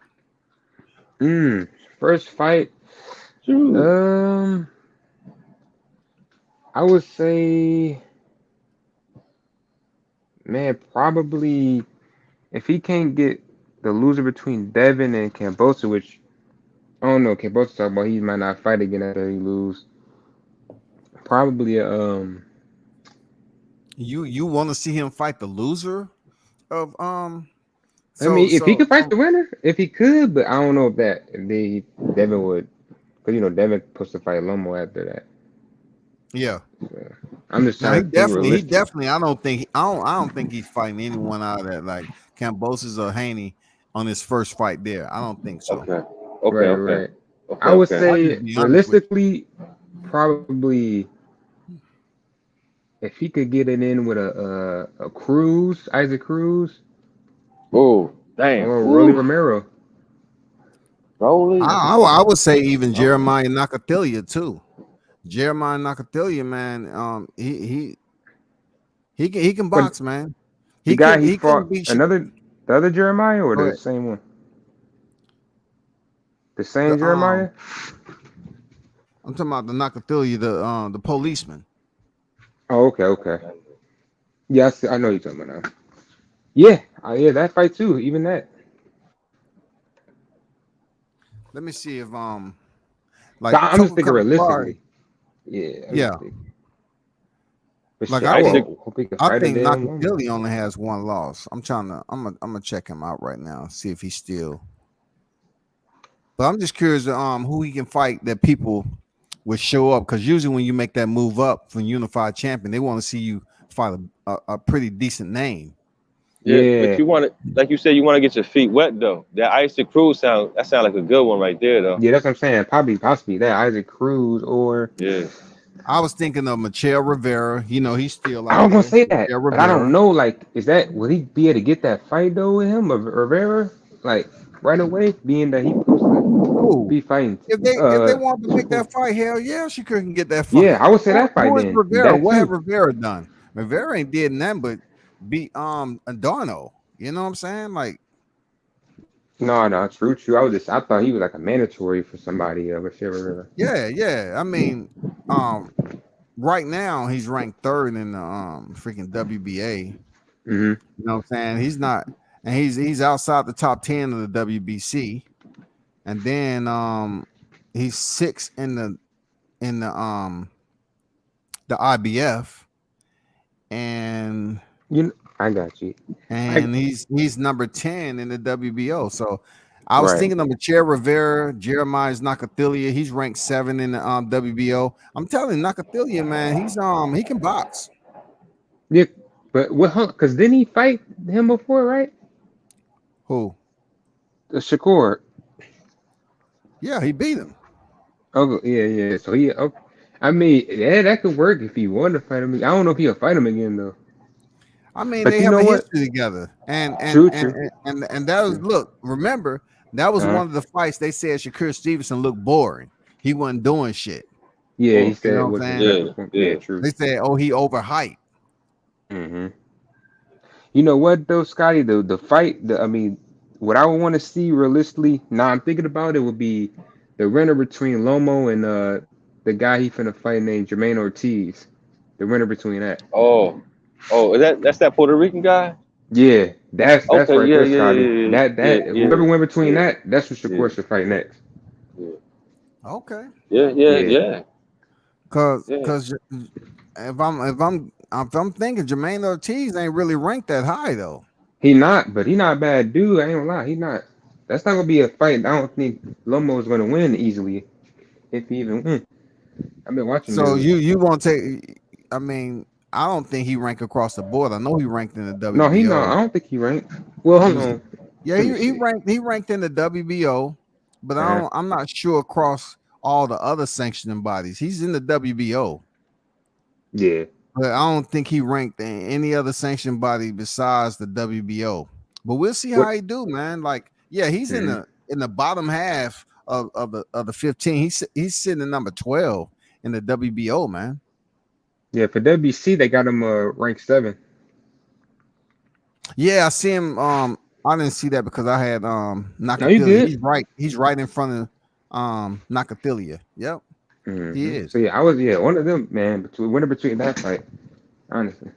First fight. I would say, man, probably if he can't get the loser between Devin and Kambosos, which I don't know, Kambosos talking about he might not fight again after he lose. Probably You want to see him fight the loser of I mean, if he could fight the winner, if he could, but I don't know if Devin would, because you know Devin supposed to fight Lomo after that. Yeah, so, I'm just now, trying to think he realistic. definitely. I don't think he's fighting anyone out of that like Kambosos or Haney on his first fight there. I don't think so. Right. I would say realistically, probably if he could get it in with a Cruz, Isaac Cruz. Oh, damn. Or Rolly Romero. Rolly. I would say even Jeremiah Nakatilia too. Jeremiah Nakatilia, man, he can box, man. He fought the other Jeremiah or the same one? The same Jeremiah? I'm talking about the Nakatilia, the policeman. Oh, okay. Yes, I know you're talking about now. Yeah, that fight too. Even that. Let me see if I'm just thinking realistically. Yeah. Like I think Nakatilia only has one loss. I'm gonna check him out right now, see if he's still. But I'm just curious who he can fight that people would show up, because usually when you make that move up from unified champion, they want to see you fight a pretty decent name. Yeah, but you want to, like you said, you want to get your feet wet though. That Isaac Cruz sound like a good one right there though. Yeah, that's what I'm saying. Possibly that Isaac Cruz or I was thinking of Misael Rivera. You know, he's still out. I was gonna say that, but I don't know. Like, will he be able to get that fight though with him, or Rivera, like right away? Being that he supposed to be fighting. If they want to make that fight, hell yeah, she couldn't get that fight. Yeah, I would say that fight. Who is then Rivera? What have Rivera done? Rivera ain't did nothing but beat Adorno. You know what I'm saying? Like, no, true. I thought he was like a mandatory for somebody. Yeah. I mean, right now he's ranked 3rd in the freaking WBA. You know what I'm saying? He's not, and he's outside the top 10 of the WBC, and then he's 6th in the IBF, and I got you. And he's number 10 in the WBO. So I was thinking of Misael Rivera, Jeremiah Nakatilia. He's ranked 7 in the WBO. I'm telling you, Nakatilia, man, he can box. Yeah, but because didn't he fight him before, right? Who? Shakur. Yeah, he beat him. Oh yeah. So I mean, that could work if he wanted to fight him. I don't know if he'll fight him again though. I mean, but they have a history together, and that was remember that was one of the fights they said Shakur Stevenson looked boring. He wasn't doing shit. Yeah, he said, true. They said, he overhyped. You know what though, Scotty? The fight. I mean, what I would want to see realistically. Now I'm thinking about it would be the winner between Lomo and the guy he finna fight named Jermaine Ortiz. The winner between that. Oh, that's that Puerto Rican guy. Yeah, that's Okay, right yeah, there, yeah, Scotty. yeah, That yeah, whoever yeah, went between yeah, that, that's who yeah, Shakur should fight next. yeah, Okay. yeah, yeah, Yeah, yeah, Cause yeah. cause if I'm thinking Jermaine Ortiz ain't really ranked that high though. but he not a bad dude. I ain't gonna lie, he not. That's not gonna be a fight. I don't think Lomo's gonna win easily, if he even win. I've been watching So dude. you won't take. I mean, I don't think he ranked across the board. I know he ranked in the No, he not. I WBO. don't think he ranked. Well, He hold was, on. yeah, Let me he see. ranked in the WBO, but Uh, I'm not sure across all the other sanctioning bodies. He's in the WBO, yeah. but I don't think he ranked in any other sanctioning body besides the WBO. But we'll see how What? he do, man. Like, yeah, he's Mhm. in the bottom half of the 15. He's sitting at number 12 in the WBO, man. Yeah, for WC they got him ranked 7. Yeah, I see him. I didn't see that because I had No, you Nakathilia. good. He's right in front of Nakathilia. Yep, he is. So yeah, I was one of them, man. Winner between that fight, honestly.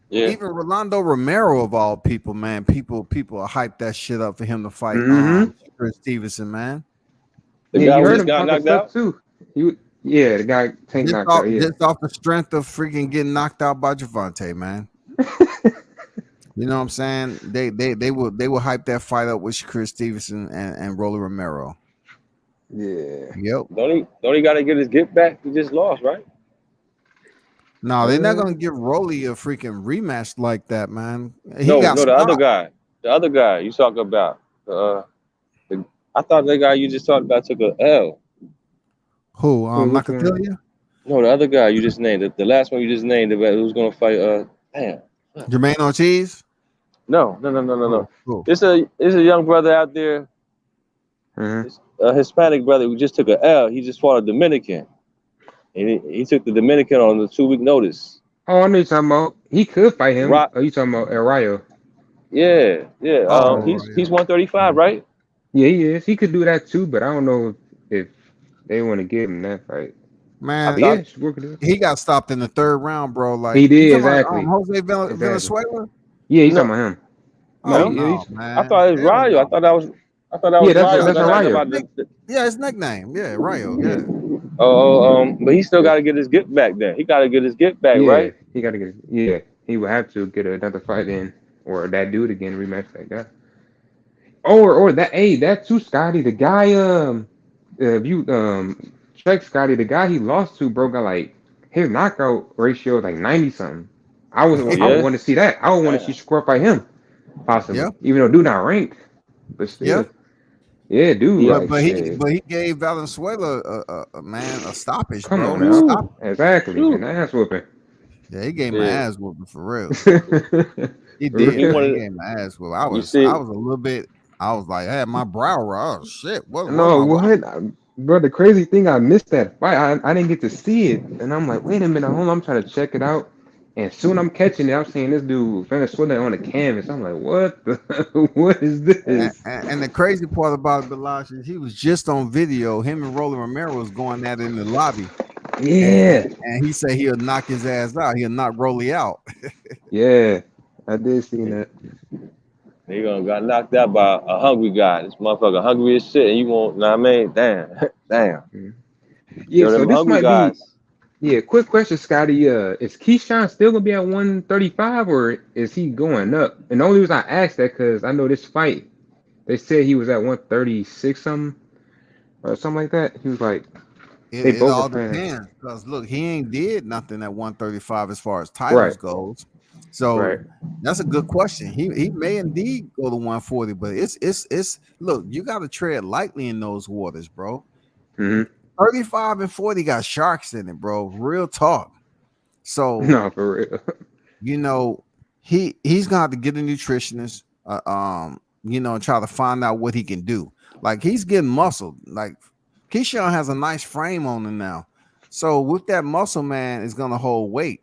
Yeah. Even Rolando Romero of all people, man. People are hyped that shit up for him to fight Mm-hmm. Chris Stevenson, man. The Yeah, guy you who heard just him got talking knocked stuff out. too. Yeah, the guy Tank knocked out. Yeah. Just off the strength of freaking getting knocked out by Javante, man. You know what I'm saying? They will hype that fight up with Chris Stevenson and Rolly Romero. Yeah. Yep. Don't he got to get his get back? He just lost, right? No, they're not gonna give Rolly a freaking rematch like that, man. He No, got no, stopped. the other guy you talk about. I thought the guy you just talked about took a L. Who? Which one? Nakathilia? No, the other guy you just named, the last one you just named, who's gonna fight? Damn. Jermaine Ortiz? No. Who? It's a young brother out there, Uh-huh. a Hispanic brother who just took a L. He just fought a Dominican, and he took the Dominican on the 2-week notice. Oh, I know you're talking about. He could fight him. Rock. Oh, you talking about El Rayo? Yeah. Oh, He's 135, right? Yeah, he is. He could do that too, but I don't know if they want to give him that fight. I man. But yeah, thought. it's working. He got stopped in the third round, bro. Like He you did talking about exactly. Jose Exactly. Venezuela? Yeah, he's No, talking about him. Oh No, no. no, I man. thought it was Hell Rayo. no. I thought that Yeah, was that's Rayo. that's They're a talking Rayo. about the Yeah, his nickname. Yeah, Rayo. Yeah. but he still Yeah, got to get his get back. Then he got to get his get back, yeah, right? he got to get. Yeah, he would have to get another fight in, or that dude again rematch that guy, or that too, Scotty. The guy if you check Scotty, the guy he lost to, bro, got like his knockout ratio is like 90 something. Oh I would yeah. want to see that. I would want to see Damn. Score fight him Yeah. possibly, even though dude not ranked, but Yeah. still, yeah, dude, He, But like but he shit. but he gave Valenzuela a man a stoppage, Come on bro. He now, stopped. woo, exactly, woo. an ass whooping. Yeah, he gave my Yeah. ass whooping for real. For He He did, man. He real. wanted. gave my ass whooping. You I see, was a little bit. I was like, I had my brow raw. Oh shit! What am No, I watching? what? Bro, the crazy thing, I missed that fight. I didn't get to see it. And I'm like, wait a minute, hold on, I'm trying to check it out. And soon I'm catching it. I'm seeing this dude Venezuela on the canvas. I'm like, what the, what is this? And the crazy part about it, Bilash, is he was just on video. Him and Rolly Romero was going at it in the lobby, Yeah, and he said he'll knock his ass out. He'll knock Rolly out. yeah, I did see that. he gonna got knocked out by a hungry guy. This motherfucker hungry as shit, and you won't. Know what I mean, damn, damn. Mhm. You Yeah, know so them this hungry might be, guys. yeah, quick question, Scotty. Is Keyshawn still gonna be at 135 or is he going up? And the only reason I asked that because I know this fight, they said he was at 136 something or something like that. He was like, they It both were all saying, depends because look, he ain't did nothing at 135 as far as titles right, goes. So right. that's a good question. He may indeed go to 140, but it's look, you got to tread lightly in those waters, bro. Hmm. 35 and 40 got sharks in it, bro. Real talk. So No, for real. you know, he's gonna have to get a nutritionist, and try to find out what he can do. Like he's getting muscle. Like Keyshawn has a nice frame on him now. So with that muscle, man, is gonna hold weight.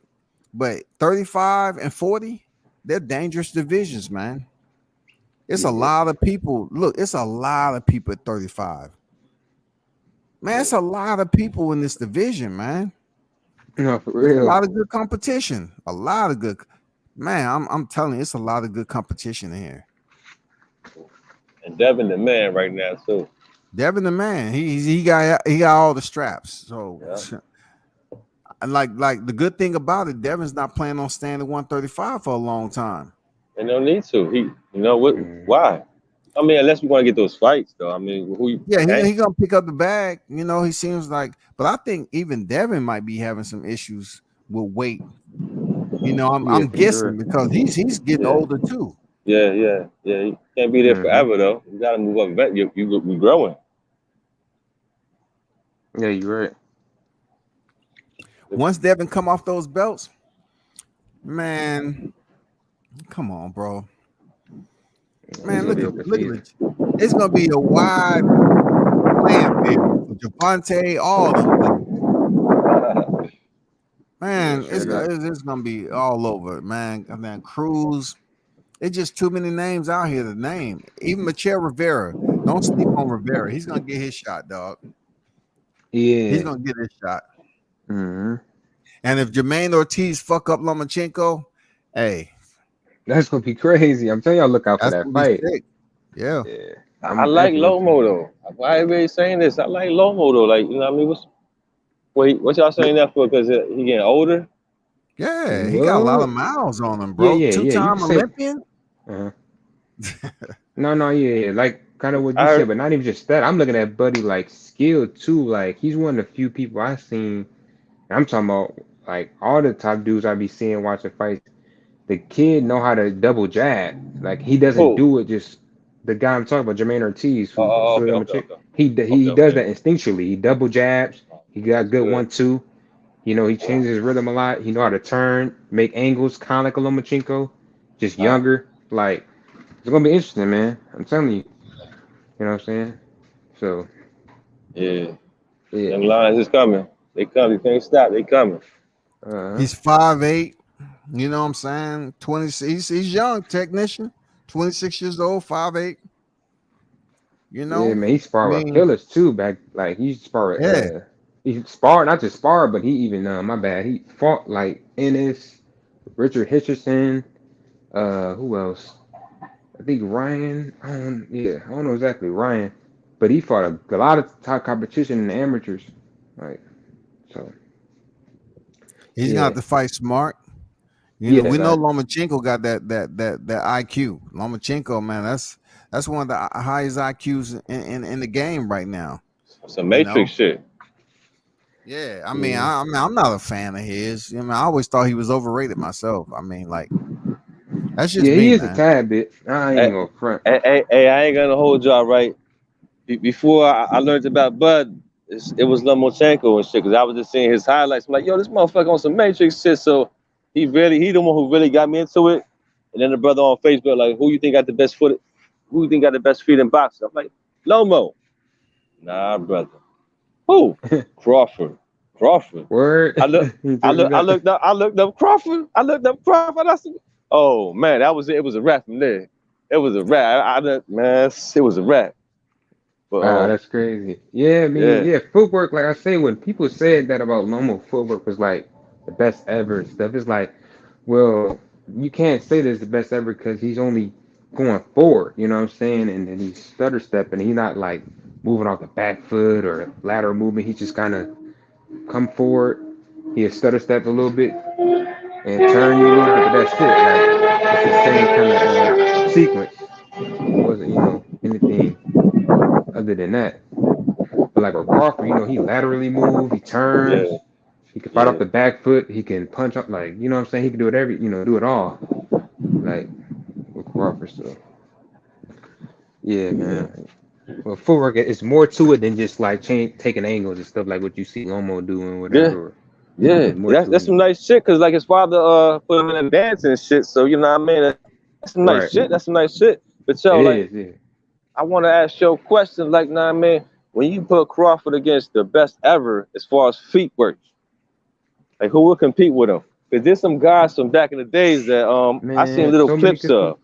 But 35 and 40, they're dangerous divisions, man. It's a Yeah, lot of people. Look, it's a lot of people at 35. Man, it's a lot of people in this division, man. No, for There's a real. lot of good competition. A lot of good. Man, I'm telling you, it's a lot of good competition in here. And Devin the man right now too. Devin the man, he got all the straps. So, like the good thing about it, Devin's not planning on staying at 135 for a long time. And no need to. You know what? Why? I mean, unless we want to get those fights, though. I mean, he gonna pick up the bag. You know, he seems like, but I think even Devin might be having some issues with weight. You know, I'm guessing because he's getting older too. Yeah. You can't be there forever though. You gotta move up. You growing. Yeah, you're right. Once Devin come off those belts, man, come on, bro. Man, look at it. It's gonna be a wide playing field for Javante, all of them. Man, it's gonna be all over, man. I mean, Cruz. It's just too many names out here to name. Even Misael Rivera. Don't sleep on Rivera. He's gonna get his shot, dog. Yeah, he's gonna get his shot. Mm-hmm. And if Jermaine Ortiz fuck up Lomachenko, hey, that's gonna be crazy. I'm telling y'all, look out for that fight. Yeah. I like Lomo though. Why everybody saying this? I like Lomo though. Like, you know what I mean? What y'all saying that for? Because he getting older? Yeah, he got a lot of miles on him, bro. Two-time Olympian. No, like kind of what you said, but not even just that. I'm looking at Buddy like skill too. Like he's one of the few people I've seen. I'm talking about like all the top dudes I be seeing watching fights. The kid know how to double jab. Like he doesn't do it just. The guy I'm talking about, Jermaine Ortiz, he does that instinctually. He double jabs. He got good 1-2. You know, he changes his rhythm a lot. He know how to turn, make angles, kind of like a Lomachenko, just younger. Like it's gonna be interesting, man. I'm telling you. You know what I'm saying? So yeah. Them lines is coming. They come. You can't stop. They coming. He's 5'8". You know what I'm saying? 26. He's young, technician. 26 years old, 5'8". You know? Yeah, man, he sparred with killers too back. Like he sparred. He sparred, not just sparred, but he even my bad. He fought like Ennis, Richard Hitcherson. Who else? I think Ryan. I don't know exactly Ryan, but he fought a lot of top competition in the amateurs. Like so. He's gonna have to fight smart. You know, we know Lomachenko got that IQ. Lomachenko, man, that's one of the highest IQs in the game right now. Some Matrix shit. Yeah, I mean, I'm not a fan of his. I mean, I always thought he was overrated myself. I mean, like that's just me, he is man. a tad bit. I ain't gonna front. Hey, I ain't gonna hold y'all right. Before I learned about Bud, it was Lomachenko and shit. Cause I was just seeing his highlights. I'm like, yo, this motherfucker on some Matrix shit. So he the one who really got me into it. And then the brother on Facebook, like, who you think got the best foot? Who you think got the best feet in boxing? I'm like, Lomo. Nah, brother. Who? Crawford. Word. I looked up Crawford. I said, oh man, that was it. It was a wrap from there. It was a wrap. It was a wrap. But, wow, that's crazy. Yeah, I mean, footwork. Like I say, when people said that about Lomo, footwork was like the best ever and stuff. It's like, well, you can't say this is the best ever because he's only going forward. You know what I'm saying? And then he's stutter stepping. He's not like moving off the back foot or lateral movement. He just kind of come forward. He stutter step a little bit and turn you a little bit. But that's it. Like it's the same kind of sequence. It wasn't, anything other than that. But like with Crawford, he laterally move, he turns, he can fight off the back foot, he can punch up, like, you know what I'm saying? He can do it do it all. Like with Crawford, so yeah, man. Well, footwork is more to it than just like taking angles and stuff like what you see Lomo doing, whatever. Yeah, that's some nice shit. Cause like his father put him in a dance and shit. So you know what I mean? That's some nice shit. That's some nice shit. But yo, I want to ask you a question. Like, nah, man, when you put Crawford against the best ever as far as feet work, like who will compete with him? Cause there's some guys from back in the days that I seen little clips of.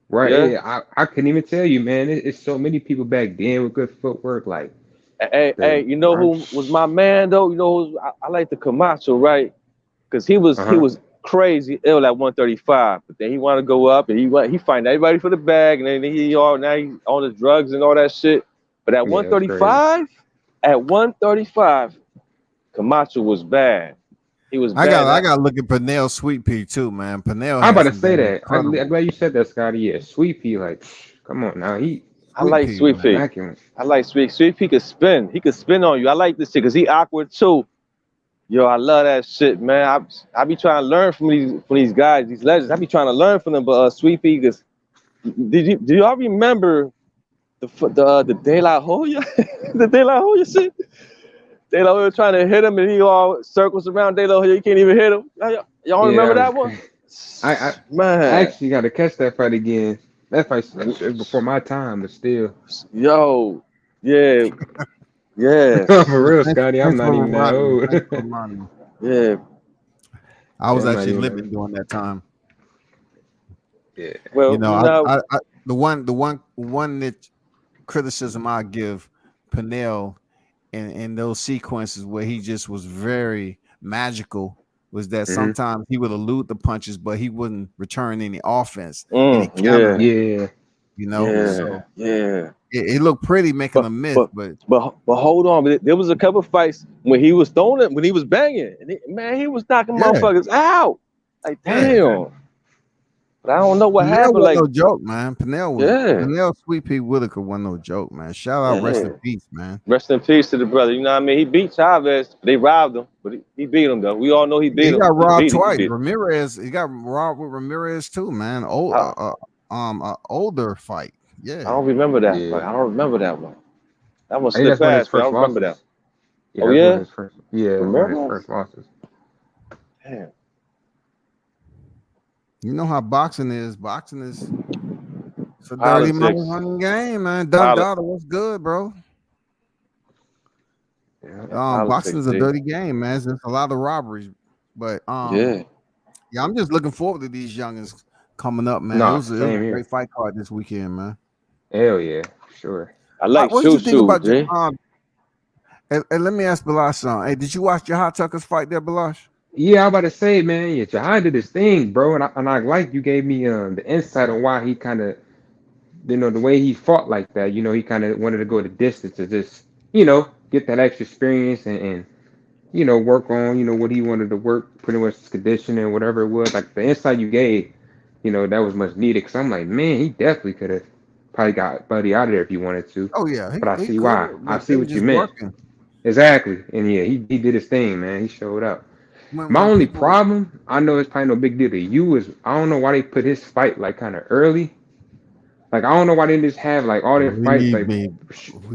Right. Yeah, I couldn't even tell you, man. It's so many people back then with good footwork. Like Hey, you know who was my man though? You know who I like the Camacho, right? Because he was crazy ill at 135, but then he wanted to go up and he fighting everybody for the bag, and then he's on the drugs and all that shit. But at 135, Camacho was bad. He was bad. I got to look at Pernell Sweet Pea too, man. Pernell. I'm about to say that. I'm glad you said that, Scotty. Yeah, Sweet Pea, like, come on now. I like Sweet Pea. I like Sweet Pea. Could spin. He could spin on you. I like this shit because he awkward too. Yo, I love that shit, man. I be trying to learn from these guys, these legends. I be trying to learn from them. But Sweet Pea, because do y'all remember the De La Hoya, the De La Hoya shit? De La Hoya trying to hit him and he all circles around De La Hoya. You can't even hit him. Y'all remember that one? Man, I actually got to catch that fight again. That fight was before my time, but still. Yo, yeah. Yeah. For real, Scotty. I'm not even that old. Yeah. I was actually living during that time. Yeah. Well, you know, I the one that criticism I give Pernell in those sequences where he just was very magical was that sometimes he would elude the punches, but he wouldn't return any offense. Yeah. You know, so yeah. It looked pretty making a miss, but hold on. There was a couple of fights when he was throwing it, when he was banging, and he was knocking motherfuckers out. Like damn. But I don't know what happened. Like no joke, man. Pernell Sweet Pea Whitaker wasn't no joke, man. Shout out, rest in peace, man. Rest in peace to the brother. You know what I mean? He beat Chavez. They robbed him, but he beat him though. We all know he beat him. He got robbed twice. Ramirez, he got robbed with Ramirez too, man. Older fight. Yeah. I don't remember that fight. I don't remember that one. That one slipped fast. I don't remember that. Yeah, oh yeah. His first losses. Damn. You know how boxing is. Boxing is it's a dirty motherfucking game, man. Doug Daughter, what's good, bro? Boxing is a dirty game, man. There's a lot of robberies, but yeah, I'm just looking forward to these youngins coming up, man. It was a great fight card this weekend, man. Hell yeah, sure. I like what you think about and let me ask Balash, hey, did you watch Jahad Tucker's fight there, Balash? Yeah, I'm about to say, man, Jahad did his thing, bro, and I like you gave me the insight on why he kind of, the way he fought like that. You know, he kind of wanted to go the distance to just, get that extra experience and work on, what he wanted to work, pretty much his conditioning, whatever it was. Like the insight you gave, that was much needed. Because I'm like, man, he definitely could have probably got Buddy out of there if he wanted to. Oh yeah, but I see why. I see what you meant. Exactly, and yeah, he did his thing, man. He showed up. My only problem, I know it's probably no big deal to you, is I don't know why they put his fight like kind of early. Like I don't know why they just have like all their fights like. We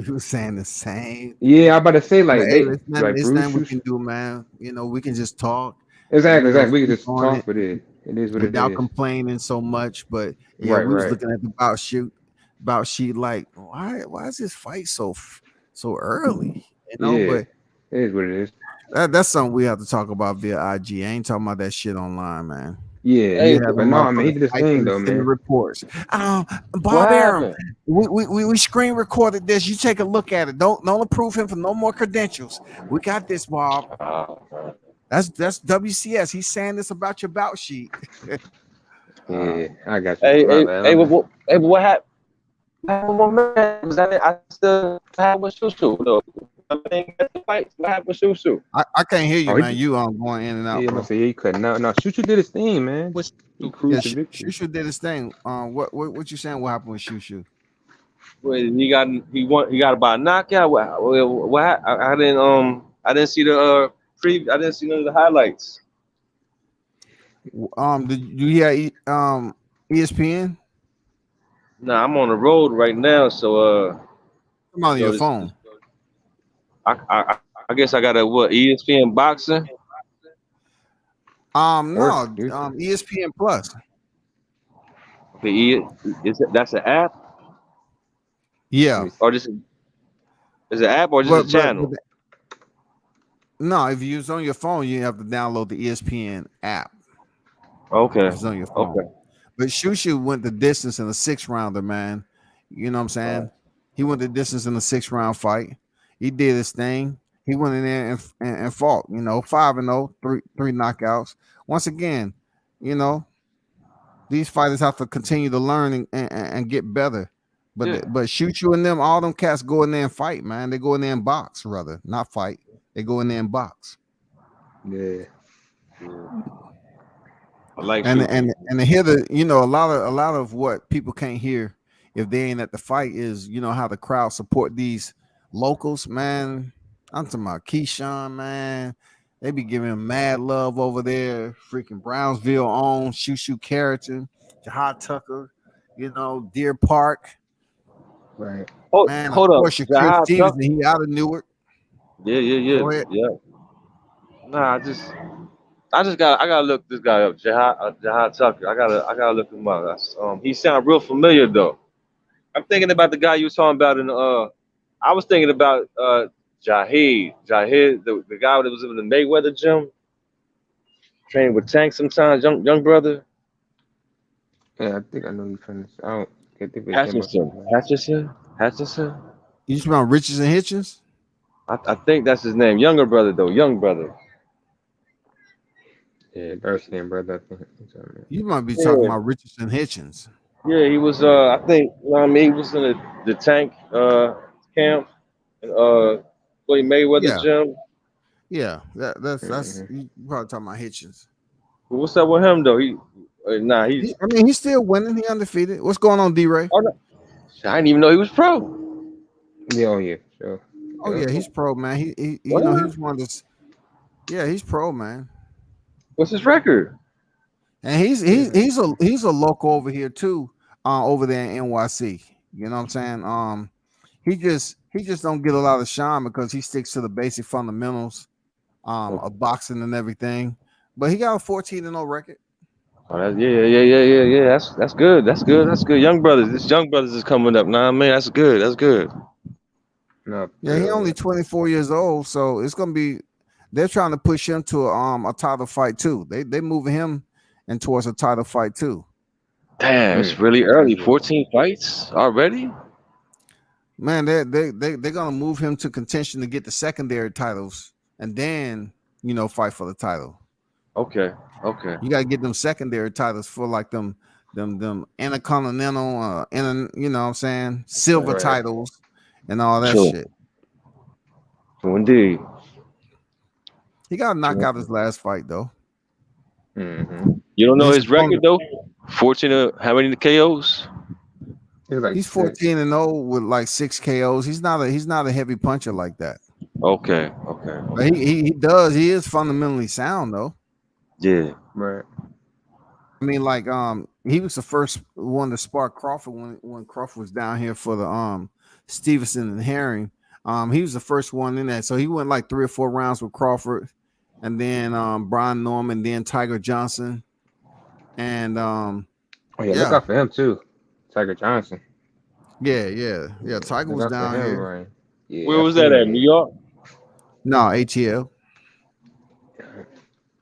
were saying the same. Yeah, I'm about to say like, hey, it's nothing we can do, man. We can just talk. Exactly. We can just talk, but it is what it is. Without complaining so much, but we was looking at the bout sheet like, why is this fight so early? But it is what it is. That's something we have to talk about via IG. I ain't talking about that shit online, man. Yeah, but no, I mean, he did his thing though, man. Reports. Bob Arum, we screen recorded this. You take a look at it. Don't approve him for no more credentials. We got this, Bob. That's WCS. He's saying this about your bout sheet. Yeah, I got you. Hey, what happened? I still have with Shushu though. What happened with Shushu? I can't hear you, man. You going in and out. Yeah, say he couldn't. No, Shushu did his thing, man. Shushu did his thing. What you saying? What happened with Shushu? Wait, he got about a knockout. What? I didn't see the I didn't see none of the highlights. Did you hear ESPN? No, I'm on the road right now, so come on your phone. I guess I got a ESPN boxing. No, ESPN Plus. Okay, that's an app. Yeah. Or just is an app or just a channel? No, if you use on your phone, you have to download the ESPN app. Okay. It's on your phone. Okay. But Shushu went the distance in a 6-rounder, man. You know what I'm saying? He went the distance in a 6-round fight. He did his thing. He went in there and fought. 5-0, three knockouts. Once again, these fighters have to continue to learn and get better. But shoot you and them, all them cats go in there and fight, man. They go in there and box, rather, not fight. They go in there and box. Yeah. I like and shooting. and to hear a lot of what people can't hear if they ain't at the fight is how the crowd support these locals, man. I'm talking about Keyshawn, man. They be giving him mad love over there. Freaking Brownsville on Shoo Carrington, Jahad Tucker, Deer Park. Right. Man, Hold of up. course, your Chris Jahad Stevenson, Tucker. he out of Newark. Go ahead. Yeah. Nah, I gotta look this guy up, Jahad Tucker. I gotta look him up. He sound real familiar though. I'm thinking about the guy you was talking about I was thinking about Jahid, the guy that was in the Mayweather gym, training with Tank sometimes, young brother. Yeah, I think I know you from this. I can't think of his name. Hutchinson. You talking about Richards and Hitchens? I think that's his name. Younger brother though, young brother. Yeah, dark skin brother. I think. You might be talking about Richards and Hitchens. Yeah, he was. I think. He was in the Tank camp and Floyd Mayweather gym. Yeah, that's you probably talking about Hitchens. What's up with him though? He's. He's still winning. He undefeated. What's going on, D-Ray? Oh, no. I didn't even know he was pro. Yeah, sure. Oh yeah, he's pro, man. He he's one of this. Yeah, he's pro, man. What's his record? And he's a local over here too, over there in NYC. You know what I'm saying? He just don't get a lot of shine because he sticks to the basic fundamentals of boxing and everything. But he got a 14-0 record. Oh, yeah. That's good. That's good. Young brothers. This young brothers is coming up. Nah, man, that's good. No, yeah, he only 24 years old, so it's gonna be. They're trying to push him to a title fight too. They moving him and towards a title fight too. Damn, it's really early. 14 fights already. Man, they're gonna move him to contention to get the secondary titles and then fight for the title. Okay. You gotta get them secondary titles for like them intercontinental, what I'm saying, silver titles and all that shit. So indeed. He got to knock out his last fight though. Mm-hmm. You don't know his record though? 14. How many KOs? He's 14-0 with like 6 KOs. He's not a heavy puncher like that. Okay. But he is fundamentally sound though. Yeah. Right. I mean, like he was the first one to spark Crawford when Crawford was down here for the Stevenson and Herring. He was the first one in that. So he went like 3 or 4 rounds with Crawford, and then Brian Norman, then Tiger Johnson. And look out for him too. Tiger Johnson. Yeah. Tiger was down here. Right. Yeah, where was that at? New York? No, ATL.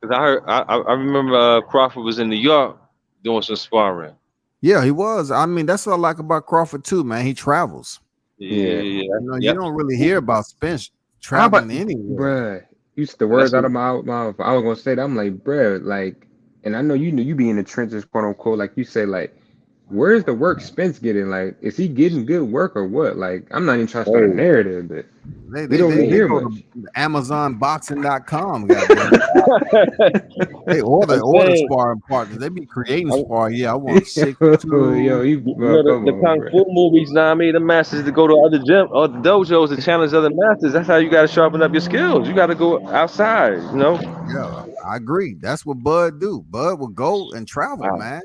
Because I remember Crawford was in New York doing some sparring. Yeah, he was. I mean, that's what I like about Crawford too, man. He travels. Yeah. You don't really hear about Spence traveling anywhere. Bruh, used the words out of my mouth. I was gonna say that. I'm like, bruh, like, and I know you be in the trenches, quote unquote, like you say, like, where's the work Spence getting? Like, is he getting good work or what? Like, I'm not even trying to start a narrative, but we don't hear much. AmazonBoxing.com, they order sparring partners. They be creating sparring. Yeah, I want 6 the Kung Fu movies, I mean, the masters to go to other gym or the dojos to challenge other masters. That's how you got to sharpen up your skills. You got to go outside, Yeah, I agree. That's what Bud do. Bud will go and travel, man.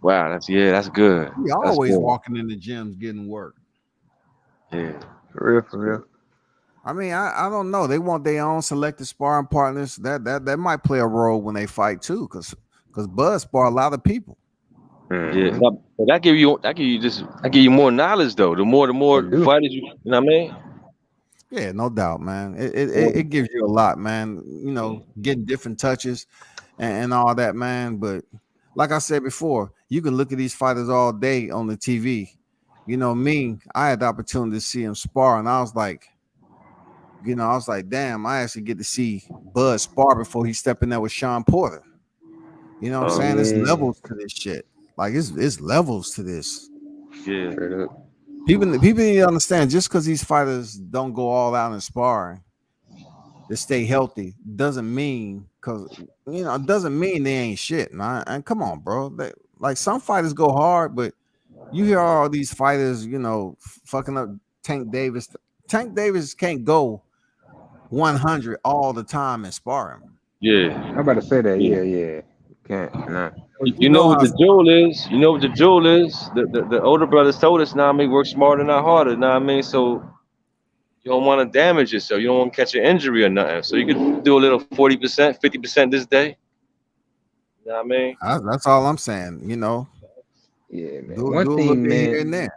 Wow, that's good. He always walking in the gyms getting work. Yeah, for real. I mean, I don't know. They want their own selected sparring partners. That might play a role when they fight too, because Bud spar a lot of people. Yeah, but that give you more knowledge though. The more fighters you know what I mean. Yeah, no doubt, man. It gives you a lot, man. Getting different touches and all that, man. But like I said before, you can look at these fighters all day on the TV. I had the opportunity to see him spar, and I was like, you know, I was like, damn, I actually get to see Bud spar before he stepped in there with Sean Porter. You know what I'm saying? There's levels to this shit. Like it's levels to this. Yeah. People need to understand, just because these fighters don't go all out in sparring to stay healthy doesn't mean, it doesn't mean they ain't shit, man. And come on, bro. Like some fighters go hard, but you hear all these fighters, fucking up Tank Davis. Tank Davis can't go 100 all the time in sparring. Yeah. I'm about to say that. Yeah. Can't. Nah. You know what the jewel is? You know what the jewel is? The older brothers told us, now I mean, work smarter, not harder. Now I mean, so you don't want to damage yourself. You don't want to catch an injury or nothing. So you could do a little 40%, 50% this day. You know what I mean? That's all I'm saying. Yeah, man. Do a little bit here and there.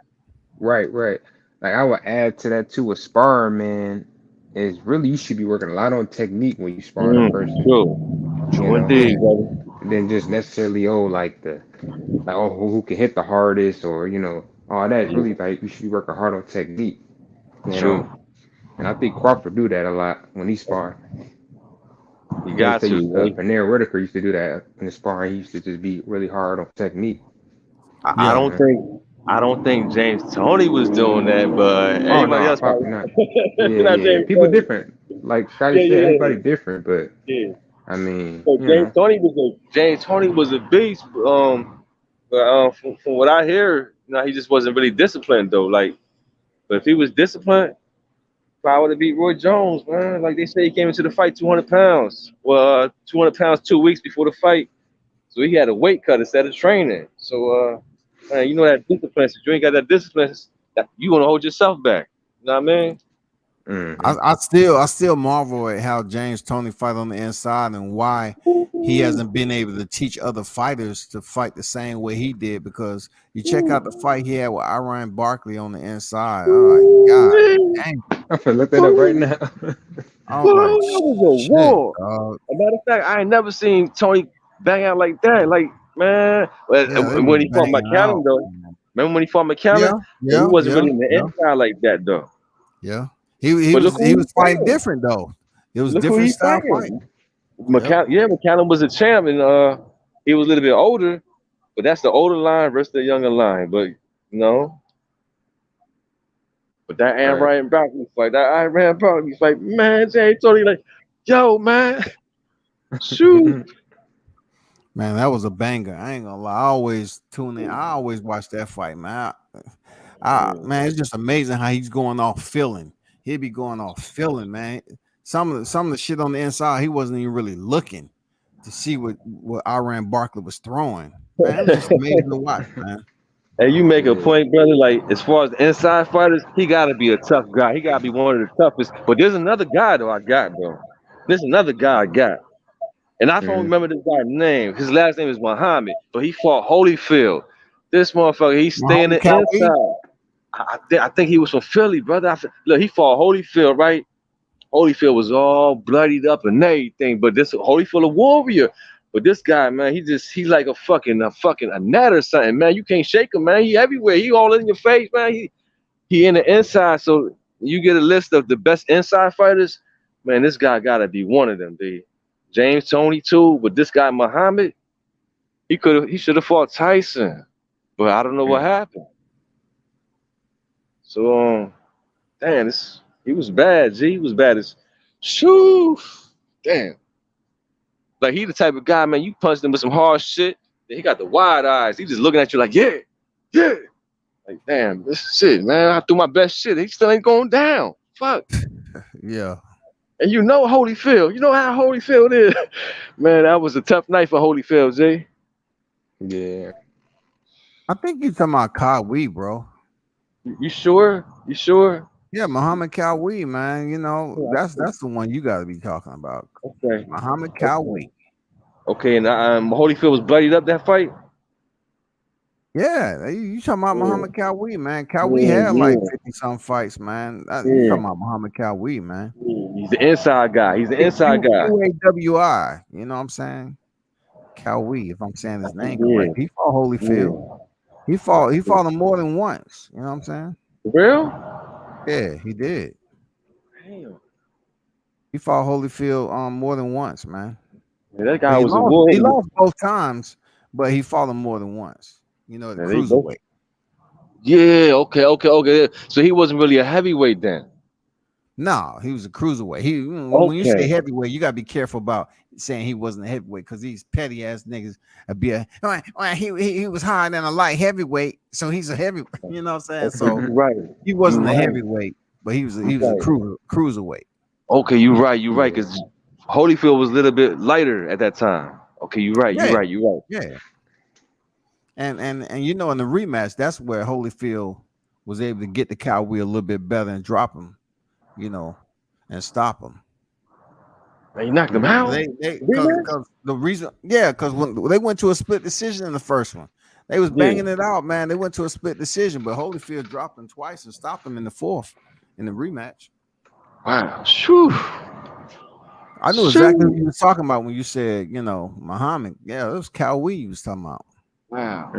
Right. Like I would add to that too. A sparring, man, is really you should be working a lot on technique when you sparring a person. True indeed, brother. Than just necessarily who can hit the hardest or all that. Really, like you should be working hard on technique. True. And I think Crawford do that a lot when he spar. You got to. Pernell Whitaker used to do that in the sparring. He used to just be really hard on technique. I don't think James Toney was doing that, but anybody else probably not. Yeah. People different. Like Scotty said, everybody different, but I mean, James Toney was a beast. From what I hear, he just wasn't really disciplined though. Like, but if he was disciplined, probably would have beat Roy Jones, man. Like they say, he came into the fight 200 pounds. Well, 200 pounds 2 weeks before the fight, so he had a weight cut instead of training. So, man, that discipline. If you ain't got that discipline, you gonna hold yourself back. You know what I mean? Mm-hmm. I still marvel at how James Toney fight on the inside and why he hasn't been able to teach other fighters to fight the same way he did. Because you check out the fight he had with Iran Barkley on the inside. Oh my God, dang. I'm gonna look that up right now. That was a war. As a matter of fact, I ain't never seen Tony bang out like that. Like, man, when he fought McCallum though. Remember when he fought McCallum? He wasn't really in the inside like that though. Yeah. He was fighting different though. It was different style fight. McCallum was a champ, and he was a little bit older, but that's the older line versus the younger line. But but that Iran Barkley fight, man, Jay Tony like, yo, man, shoot. Man, that was a banger. I ain't gonna lie. I always tune in. I always watch that fight, man. Man, it's just amazing how he's going off feeling. He'd be going off feeling, man. Some of the shit on the inside, he wasn't even really looking to see what Iran Barkley was throwing. Man, it was just amazing to watch, man. And you make a point, brother. Like, as far as the inside fighters, he gotta be a tough guy. He gotta be one of the toughest. But there's another guy though I got, bro. There's another guy I got. And I don't remember this guy's name. His last name is Muhammad, but he fought Holyfield. This motherfucker, he's staying the inside. I think he was from Philly, brother. Look, he fought Holyfield, right? Holyfield was all bloodied up and everything, but this Holyfield a warrior. But this guy, man, he's like a fucking a net or something, man. You can't shake him, man. He everywhere. He all in your face, man. He in the inside. So you get a list of the best inside fighters, man. This guy gotta be one of them, dude. James Toney too, but this guy Muhammad, he should have fought Tyson, but I don't know what happened. So, damn, he was bad, G. He was bad as shoo. Damn. Like, he the type of guy, man, you punched him with some hard shit, then he got the wide eyes. He just looking at you like, yeah. Like, damn, this shit, man. I threw my best shit. He still ain't going down. Fuck. Yeah. And Holyfield. You know how Holyfield is. Man, that was a tough night for Holyfield, G. Yeah. I think you're talking about Kawi, bro. You sure? Yeah, Muhammad Kawi, man. That's the one you got to be talking about. Okay. Muhammad Kawi. Okay, and Holyfield was bloodied up that fight? Yeah, you talking about Muhammad Kawi, man. Kawi had like 50-some fights, man. You talking about Muhammad Kawi, man. He's the inside guy. He's the inside guy. UAWI, you know what I'm saying? Kawi, if I'm saying his name correct. He fought Holyfield. He fought him more than once. You know what I'm saying? For real? Yeah, he did. Damn. He fought Holyfield more than once, man. Yeah, that But guy he was a lost. He warrior. lost both times, but he fought him more than once. You know, the Yeah, they both. cruiserweight. Yeah, okay. So he wasn't really a heavyweight then. No, he was a cruiserweight. When you say Okay. heavyweight, you gotta be careful about saying he wasn't a heavyweight because these petty ass niggas he was higher than a light heavyweight, so he's a heavyweight. You know what I'm saying? Okay, So you're right. he wasn't You're a right. heavyweight, but he was a Right. cruiserweight. Okay, you're right. You're right. Because Holyfield was a little bit lighter at that time. Okay, you're right. You're Yeah, right. You're right. yeah. And you know, in the rematch, that's where Holyfield was able to get the Cowboy a little bit better and drop him, you know, and stop him. Man, you knocked him out. Because the reason, because when they went to a split decision in the first one, they was banging it out, man. They went to a split decision, but Holyfield dropped him twice and stopped him in the fourth in the rematch. Wow. Shoo. I knew exactly what you were talking about when you said, you know, Muhammad. Yeah, it was Cowboy you was talking about. Wow.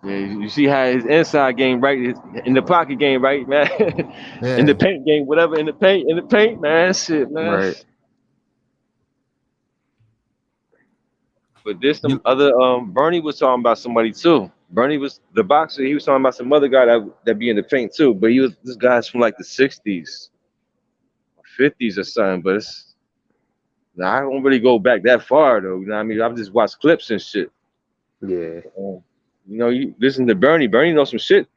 Yeah, you see how his inside game, right? In the pocket game, right, man? Yeah. In the paint game, whatever, in the paint, man. Shit, man. Right. But there's some other Bernie was talking about somebody too. Bernie was the boxer, he was talking about some other guy that be in the paint too. But this guy's from like the 60s, 50s or something. But I don't really go back that far though. You know what I mean? I've just watched clips and shit. Yeah. You know, you listen to Bernie. Bernie knows some shit.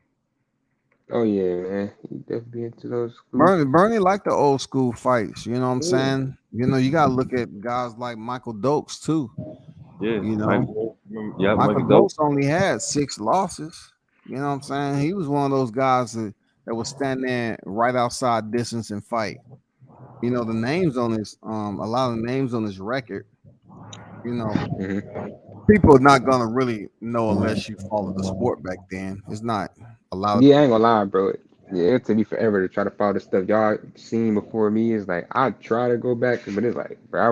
Oh yeah, man. He definitely into those schools. Bernie like the old school fights. You know what I'm saying? You know, you gotta look at guys like Michael Dokes too. Yeah, You know, Michael Dokes only had 6 losses. You know what I'm saying? He was one of those guys that would stand there right outside distance and fight. You know, the names on his a lot of the names on his record, you know, people are not gonna really know unless you follow the sport back then. It's not a lot of Yeah, I ain't gonna lie, bro. Yeah, it'll take me forever to try to follow the stuff y'all seen before me. It's like I try to go back, but it's like, bro, I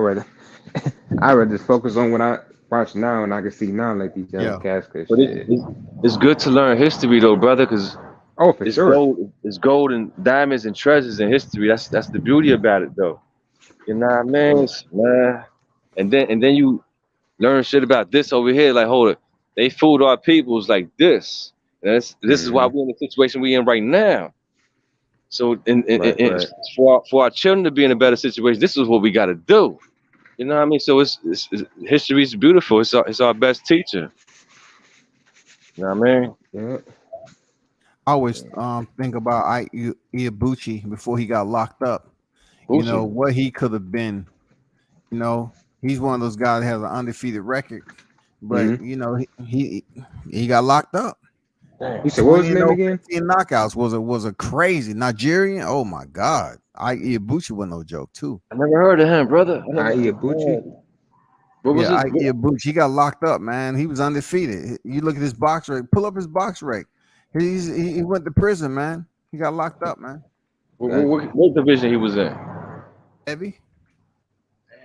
rather just focus on what I watch now and I can see now, like these young cats. But it's good to learn history though, brother, because it's sure. It's gold and diamonds and treasures in history. That's the beauty about it though. You know what I mean? Man. And then you learn shit about this over here. Like, hold it, they fooled our peoples like this. And this is why we're in the situation we're in right now. So, for our children to be in a better situation, this is what we got to do. You know what I mean? So history is beautiful. It's our best teacher. You know what I mean? Yeah. I always think about Ibuchi before he got locked up. You know what he could have been. You know, he's one of those guys that has an undefeated record, but you know he got locked up. You said what was his name again? Knockouts was a crazy Nigerian. Oh my God, Ibuchi was no joke too. I never heard of him, brother. Ibuchi. Ibuchi. He got locked up, man. He was undefeated. You look at his box rate. Pull up his box rate. He went to prison, man. He got locked up, man. What division he was in? Heavy.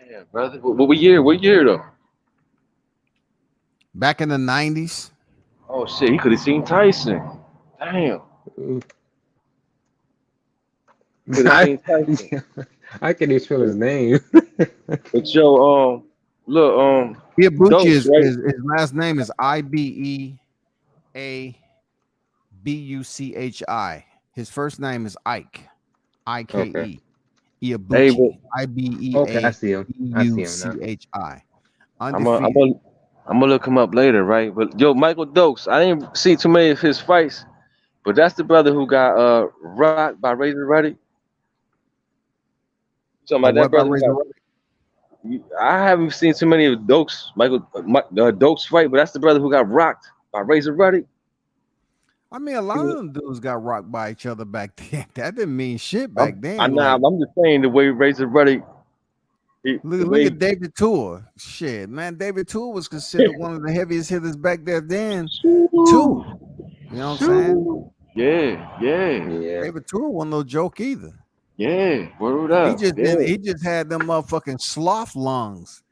Damn, brother. What year? What year though? Back in the 90s. Oh shit, he could have seen Tyson. Damn. I can't even spell his name. But yo, look, Ibuchi his last name is Ibeabuchi. His first name is Ike. Ike. Ibuchi. Ibeabuchi. Okay, I see him now. I'm gonna look him up later, right? But yo, Michael Dokes, I didn't see too many of his fights, but that's the brother who got rocked by Razor Ruddy. Talking about that brother. I haven't seen too many of Dokes, Dokes fight, but that's the brother who got rocked by Razor Ruddy. I mean, a lot of them dudes got rocked by each other back then. That didn't mean shit back then. I'm just saying the way Razor Ruddy. Look at David Tour. Shit, man. David Tour was considered one of the heaviest hitters back there then, too. You know what I'm saying? Yeah. David Tour wasn't no joke either. Yeah, word up. He just had them motherfucking sloth lungs.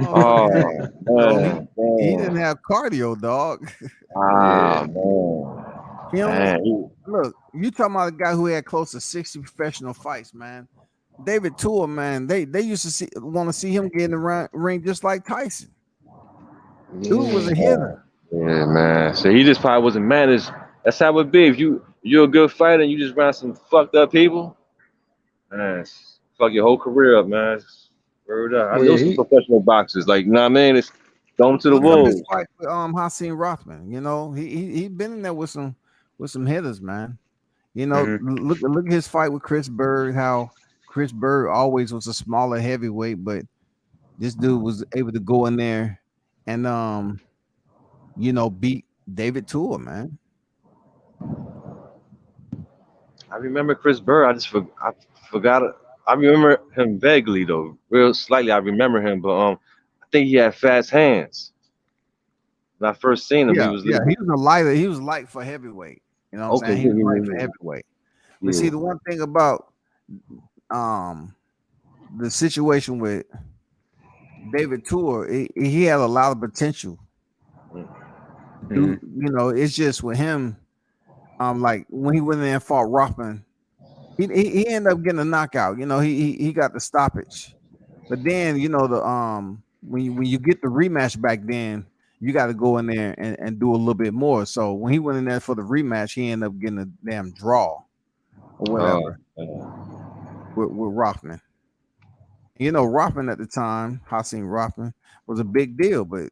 Oh, man. He didn't have cardio, dog. Man. Look, you talking about a guy who had close to 60 professional fights, man. David Tua, man, they used to want to see him get in the ring just like Tyson. Dude was a hitter. Yeah, man. So he just probably wasn't managed. That's how it would be. If you're a good fighter and you just around some fucked up people, man, fuck your whole career up, man. Word up. I Well, know yeah, some professional boxers. Like, you know what I mean? It's going to the Look up his wolves. fight with Hasim Rothman. You know, he been in there with some hitters, man. You know, look at his fight with Chris Bird. How Chris Bird always was a smaller heavyweight, but this dude was able to go in there and beat David Tua, man. I remember Chris Bird. I forgot it. I remember him vaguely though, real slightly. I remember him, but I think he had fast hands. When I first seen him, he Yeah, was yeah. little. He was a lighter. He was light for heavyweight. You know what I'm Okay, saying? He yeah, was light for yeah, heavyweight. But yeah, see, the one thing about the situation with David Tua, he had a lot of potential. It's just with him. Like when he went in there and fought Rothman, he ended up getting a knockout. You know, he got the stoppage. But then the when you get the rematch back then, you got to go in there and do a little bit more. So when he went in there for the rematch, he ended up getting a damn draw or whatever with Rothman. You know, Rothman at the time, Hasim Rothman, was a big deal, but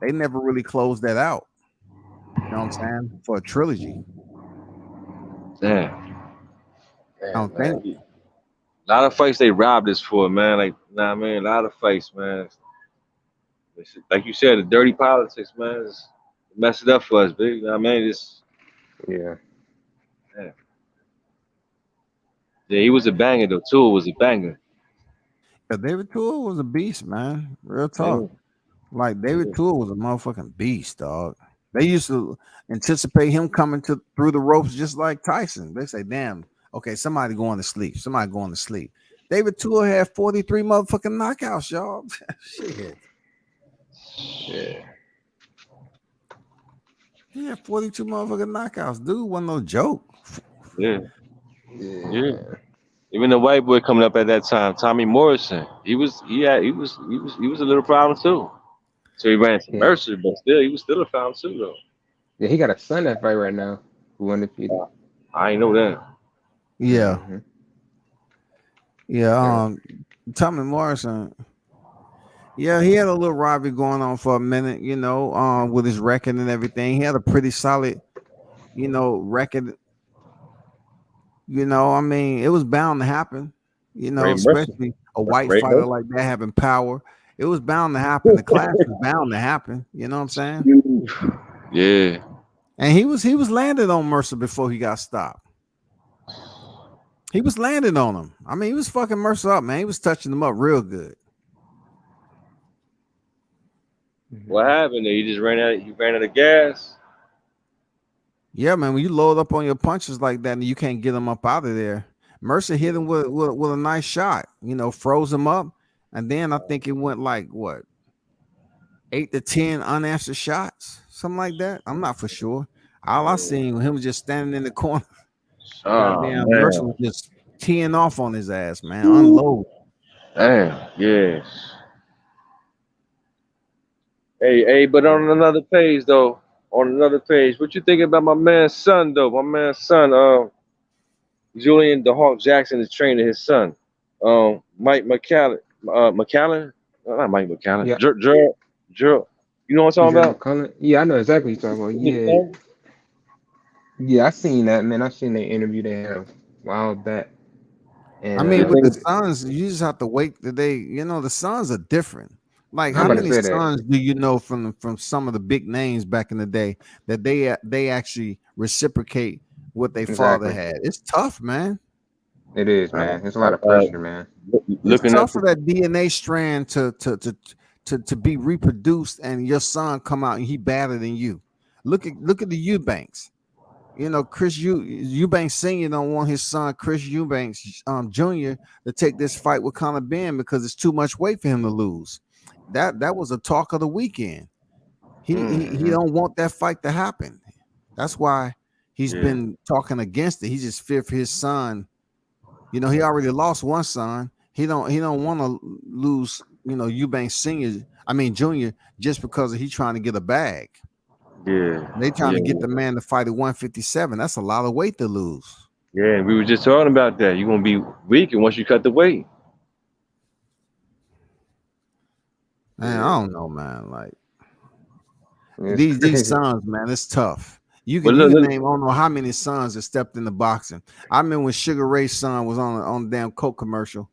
they never really closed that out. You know what I'm saying? For a trilogy. Damn. I don't think. Man. A lot of fights they robbed us for, man. Like, nah, man, a lot of fights, man. Like you said, the dirty politics, man, it's messed it up for us, big. You know what I mean? yeah. Yeah, he was a banger though. Tua was a banger. Yeah, David Tua was a beast, man. Real Yeah. talk. Like David Tua was a motherfucking beast, dog. They used to anticipate him coming through the ropes just like Tyson. They say, "Damn, okay, somebody going to sleep. Somebody going to sleep." David Tua had 43 motherfucking knockouts, y'all. Shit. Yeah. He had 42 motherfucking knockouts. Dude wasn't no joke. Yeah. Yeah. Even the white boy coming up at that time, Tommy Morrison, he was a little problem too. So he ran to Yeah. Mercer, but still he was still a problem too though. Yeah, he got a son that fight right now who undefeated. I ain't know that. Yeah. Mm-hmm. Yeah. Tommy Morrison. Yeah, he had a little rivalry going on for a minute, with his record and everything. He had a pretty solid, record. I mean, it was bound to happen, Ray Mercer. especially a white Ray fighter Mercer. like that having power. It was bound to happen. The clash was bound to happen. You know what I'm saying? Yeah. And he was landed on Mercer before he got stopped. He was landing on him. I mean, he was fucking Mercer up, man. He was touching him up real good. What happened there? He ran out of gas. Yeah, man. When you load up on your punches like that and you can't get him up out of there, Mercer hit him with a nice shot. Froze him up, and then I think it went like what 8 to 10 unanswered shots, something like that. I'm not for sure. All I seen was him just standing in the corner. Goddamn, Mercer was just teeing off on his ass, man. Unload. Damn. Yeah. Hey, but on another page though, what you think about my man's son though? My man's son, Julian the Hawk Jackson is training his son, Mike McCallan, not Mike McCallan, Yeah. Gerald. You know what I'm talking about? McCullough? Yeah, I know exactly what you're talking about. Yeah. Yeah, I seen that, man. I seen that interview they had a while back. And I mean, with the Suns, you just have to wait that the Suns are different. Like, how many Suns do you know from some of the big names back in the day that they actually reciprocate what their father had? It's tough, man. It is, man. It's a lot of pressure, man. It's tough for that DNA strand to be reproduced, and your son come out and he better than you. Look at the Eubanks. Chris Eubanks Sr. don't want his son Chris Eubanks Jr. to take this fight with Conor Ben because it's too much weight for him to lose. That was a talk of the weekend. He don't want that fight to happen. That's why he's been talking against it. He just feared for his son You know, he already lost one son. He don't want to lose, you know, Eubanks Senior. I mean Junior, just because he trying to get a bag. Yeah, They trying to get the man to fight at 157. That's a lot of weight to lose. yeah. We were just talking about that. You're gonna be weaker once you cut the weight. Man, I don't know, man. Like It's these crazy. sons, man, it's tough. You But can look, name I don't know how many sons that stepped into boxing. I remember when Sugar Ray's son was on the damn Coke commercial.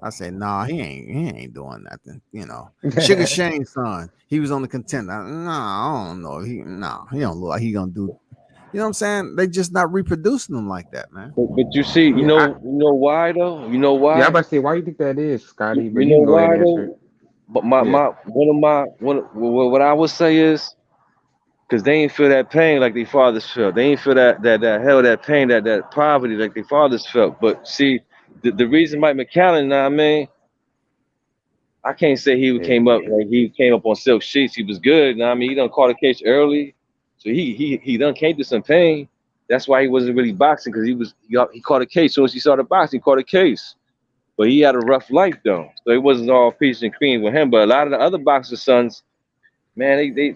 I said, nah, he ain't doing nothing. You know, Sugar Shane's son, he was on the contender. I don't know. He don't look like he gonna do. You know what I'm saying? They just not reproducing them like that, man. but you see, Yeah, you know why though? You know yeah. I why? about to say, why you think that is, Scotty? But You you know can go ahead why and answer it. though? But Yeah, what I would say is because they ain't feel that pain like their fathers felt. They ain't feel that hell, that pain, that poverty like their fathers felt. But see, the reason Mike McCallum, know what I mean, I can't say yeah, he came up on silk sheets. He was good. Know what I mean, he done caught a case early, so he done came through some pain. That's why he wasn't really boxing because he caught a case. As soon as he started boxing, he caught a case. But he had a rough life though, so it wasn't all peaches and cream with him. But a lot of the other boxer sons, man, they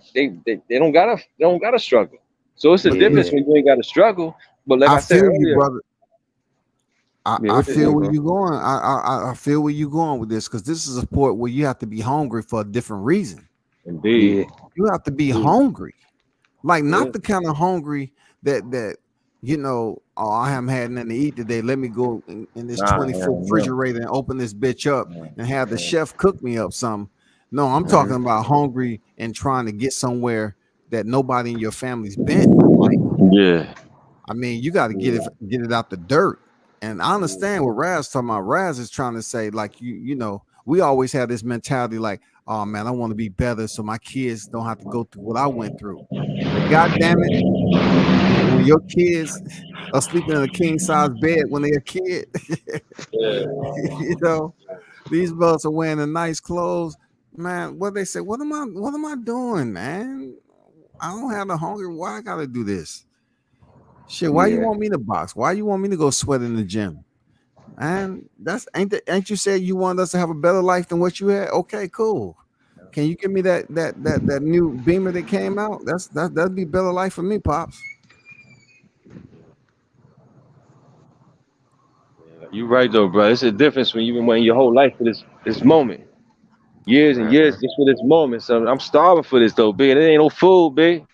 don't gotta struggle. So it's a But difference yeah, when you ain't gotta struggle. But like I I said feel you, earlier, brother. yeah. I What you feel say, where bro? you're going. I feel where you're going with this because this is a sport where you have to be hungry for a different reason. indeed, Yeah, You have to be indeed, hungry, like yeah, not the kind of hungry that you know. Oh, I haven't had nothing to eat today. Let me go in this nah, 20-foot no, refrigerator and open this bitch up no, and have the no. chef cook me up some. No, I'm talking hmm, about hungry and trying to get somewhere that nobody in your family's been. Like, Yeah, I mean, you got to get it out the dirt. And I understand what Raz talking about. Raz is trying to say, like, you know, we always have this mentality, like, oh man, I want to be better so my kids don't have to go through what I went through. But god damn it, when your kids are sleeping in a king size bed when they're a kid, yeah. you know, these brothers are wearing the nice clothes. Man, what they say, what am I doing, man? I don't have the hunger. Why I gotta do this? Shit, why you yeah, want me to box? Why you want me to go sweat in the gym? Man, ain't you said you want us to have a better life than what you had? Okay, cool. Can you give me that new Beamer that came out? That'd be better life for me, pops. You right though, bro. It's a difference when you've been waiting your whole life for this moment, years and right, years right. just for this moment. So I'm starving for this though, big. It ain't no food, big.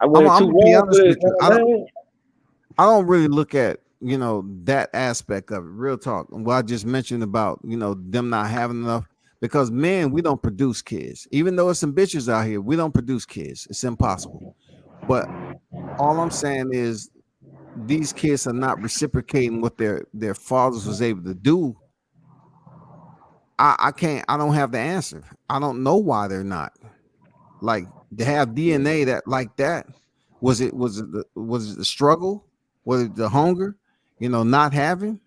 I I'm, waited I'm too gonna be long for honest this, with you. man. I don't really look at that aspect of it. Real talk. What I just mentioned about them not having enough because men we don't produce kids. Even though it's some bitches out here, we don't produce kids. It's impossible. But all I'm saying is these kids are not reciprocating what their fathers was able to do. I can't. I don't have the answer. I don't know why they're not. Like to have DNA that like that. Was it the struggle? Was it the hunger? Not having.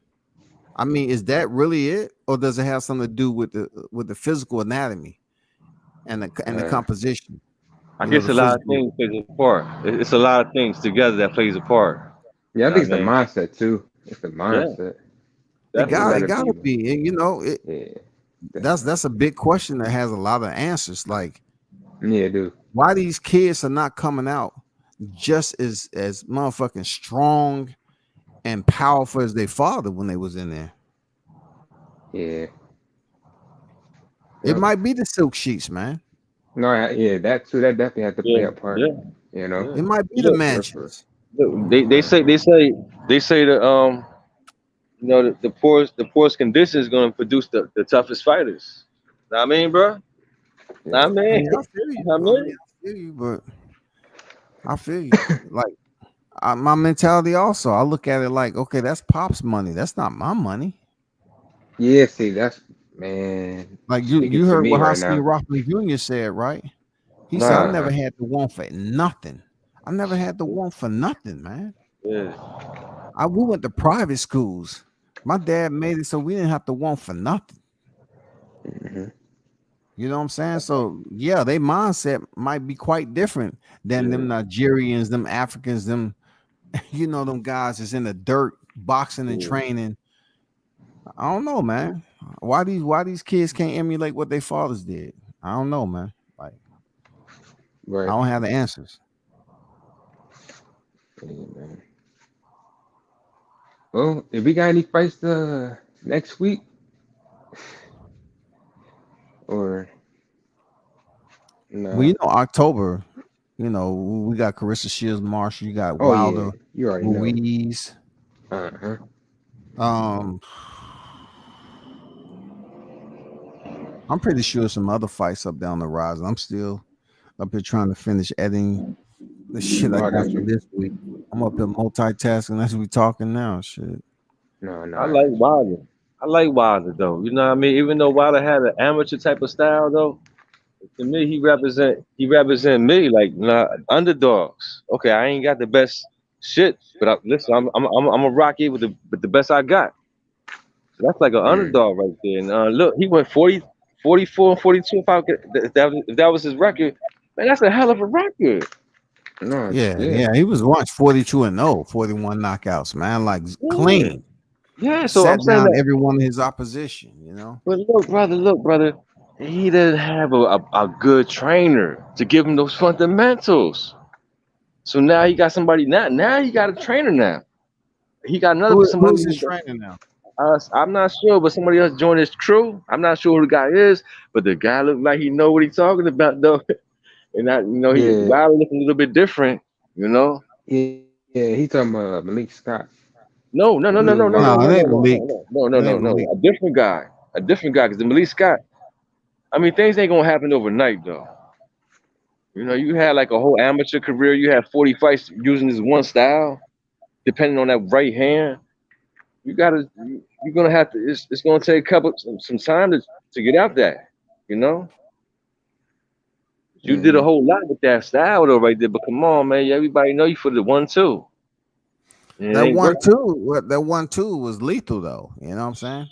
I mean, is that really it, or does it have something to do with the physical anatomy and the Right. composition? I guess The a lot of physical. things plays a part. It's a lot of things together that plays a part. Yeah, I You know think what it's the I mean? mindset too. It's the Yeah, mindset. It You got definitely. it gotta got be, to be. And, yeah, definitely. that's a big question that has a lot of answers. Like Yeah, dude. why these kids are not coming out just as motherfucking strong and powerful as their father when they was in there. Yeah, It yep. might be the silk sheets, man. No, yeah, that too. That definitely had to play Yeah, a part. yeah, You know, yeah. It might be the Look, for mansions. look, they say the poorest condition is gonna produce the toughest fighters. Know what I mean, bro? Know what yeah, I I mean? mean, I feel you. Know what I I mean, mean? I feel you, but I feel you. Like my mentality also, I look at it like, okay, that's Pop's money. That's not my money. yeah. See, that's man Like you speaking you to heard me what right Hakeem now. Rothman Jr. said, right? He said, I Nah, never Uh-huh. had to want for nothing. I never had to want for nothing, man. yeah, We went to private schools. My dad made it so we didn't have to want for nothing. Hmm. You know what I'm saying? So yeah, their mindset might be quite different than them yeah, Nigerians, them Africans, them them guys is in the dirt boxing and yeah. training. I don't know, man. Why these kids can't emulate what their fathers did? I don't know, man. Like I Right. don't have the answers. Yeah, man. Well, if we got any fights next week, or Well, nah? October, we got Carissa Shields Marshall, you got Oh yeah, Wilder, you already know. Ruiz. Uh-huh. Um, I'm pretty sure some other fights up down the rise. I'm still up here trying to finish editing the shit I Oh, I got got for you. this week. I'm up here multitasking as we talking now. Shit. No, I I like got you. Wilder. I like Wilder though. You know what I mean? Even though Wilder had an amateur type of style though, to me he represent me like underdogs. Okay, I ain't got the best shit, but listen, I'm a rocky with the best I got. So that's like an Mm. underdog right there. And look, he went 40, 44, and 42. If that was his record, man, that's a hell of a record. No, Yeah, yeah, yeah. He was once 42-0, 41 knockouts, man. Like Yeah, clean. yeah. So I'm Sat saying down that. every one of his opposition. But look, brother, he didn't have a good trainer to give him those fundamentals. So now he got somebody. Now he got a trainer now. He got another somebody. Who's his trainer now? I'm not sure, but somebody else joined his crew. I'm not sure who the guy is, but the guy looked like he know what he's talking about though. And he yeah, Wilder looking a little bit different. You know. yeah. Yeah, he talking about Malik Scott. No, no, no, no, Little no, no, no, white. No, no, it no, ain't no, Malik. no, no, no, It no, ain't no. Malik. A different guy. A different guy. Because the Malik Scott. I mean, things ain't gonna happen overnight though. You know, you had like a whole amateur career. You had 40 fights using this one style, depending on that right hand. You're gonna have to. It's gonna take some time to get out there. You know, you did a Mm-hmm. whole lot with that style though, right there. But come on, man, everybody know you for the 1-2. And it That ain't one working. two, that 1-2 was lethal though. You know what I'm saying?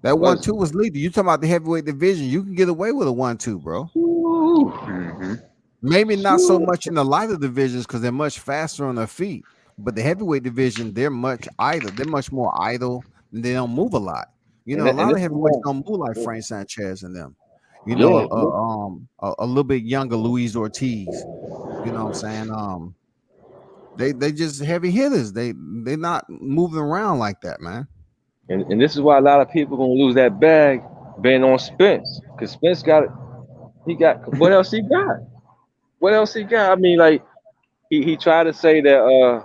That one Was two was lethal. You talking about the heavyweight division? You can get away with a 1-2, bro. Woo, Mm-hmm. Maybe not so woo. much in the lighter divisions because they're much faster on their feet. But the heavyweight division, they're much idle. They're much more idle and they don't move a lot. A And lot of this is heavyweights why. don't move like Frank Sanchez and them. Yeah, A little bit younger Luis Ortiz. You know what I'm saying? They just heavy hitters. They not moving around like that, man. and this is why a lot of people gonna lose that bag betting on Spence, cause Spence got it. He got what else he got? What else he got? I mean, like he tried to say that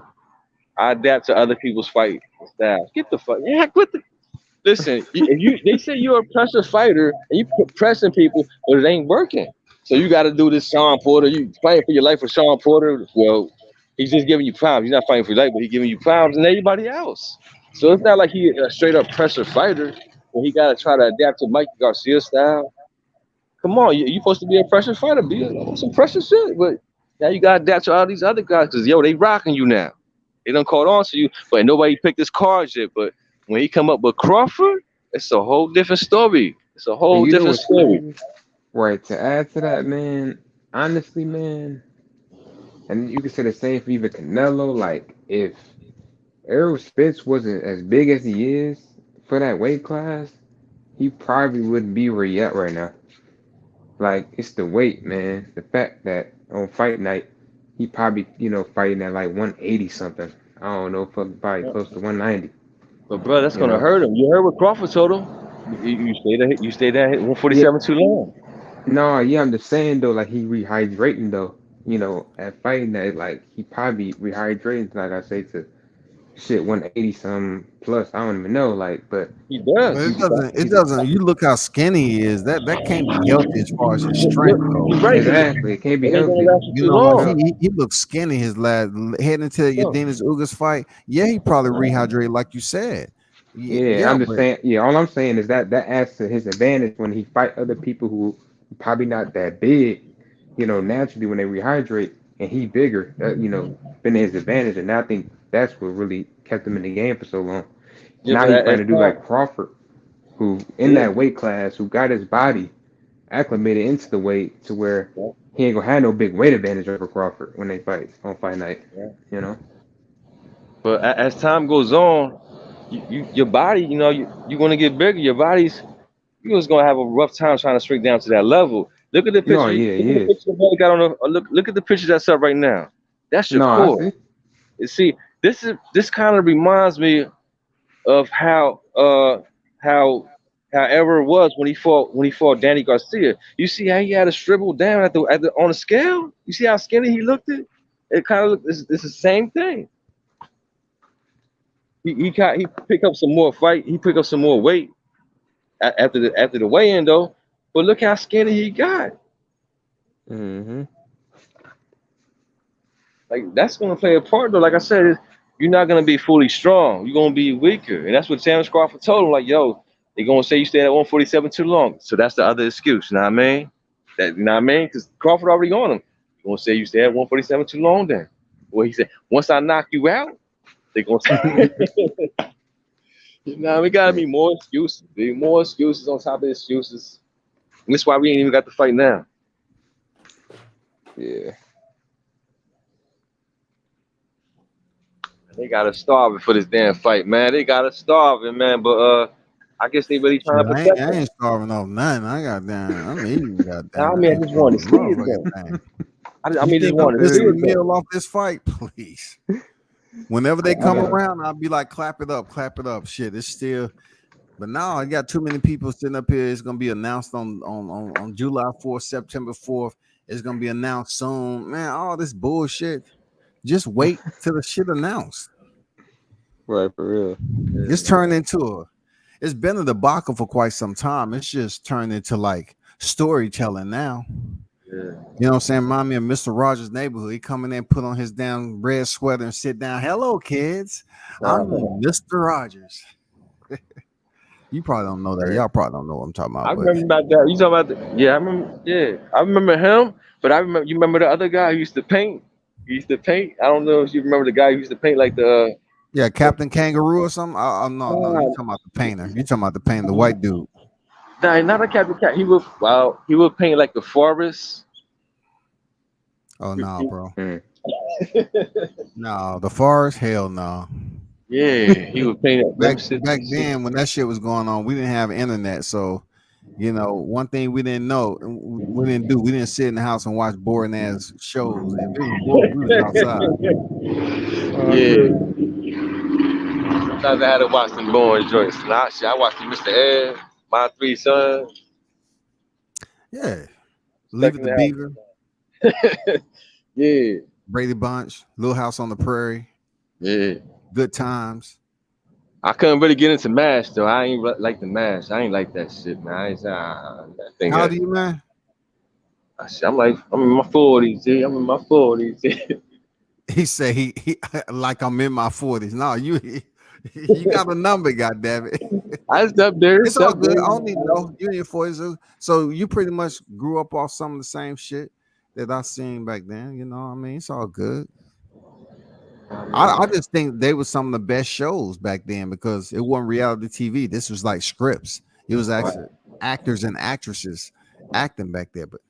I adapt to other people's fight styles. Get the fuck yeah, quit the. Listen, if they say you're a pressure fighter and you pressing people, but it ain't working. So you got to do this, Sean Porter. You fighting for your life with Sean Porter. Well, he's just giving you problems. He's not fighting for your life, but he's giving you problems and everybody else. So it's not like he a straight up pressure fighter. When he got to try to adapt to Mike Garcia style. Come on, you supposed to be a pressure fighter, be on some pressure shit. But now you got to adapt to all these other guys because yo, they rocking you now. They done caught on to you, but nobody picked his cards yet. But when he come up with Crawford, it's a whole different story. It's a And whole you know different what's story. crazy? Right. To add to that, man. Honestly, man, and you can say the same for even Canelo. Like, if Errol Spence wasn't as big as he is for that weight class, he probably wouldn't be where he at right now. Like, it's the weight, man. The fact that on fight night, he probably, fighting at like 180 something. I don't know, probably close to 190, But bro, that's you gonna know? hurt him. You heard what Crawford told him. You stayed at 147 too long. No, yeah, I'm just saying though, like he rehydrating though, at fighting that, like he probably rehydrating, like I say, to shit 180 some plus. I don't even know, like, but He But does. it he's doesn't. It he's doesn't. You look how skinny he is. That can't be healthy as far as his strength goes. You're right. exactly, it can't be It ain't gonna healthy. last you too Like No, long. he looks skinny. His last heading into No. Yadina's Ugas fight. Yeah, he probably rehydrated like you said. yeah, Yeah, I'm just but saying, yeah, all I'm saying is that adds to his advantage when he fight other people who probably not that big, naturally when they rehydrate and he bigger, that been his advantage, and I think that's what really kept him in the game for so long. Yeah, Now but he's as fighting a dude time, like Crawford, who in yeah, that weight class, who got his body acclimated into the weight to where yeah, he ain't gonna have no big weight advantage over Crawford when they fight on fight night. yeah. You know? But as time goes on, your body, you know, you're gonna get bigger. Your body's you was gonna have a rough time trying to shrink down to that level. Look at the No, picture. yeah, Look at the yeah. picture the brother got on the look at the picture that's up right now. That's your No, I core. see. You see, this kind of reminds me of how however it was when he fought Danny Garcia. You see how he had to shrivel down at the on the scale. You see how skinny he looked. It kind of look. It's the same thing. He picked up some more fight. He picked up some more weight after the weigh-in though. But look how skinny he got. Mm-hmm. Like that's gonna play a part though. Like I said, you're not gonna be fully strong. You're gonna be weaker, and that's what Terrence Crawford told him. Like, yo, they're gonna say you stayed at 147 too long. So that's the other excuse. You know what I mean? You know what I mean? Because Crawford already on him. They're gonna say you stayed at 147 too long. Then, well, he said once I knock you out, they're gonna say. You know, we gotta be more excuses. Be more excuses on top of excuses. And that's why we ain't even got the fight now. Yeah. They gotta starve it for this damn fight, man. They gotta starve it, man. But I guess they really trying Shit, to I protect ain't him. starving off nothing. I got down. I'm eating. I Goddamn. mean, I I ain't just want to starving see it motherfucking though. thing. I You mean, just think I'm want to see missing a it though. meal off this fight? Please. Whenever they come around, I'll be like, clap it up. Shit, it's still. But now I got too many people sitting up here. It's gonna be announced on July 4th, September 4th. It's gonna be announced soon. Man, all this bullshit. Just wait till the shit announced. Right, for real. It's turned into it's been a debacle for quite some time. It's just turned into like storytelling now. Yeah. You know what I'm saying? Remind me of Mr. Rogers' Neighborhood. He come in there, put on his damn red sweater and sit down. Hello, kids. I'm Mr. Rogers. You probably don't know that. Y'all probably don't know what I'm talking I about, but remember about that. You talking about yeah, I remember. Yeah, I remember him. But I remember you remember the other guy who used to paint. He used to paint. I don't know if you remember the guy who used to paint like the. yeah, Captain Kangaroo or something. No. You Nah, talking about the painter? You talking about the painter, the white dude? nah, not a Captain Cat. He would paint like the forest. Oh no, bro. Mm. No, the forest. Hell no. Yeah, he would paint it. Back then when that shit was going on, we didn't have internet, so you know one thing we didn't know, we didn't sit in the house and watch boring ass shows. If it was boring, we was outside. Yeah. Sometimes I had to watch them boring joints. Nah, shit, I watched Mr. Ed, My Three Sons. Yeah, Leave It to Beaver, Yeah. Brady Bunch, Little House on the Prairie, Yeah. Good Times. I couldn't really get into MASH though. I ain't like the MASH. I ain't like that shit, man. I ain't, that thing. How old are you, man? I'm in my 40s. G. I'm in my 40s. G. He said he like I'm in my 40s. No, you got a number, goddammit. I was up there. It's all good. I don't need to know. You in your 40s. So you pretty much grew up off some of the same shit that I seen back then. You know what I mean? It's all good. I just think they were some of the best shows back then because it wasn't reality TV. This was like scripts. It was actually actors and actresses acting back there. But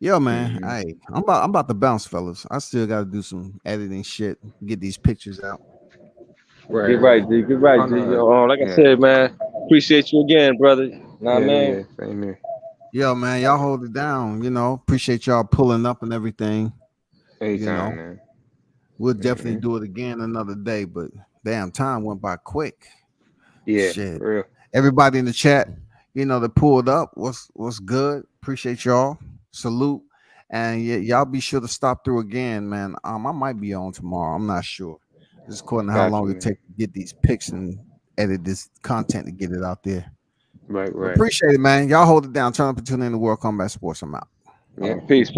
yo, man, hey, I'm about to bounce, fellas. I still got to do some editing shit, get these pictures out. Right. Get right, G. Get right, G. Like I said, man, appreciate you again, brother. Know what I mean? Yeah, same here. Yo, man, y'all hold it down. You know, appreciate y'all pulling up and everything. Anytime, man. We'll definitely do it again another day, but damn, time went by quick. Yeah, shit. for real. Everybody in the chat, you know, that pulled up. What's good? Appreciate y'all. Salute. And y'all be sure to stop through again, man. I might be on tomorrow. I'm not sure. Just according to how long it takes to get these pics and edit this content to get it out there. Right. Appreciate it, man. Y'all hold it down. Turn up and tune in to World Combat Sports. I'm out. Yeah. Peace.